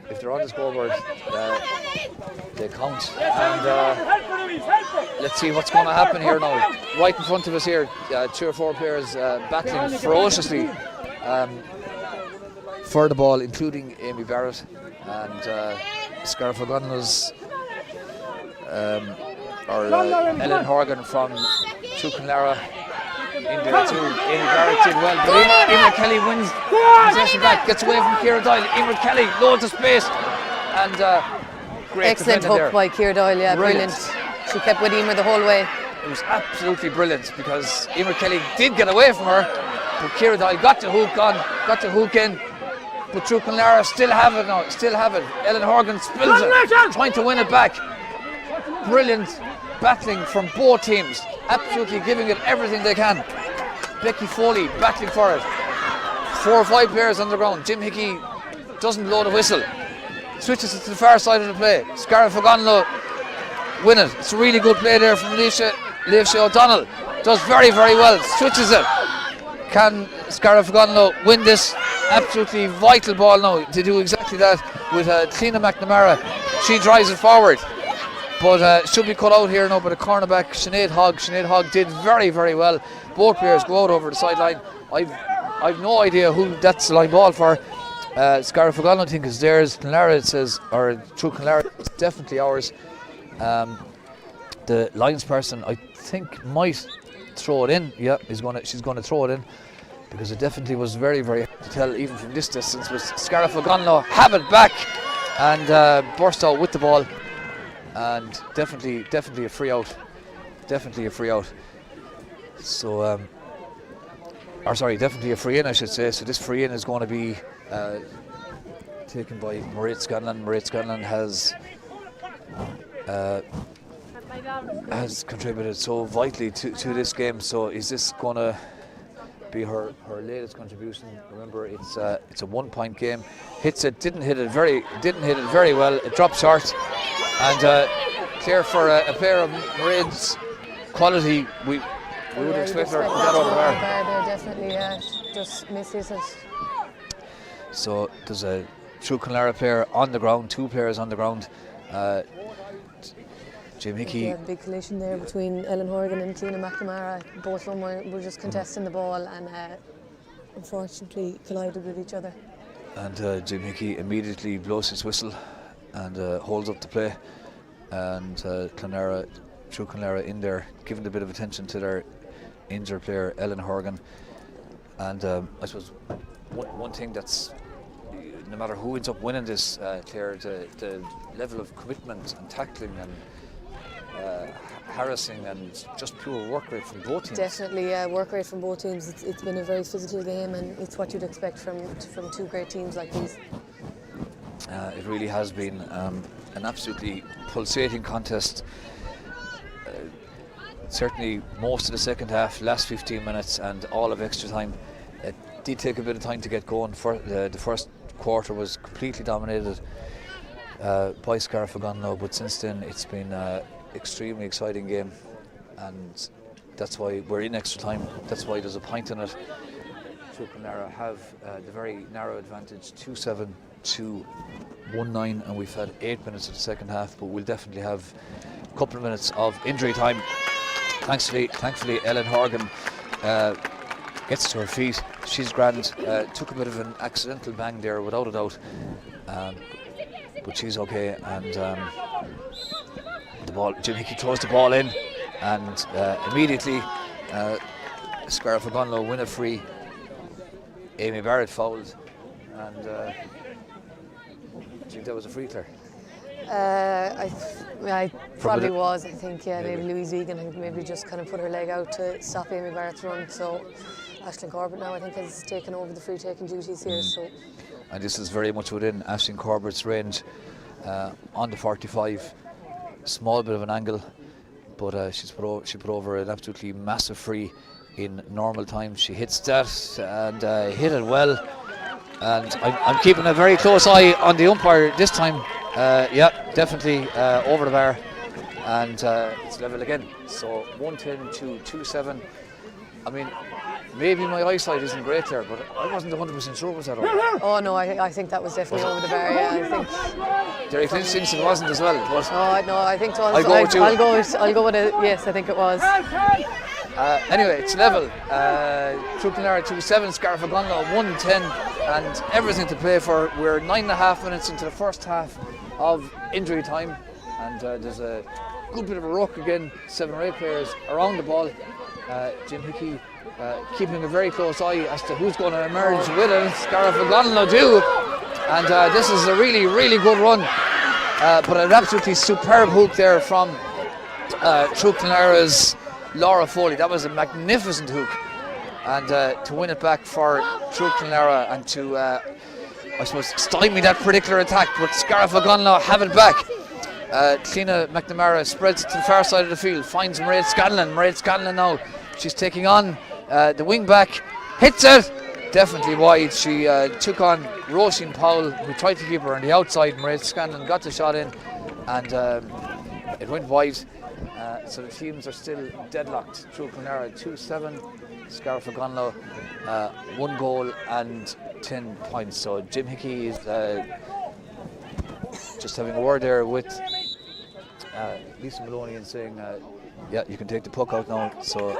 if they're on the scoreboard, they count. And let's see what's going to happen here now. Right in front of us here, 3 or 4 players battling ferociously for the ball, including Amy Barrett and Scariff Gunlow's. Ellen Horgan from Clonlara in there too. Amy Barrett did well, but Emer Kelly wins possession back, gets away from Ciara Doyle. Emer Kelly, loads of space, and great excellent hook there by Ciara Doyle, yeah, brilliant. She kept with Emer the whole way. It was absolutely brilliant, because Emer Kelly did get away from her, but Ciara Doyle got the hook in. But Clonlara still have it. Ellen Horgan spills it, trying to win it back. Brilliant battling from both teams, absolutely giving it everything they can. Becky Foley battling for it. 4 or 5 players on the ground. Jim Hickey doesn't blow the whistle. Switches it to the far side of the play. Scariff Gunlow win it. It's a really good play there from Leisha O'Donnell. Does very, very well. Switches it. Can Scariff Gunlow win this absolutely vital ball now to do exactly that with Tina McNamara? She drives it forward. But should be cut out here now by the cornerback Sinead Hogg. Sinead Hogg did very, very well. Both players go out over the sideline. I've no idea who that's the line ball for. Scariff Gunlow, I think, is theirs. Clonlara, it says, or through Clonlara, it's definitely ours. The Lions person, I think, might throw it in. Yeah, she's going to throw it in, because it definitely was very, very hard to tell even from this distance. Was Scariff O'Gonlow have it back and burst out with the ball, and definitely a free out. Definitely a free out. So, definitely a free in, I should say. So this free in is going to be taken by Mairead Scanlon. Mairead Scanlon has contributed so vitally to this game. So is this going to be her latest contribution? Remember, it's a 1-point game. Hits it, didn't hit it very well. It dropped short, and Claire, for a player of Mairead's quality, we would expect her to get over there. There definitely, just misses it. So there's a True Clonlara player on the ground, 2 players on the ground. Jim Hickey. A big collision there between Ellen Horgan and Tina McNamara. Both of them were just contesting the ball, and unfortunately collided with each other. And Jim Hickey immediately blows his whistle and holds up the play. And True Clonlara in there, giving a bit of attention to their injured player Ellen Horgan. And I suppose one thing that's, no matter who ends up winning this, Claire, the level of commitment and tackling and harassing and just pure work rate from both teams. Definitely, work rate from both teams. It's been a very physical game, and it's what you'd expect from 2 great teams like these. It really has been an absolutely pulsating contest. Certainly most of the second half, last 15 minutes and all of extra time. It did take a bit of time to get going. The first quarter was completely dominated by Scariff O'Gonlow, but since then it's been an extremely exciting game, and that's why we're in extra time. That's why there's a point in it. True Clonlara have the very narrow advantage, 2-7 to 1-9, and we've had 8 minutes of the second half, but we'll definitely have a couple of minutes of injury time. Thankfully Ellen Horgan gets to her feet. She's grand. Took a bit of an accidental bang there, without a doubt, but she's okay. And the ball, Jim Hickey throws the ball in, and immediately Scariff O'Gonlow win a free. Amy Barrett fouled, and do you think that was a free, Claire? I probably was. I think, maybe Louise Egan maybe just kind of put her leg out to stop Amy Barrett's run. So Aisling Corbett now, I think, has taken over the free taking duties here. So, and this is very much within Aisling Corbett's range, on the 45. Small bit of an angle, but she put over an absolutely massive free in normal time. She hits that and hit it well. And I'm keeping a very close eye on the umpire this time. Yeah, definitely over the bar, and it's level again. So 1-10 to 2-7. I mean, maybe my eyesight isn't great there, but I wasn't 100% sure was that over. Oh no, I think that was definitely over the bar. Yeah, I think. Derek Lynch thinks it wasn't as well. But oh no, I think it was. I'll go with it. Yes, I think it was. Anyway, it's level. True Clonlara 2-7, Scariff O'Gonlow 1-10, and everything to play for. We're 9.5 minutes into the first half of injury time, and there's a good bit of a ruck again. 7 or 8 players around the ball. Jim Hickey keeping a very close eye as to who's going to emerge with it. Scariff O'Gonlow do, and this is a really, really good run, but an absolutely superb hook there from True Clonlara's Laura Foley. That was a magnificent hook, and to win it back for True Clonlara and to I suppose stymie that particular attack, but Scariff O'Gonlow have it back. Tina McNamara spreads it to the far side of the field, finds Mairead Scanlon. Mairead Scanlon now, she's taking on the wing back, hits it, definitely wide. She took on Roisin Powell, who tried to keep her on the outside. Mairead Scanlon got the shot in, and it went wide. So the teams are still deadlocked. True Clonlara 2-7, Scariff O'Gonlow 1 goal and 10 points. So Jim Hickey is just having a word there with Lisa Maloney and saying, yeah, you can take the puck out now. So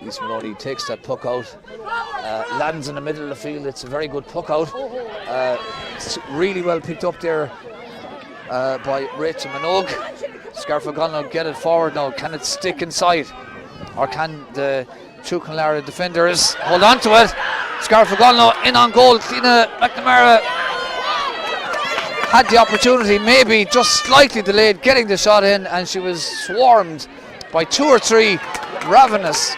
Lisa Maloney takes that puck out, lands in the middle of the field. It's a very good puck out. It's really well picked up there by Rachel Minogue. Scarf O'Connell get it forward now. Can it stick inside? Or can the True Clonlara defenders hold on to it? Scarf O'Connell in on goal. Tina McNamara had the opportunity, maybe just slightly delayed getting the shot in, and she was swarmed by 2 or 3 ravenous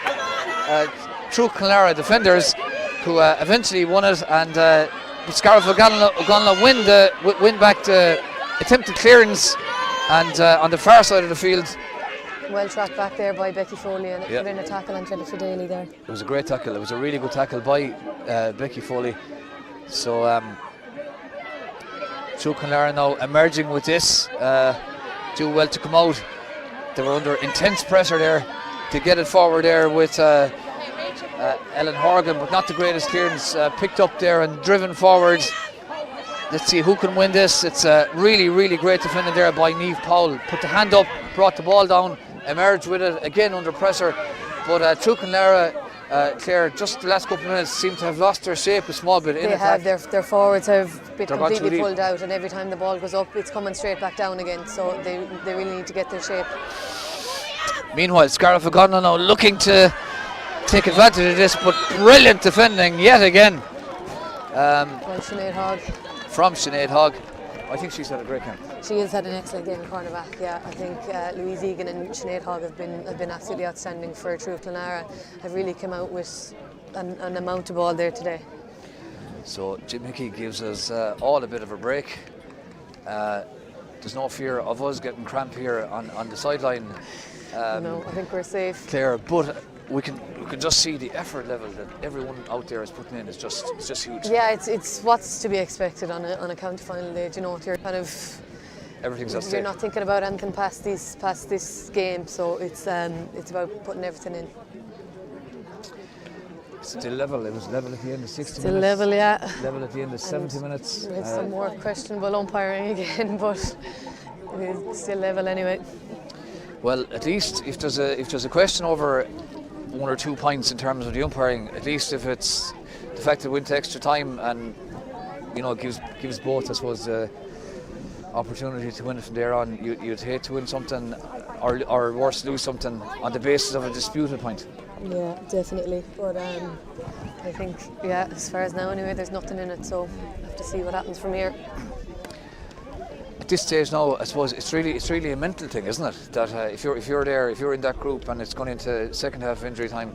True Clonlara defenders who eventually won it, and Scarf O'Connell win back the attempted clearance, and on the far side of the field. Well tracked back there by Becky Foley, and put in a tackle on Jennifer Daly there. It was a great tackle. It was a really good tackle by Becky Foley. So True Clonlara now emerging with this, do well to come out. They were under intense pressure there to get it forward there with Ellen Horgan, but not the greatest clearance. Picked up there and driven forward. Let's see who can win this. It's a really, really great defending there by Niamh Powell. Put the hand up, brought the ball down, emerged with it again under pressure. But True Clonlara, Claire, just the last couple of minutes seem to have lost their shape a small bit. They have, their forwards have been They're gone completely too deep. pulled out, and every time the ball goes up, it's coming straight back down again. So they really need to get their shape. Meanwhile, Scarf O'Connell now looking to take advantage of this, but brilliant defending yet again. Well, Sinead Hogg. From Sinead Hogg. I think she's had a great game. She has had an excellent game in cornerback. Yeah, I think Louise Egan and Sinead Hogg have been absolutely outstanding for True Clonlara. Have really come out with an amount of ball there today. So Jim Hickey gives us all a bit of a break. There's no fear of us getting cramp here on the sideline. No, I think we're safe. Claire, but we can just see the effort level that everyone out there is putting in. It's just huge. Yeah, it's what's to be expected on a county final day. You know, you're kind of Everything's at stake. you're not thinking about anything past this game, so it's about putting everything in. Still level. It was level at the end of 60 Still minutes. level, yeah. Level at the end of 70 minutes. We had some more questionable umpiring again, but it's still level anyway. Well, at least if there's a question over 1 or 2 points in terms of the umpiring, at least if it's the fact that it went to extra time and gives both, I suppose, the opportunity to win it from there on. You'd hate to win something or worse, lose something on the basis of a disputed point. Yeah, definitely. But I think, as far as now anyway, there's nothing in it, so we'll have to see what happens from here. At this stage now, I suppose it's really a mental thing, isn't it? That if you're there, if you're in that group and it's going into second half injury time,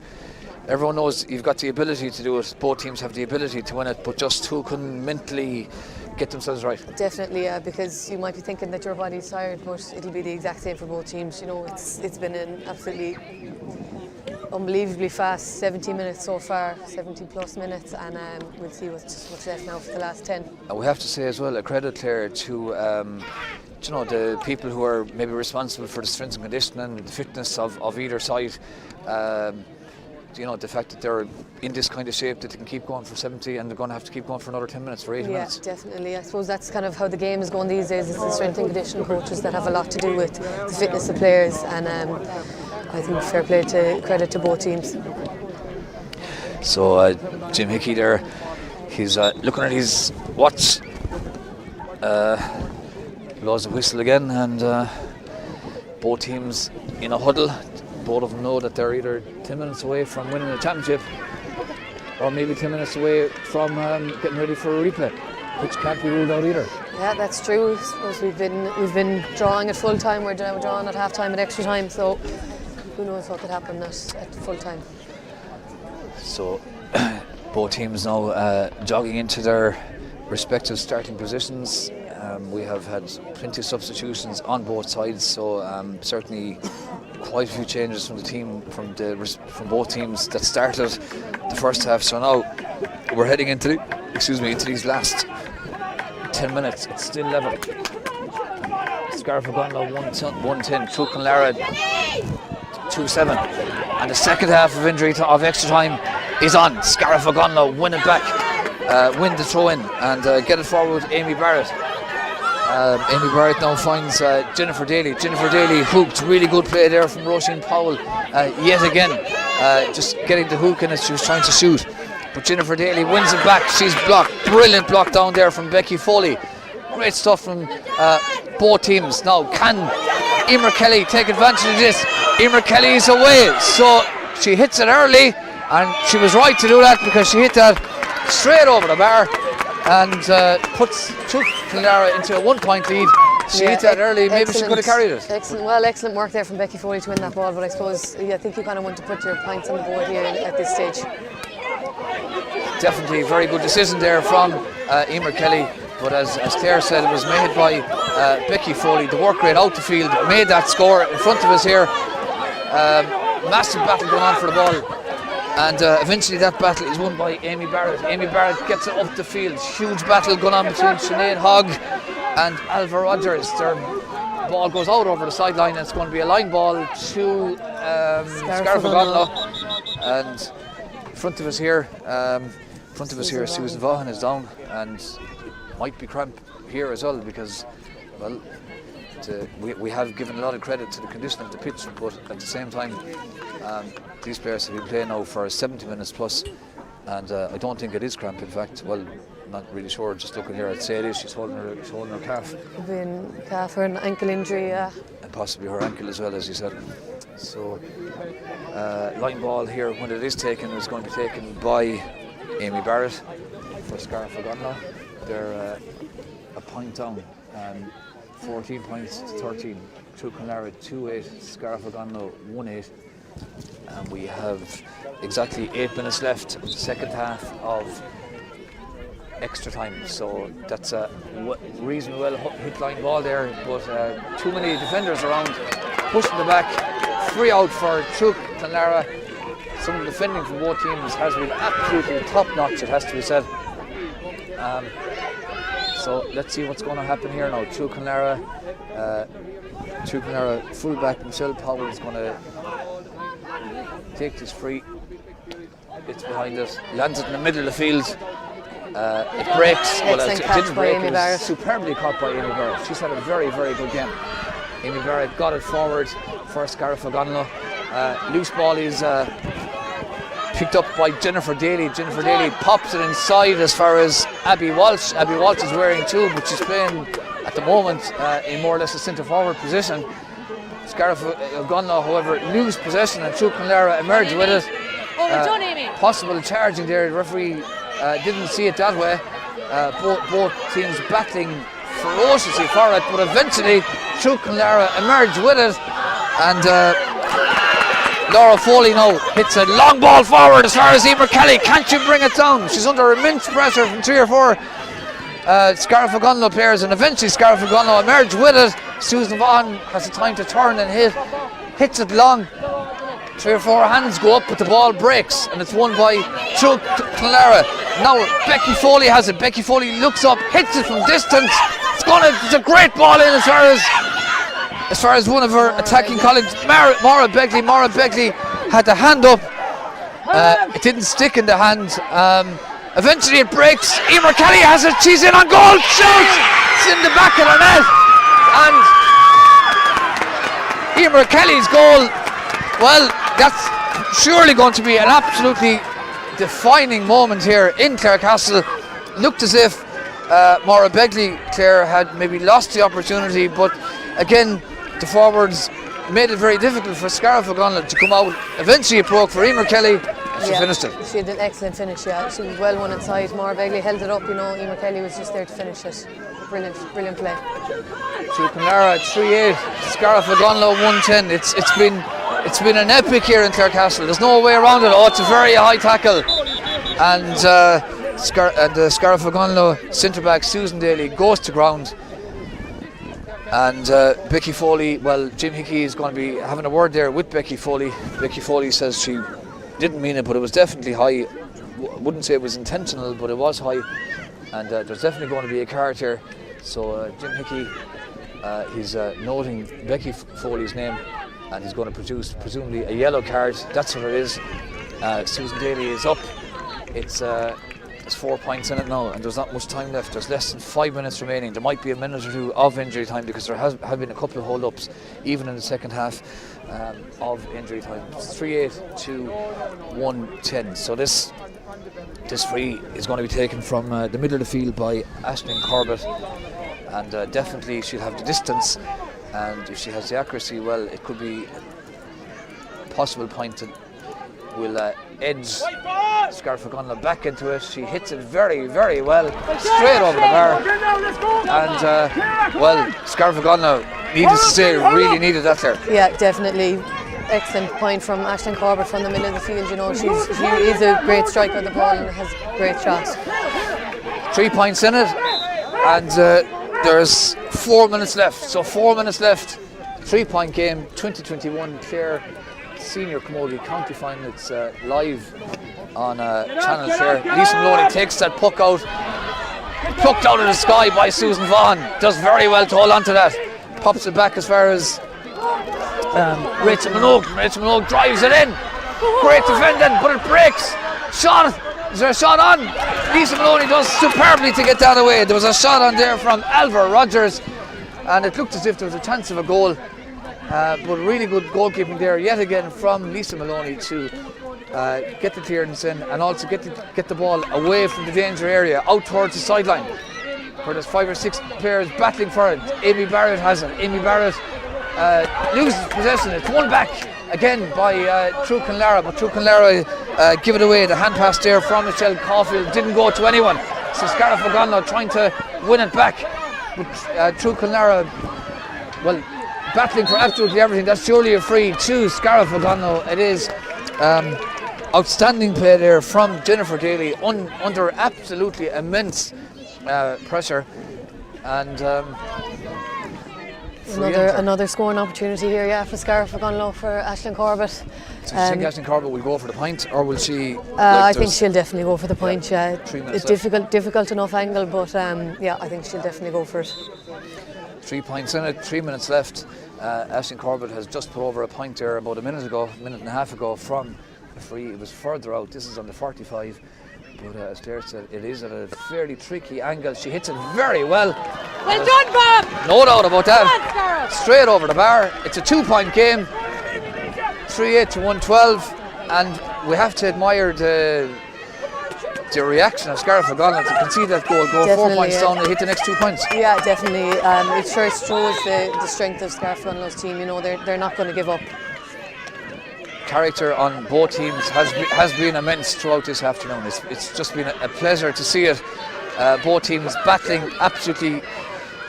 everyone knows you've got the ability to do it. Both teams have the ability to win it, but just who can mentally get themselves right. Definitely, yeah, because you might be thinking that your body's tired, but it'll be the exact same for both teams. You know, it's been an absolutely unbelievably fast 70 minutes so far, 70 plus minutes, and we'll see what's left now for the last 10. And we have to say as well, a credit, Claire, to the people who are maybe responsible for the strength and conditioning, the fitness of either side. The fact that they're in this kind of shape that they can keep going for 70 and they're going to have to keep going for another 10 minutes, for 80 minutes. Yeah, definitely. I suppose that's kind of how the game is going these days. It's the strength and conditioning coaches that have a lot to do with the fitness of players, and I think fair play to credit to both teams. So Jim Hickey there, he's looking at his watch, blows a whistle again, and both teams in a huddle. Both of them know that they're either 10 minutes away from winning the championship or maybe 10 minutes away from getting ready for a replay, which can't be ruled out either. Yeah, that's true. I suppose we've been drawing at full time. We're now drawing at half time and extra time, so who knows what could happen at full time. So both teams now jogging into their respective starting positions. We have had plenty of substitutions on both sides, so certainly quite a few changes from the team, from both teams that started the first half. So now we're heading into these last 10 minutes. It's still level. Scarf O'Connell 110, True Clonlara 2-7, and the second half of extra time is on. Scarf O'Connell win it back, win the throw in, and get it forward with Amy Barrett. Amy Barrett now finds Jennifer Daly. Jennifer Daly hooked, really good play there from Roisin Powell yet again, just getting the hook in as she was trying to shoot, but Jennifer Daly wins it back. She's blocked, brilliant block down there from Becky Foley. Great stuff from both teams. Now can Emer Kelly take advantage of this. Emer Kelly is away, so she hits it early, and she was right to do that because she hit that straight over the bar and puts Clonlara into a 1-point lead. She hit that early, maybe she could have carried it. Excellent work there from Becky Foley to win that ball, but I suppose I think you kind of want to put your points on the board here at this stage. Definitely very good decision there from Emer Kelly, but as Claire said, it was made by Becky Foley. The work rate out the field made that score in front of us here. Massive battle going on for the ball, and eventually that battle is won by Amy Barrett. Amy Barrett gets it up the field. Huge battle going on between Sinead Hogg and Alva Rogers. Their ball goes out over the sideline, and it's going to be a line ball to Scariff Ogonnelloe. And in front of us here, Susan Vaughan is down and might be cramp here as well because, well, we have given a lot of credit to the condition of the pitch, but at the same time, these players have been playing now for 70 minutes plus, and I don't think it is cramp. In fact, well, not really sure. Just looking here, I'd say it is. She's holding her calf. Could be a calf or an ankle injury, yeah. And possibly her ankle as well, as you said. So, line ball here, when it is taken, is going to be taken by Amy Barrett for Scariff Ogonnelloe. They're a point down, 14 points to 13. True Clonlara 2-8, Scariff Ogonnelloe 1-8. And we have exactly 8 minutes left, second half of extra time, so that's a reasonably well hit line ball there, but too many defenders around, pushing the back, 3 out for True Clonlara. Some of the defending from both teams has been absolutely top notch, it has to be said. So let's see what's going to happen here now. True Clonlara fullback Michelle Powell is going to take this free. It's behind us, lands it in the middle of the field. It breaks. Well, it didn't break. It was superbly caught by Amy Barrett. She's had a very, very good game. Amy Barrett got it forward for Scariff Ogonnelloe. Loose ball is picked up by Jennifer Daly. Jennifer Daly pops it inside as far as Abby Walsh. Abby Walsh is wearing 2, but she's playing at the moment in more or less a centre forward position. Scariff Ogonnelloe, however, lose possession, and True Clonlara emerge with it. Done, Amy. Possible charging there. The referee didn't see it that way. Both teams battling ferociously for it, but eventually True Clonlara emerged with it, and Laura Foley now hits a long ball forward as far as Emer Kelly. Can't you bring it down? She's under immense pressure from 3 or 4 Scariff Ogonnelloe players, and eventually Scariff Ogonnelloe emerged with it. Susan Vaughan has the time to turn and hits it long. 3 or 4 hands go up, but the ball breaks, and it's won by True Clonlara. Now Becky Foley has it. Becky Foley looks up, hits it from distance. It's a great ball in as far as one of her attacking colleagues, Maura Begley. Maura Begley had the hand up. It didn't stick in the hand. Eventually it breaks. Emer Kelly has it. She's in on goal. Shoots! It's in the back of the net. And Emer Kelly's goal, well, that's surely going to be an absolutely defining moment here in Clarecastle. Looked as if Maura Begley, Clare, had maybe lost the opportunity, but again, the forwards made it very difficult for Scariff Ogonnelloe to come out. Eventually it broke for Emer Kelly, and she finished it. She had an excellent finish, yeah. She was well won inside. Maura Begley held it up, Emer Kelly was just there to finish it. Brilliant play. True Clonlara 3-8, Scariff Ogonnelloe 1-10. It's been an epic here in Clarecastle. There's no way around it. Oh, it's a very high tackle, and Scariff Ogonnelloe centre back Susan Daly goes to ground, and Becky Foley. Well, Jim Hickey is going to be having a word there with Becky Foley. Becky Foley says she didn't mean it, but it was definitely high. Wouldn't say it was intentional, but it was high, and there's definitely going to be a card here. So Jim Hickey, he's noting Becky Foley's name, and he's going to produce presumably a yellow card. That's what it is. Susan Daly is up. There's 4 points in it now, and there's not much time left. There's less than 5 minutes remaining. There might be a minute or 2 of injury time, because there have been a couple of hold-ups even in the second half of injury time. It's 3-8 to 1-10. So this free is going to be taken from the middle of the field by Aisling Corbett, and definitely she'll have the distance and if she has the accuracy, well, it could be a possible point that will edge Scarf O'Connell back into it. She hits it very, very well, straight over the bar. And, well, Scarf O'Connell, needless to say, really needed that there. Yeah, definitely. Excellent point from Aisling Corbett from the middle of the field. You know, she is a great striker of the ball and has great shots. 3 points in it, and there's 4 minutes left. So 4 minutes left. 3-point game, 2021 Clare Senior Camogie County Final. It's live on Channel Clare. Lisa Maloney takes that puck out, plucked out of the sky by Susan Vaughan. Does very well to hold on to that. Pops it back as far as Rachel Minogue. Rachel Minogue drives it in. Great defending, but it breaks. Shot. Is there a shot on? Lisa Maloney does superbly to get that away. There was a shot on there from Alva Rogers, and it looked as if there was a chance of a goal. But really good goalkeeping there yet again from Lisa Maloney to get the clearance in, and also get the ball away from the danger area, out towards the sideline, where there's 5 or 6 players battling for it. Amy Barrett has it. Amy Barrett loses possession. It's won back again by True Clonlara, but True Clonlara give it away. The hand pass there from Michelle Caulfield didn't go to anyone. So Scarlett O'Connell trying to win it back. But True Clonlara, well, battling for absolutely everything. That's surely a free to Scarlett O'Connell. It is outstanding play there from Jennifer Daly under absolutely immense pressure. And another scoring opportunity here, yeah, for Scarf O'Connell for Aisling Corbett. So do you think Aisling Corbett will go for the point, or will she? I think she'll definitely go for the point. Yeah, 3 minutes it's difficult enough angle, but yeah, I think she'll definitely go for it. 3 points in it, 3 minutes left. Aisling Corbett has just put over a point there about a minute and a half ago from a free. It was further out. This is on the 45. But as Claire said, it is at a fairly tricky angle. She hits it very well. Well done, Bob! No doubt about that. Come on, Scarlett. Straight over the bar. It's a 2-point game. 3-8 to 112. And we have to admire the reaction of Scarlett O'Connell to concede that goal. Go Definitely, 4 points yeah. down and hit the next 2 points. Yeah, definitely. It sure shows the strength of Scarf O'Connell's team. You know, they're not going to give up. Character on both teams has been immense throughout this afternoon. It's just been a pleasure to see it. Both teams battling absolutely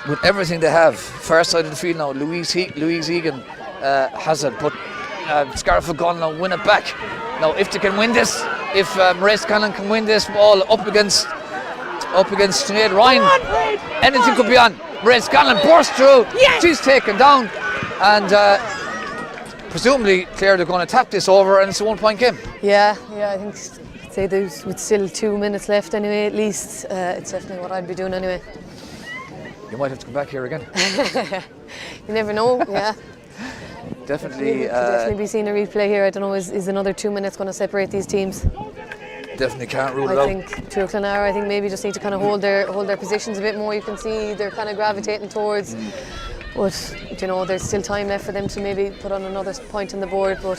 with everything they have. Far side of the field now, Louise Egan has it, but Scarf O'Connell win it back. Now, if they can win this, if Maurice Cannon can win this ball up against Sinead Ryan, anything could be on. Maurice Cannon bursts through. Yes! She's taken down, and presumably, Claire, they're going to tap this over, and it's a 1-point game. Yeah, I think I'd say there's with still 2 minutes left anyway. At least it's definitely what I'd be doing anyway. You might have to come back here again. You never know. Yeah. Definitely. Could definitely be seeing a replay here. I don't know. Is another 2 minutes going to separate these teams? Definitely can't rule it I out. think to Clonlara, I think maybe just need to kind of hold their positions a bit more. You can see they're kind of gravitating towards. But you know, there's still time left for them to maybe put on another point on the board. But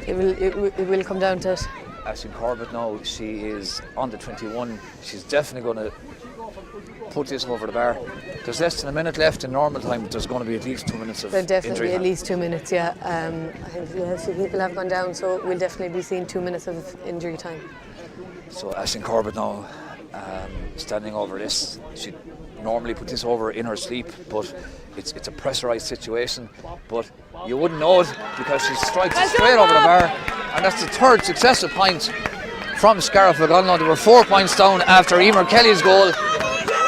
it will come down to it. Aisling Corbett now, she is on the 21. She's definitely going to put this over the bar. There's less than a minute left in normal time, but there's going to be at least 2 minutes of There'll definitely injury be at time. least 2 minutes, yeah. I think a few people have gone down, so we'll definitely be seeing 2 minutes of injury time. So Aisling Corbett now standing over this. She normally put this over in her sleep, but it's a pressurised situation. But you wouldn't know it because she strikes it straight over the bar, and that's the third successive point from Scarlett O'Connell. They were 4 points down after Emer Kelly's goal.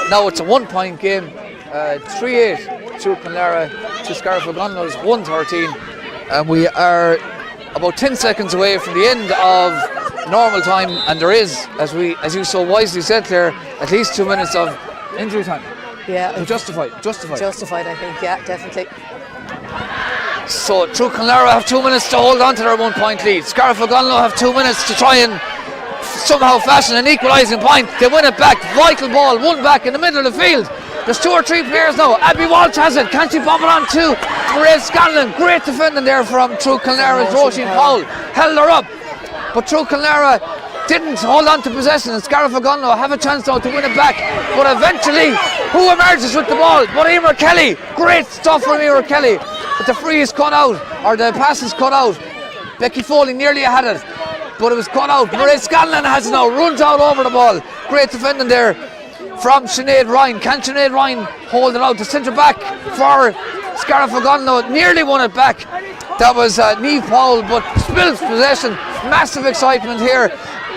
Now it's a 1-point game, 3-8 to Clonlara to Scarlett O'Connell's 1-13, and we are about 10 seconds away from the end of normal time, and there is, as you so wisely said, Claire, at least 2 minutes of injury time. Yeah, So justified. justified, I think. Yeah, definitely. So True Clonlara have 2 minutes to hold on to their 1-point lead. Scarlett O'Connell have 2 minutes to try and somehow fashion an equalising point. They win it back. Vital ball, won back in the middle of the field. There's 2 or 3 players now. Abby Walsh has it. Can she bomb it on to Maria Scanlon? Great defending there from True Clonlara's Roisin Powell. Held her up. But True Clonlara didn't hold on to possession, and Scariff Ogonnelloe have a chance now to win it back. But eventually, who emerges with the ball? But Emer Kelly. Great stuff from Emer Kelly. But the free is cut out, or the pass is cut out. Becky Foley nearly had it, but it was cut out. Mairead Scanlon has it now, runs out over the ball. Great defending there from Sinead Ryan. Can Sinead Ryan hold it out to centre back for Scariff Ogonnelloe? Nearly won it back. That was Niamh Powell, but spills possession. Massive excitement here.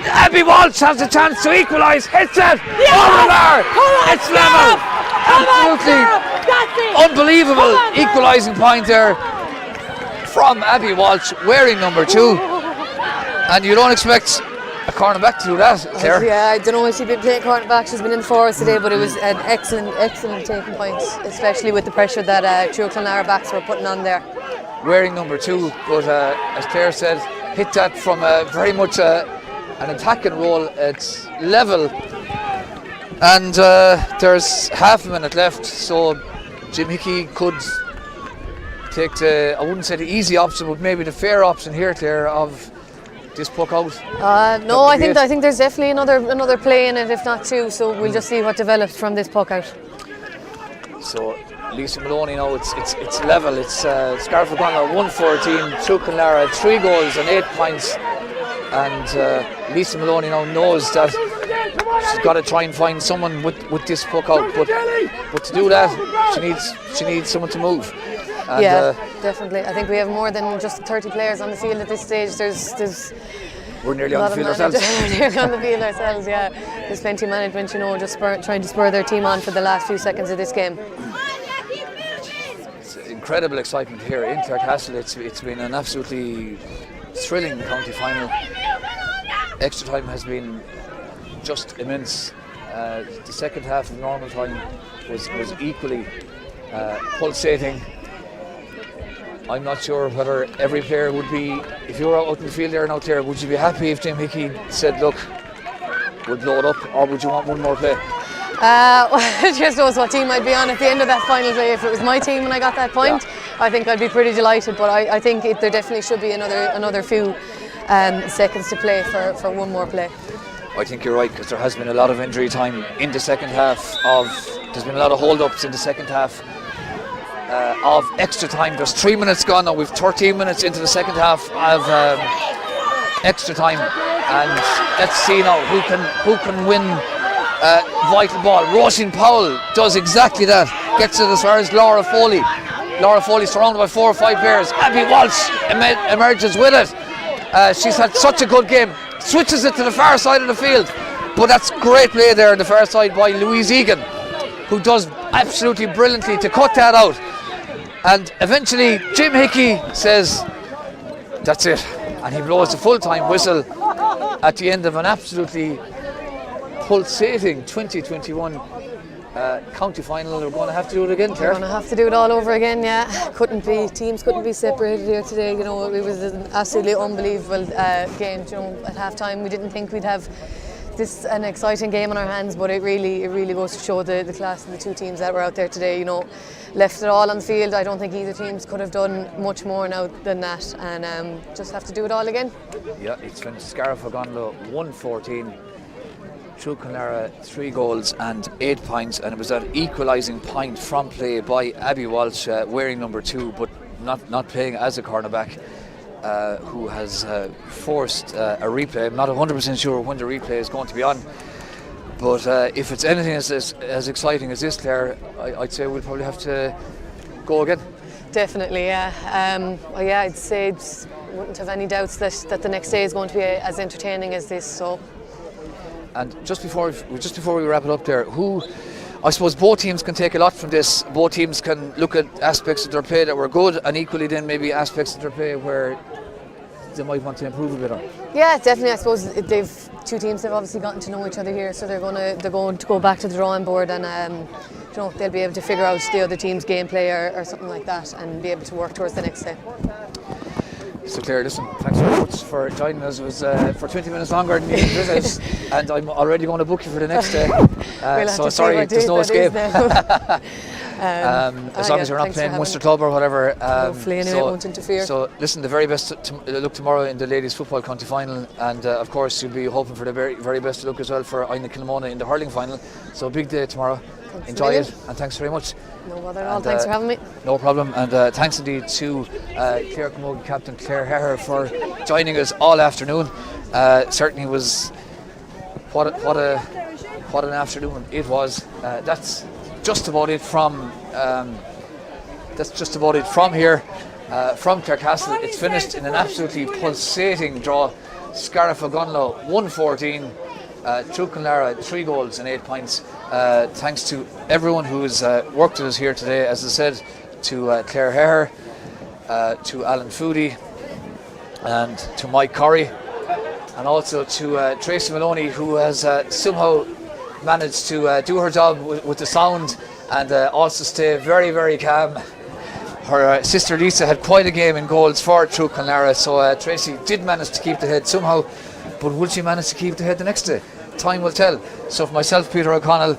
Abby Walsh has a chance to equalise. Hits it over the bar. It's level. Absolutely unbelievable equalising point there from Abby Walsh, wearing number 2. And you don't expect a cornerback to do that, Claire. Yeah, I don't know if she's been playing cornerback. She's been in the forwards today, but it was an excellent taking point, especially with the pressure that True Clonlara backs were putting on there. Wearing number 2, but as Claire said, hit that from very much an attacking role. It's level, and there's half a minute left, so Jim Hickey could take the, I wouldn't say the easy option, but maybe the fair option here, Claire, of this puck out. No, I think there's definitely another play in it, if not 2. So we'll just see what develops from this puck out. So Lisa Maloney now, it's level. It's Scariff Ogonnelloe 114, True Clonlara 3 goals and 8 points, and Lisa Maloney now knows that she's got to try and find someone with this puck out, but to do that she needs someone to move. And yeah, definitely. I think we have more than just 30 players on the field at this stage. There's we're nearly on the field ourselves. Nearly on the field ourselves, yeah. There's plenty of management, just trying to spur their team on for the last few seconds of this game. It's incredible excitement here in Clarecastle. It's been an absolutely thrilling county final. Extra time has been just immense. The second half of normal time was equally pulsating. I'm not sure whether every player would be, if you were out in the field there and out there, would you be happy if Jim Hickey said, look, we'll blow it up, or would you want one more play? Well, just knows what team I'd be on at the end of that final play. If it was my team when I got that point, I think I'd be pretty delighted, but I think there definitely should be another few seconds to play for one more play. I think you're right, because there has been a lot of injury time in the second half there's been a lot of hold-ups in the second half of extra time. There's 3 minutes gone now. We've 13 minutes into the second half of extra time, and let's see now who can win vital ball. Roisin Powell does exactly that. Gets it as far as Laura Foley. Laura Foley surrounded by 4 or 5 players. Abby Walsh emerges with it. She's had such a good game. Switches it to the far side of the field, but that's great play there on the far side by Louise Egan, who does absolutely brilliantly to cut that out. And eventually Jim Hickey says that's it, and he blows the full-time whistle at the end of an absolutely pulsating 2021 county final. We're going to have to do it again, Claire. We're going to have to do it all over again, yeah. Teams couldn't be separated here today. It was an absolutely unbelievable game. At half time we didn't think we'd have an exciting game on our hands, but it really goes to show the class of the 2 teams that were out there today. Left it all on the field. I don't think either teams could have done much more now than that, and just have to do it all again. Yeah, it's been Scariff Ogonnelloe 114, True Clonlara 3 goals and 8 points, and it was an equalising point from play by Abby Walsh, wearing number 2, but not playing as a cornerback, who has forced a replay. I'm not 100% sure when the replay is going to be on, but if it's anything as exciting as this, Claire, I'd say we'll probably have to go again. Definitely, yeah. I'd say wouldn't have any doubts that the next day is going to be as entertaining as this. So. And just before we wrap it up there, I suppose both teams can take a lot from this. Both teams can look at aspects of their play that were good, and equally then maybe aspects of their play where they might want to improve a bit on. Yeah, definitely. I suppose 2 teams have obviously gotten to know each other here, so they're going to go back to the drawing board, and they'll be able to figure out the other team's gameplay or something like that, and be able to work towards the next day. So Claire, listen, thanks very much for joining us. It was for 20 minutes longer than you envisaged, and I'm already going to book you for the next day. So sorry, there's no escape. As long as you're not thanks for playing having Munster me. Club or whatever. Hopefully anyway, it won't interfere. So listen, the very best look tomorrow in the ladies football county final, and of course you'll be hoping for the very, very best look as well for Aina Kilmona in the hurling final. So big day tomorrow. Thanks Enjoy a million. it, and thanks very much. No bother at all. And, Thanks for having me. No problem, and thanks indeed to Clare Camogie captain Claire Herher for joining us all afternoon. Certainly was what an afternoon it was. That's just about it from here from Clarecastle. It's finished in an absolutely pulsating draw. Scariff Ogonnelloe 114, Trucanlara 3 goals and 8 points. Thanks to everyone who has worked with us here today, as I said, to Claire Herher, to Alan Foodie, and to Mike Corrie, and also to Tracy Maloney, who has somehow managed to do her job with the sound and also stay very, very calm. Her sister Lisa had quite a game in goals for Trucanlara, so Tracy did manage to keep the head somehow, but will she manage to keep the head the next day? Time will tell. So for myself, Peter O'Connell,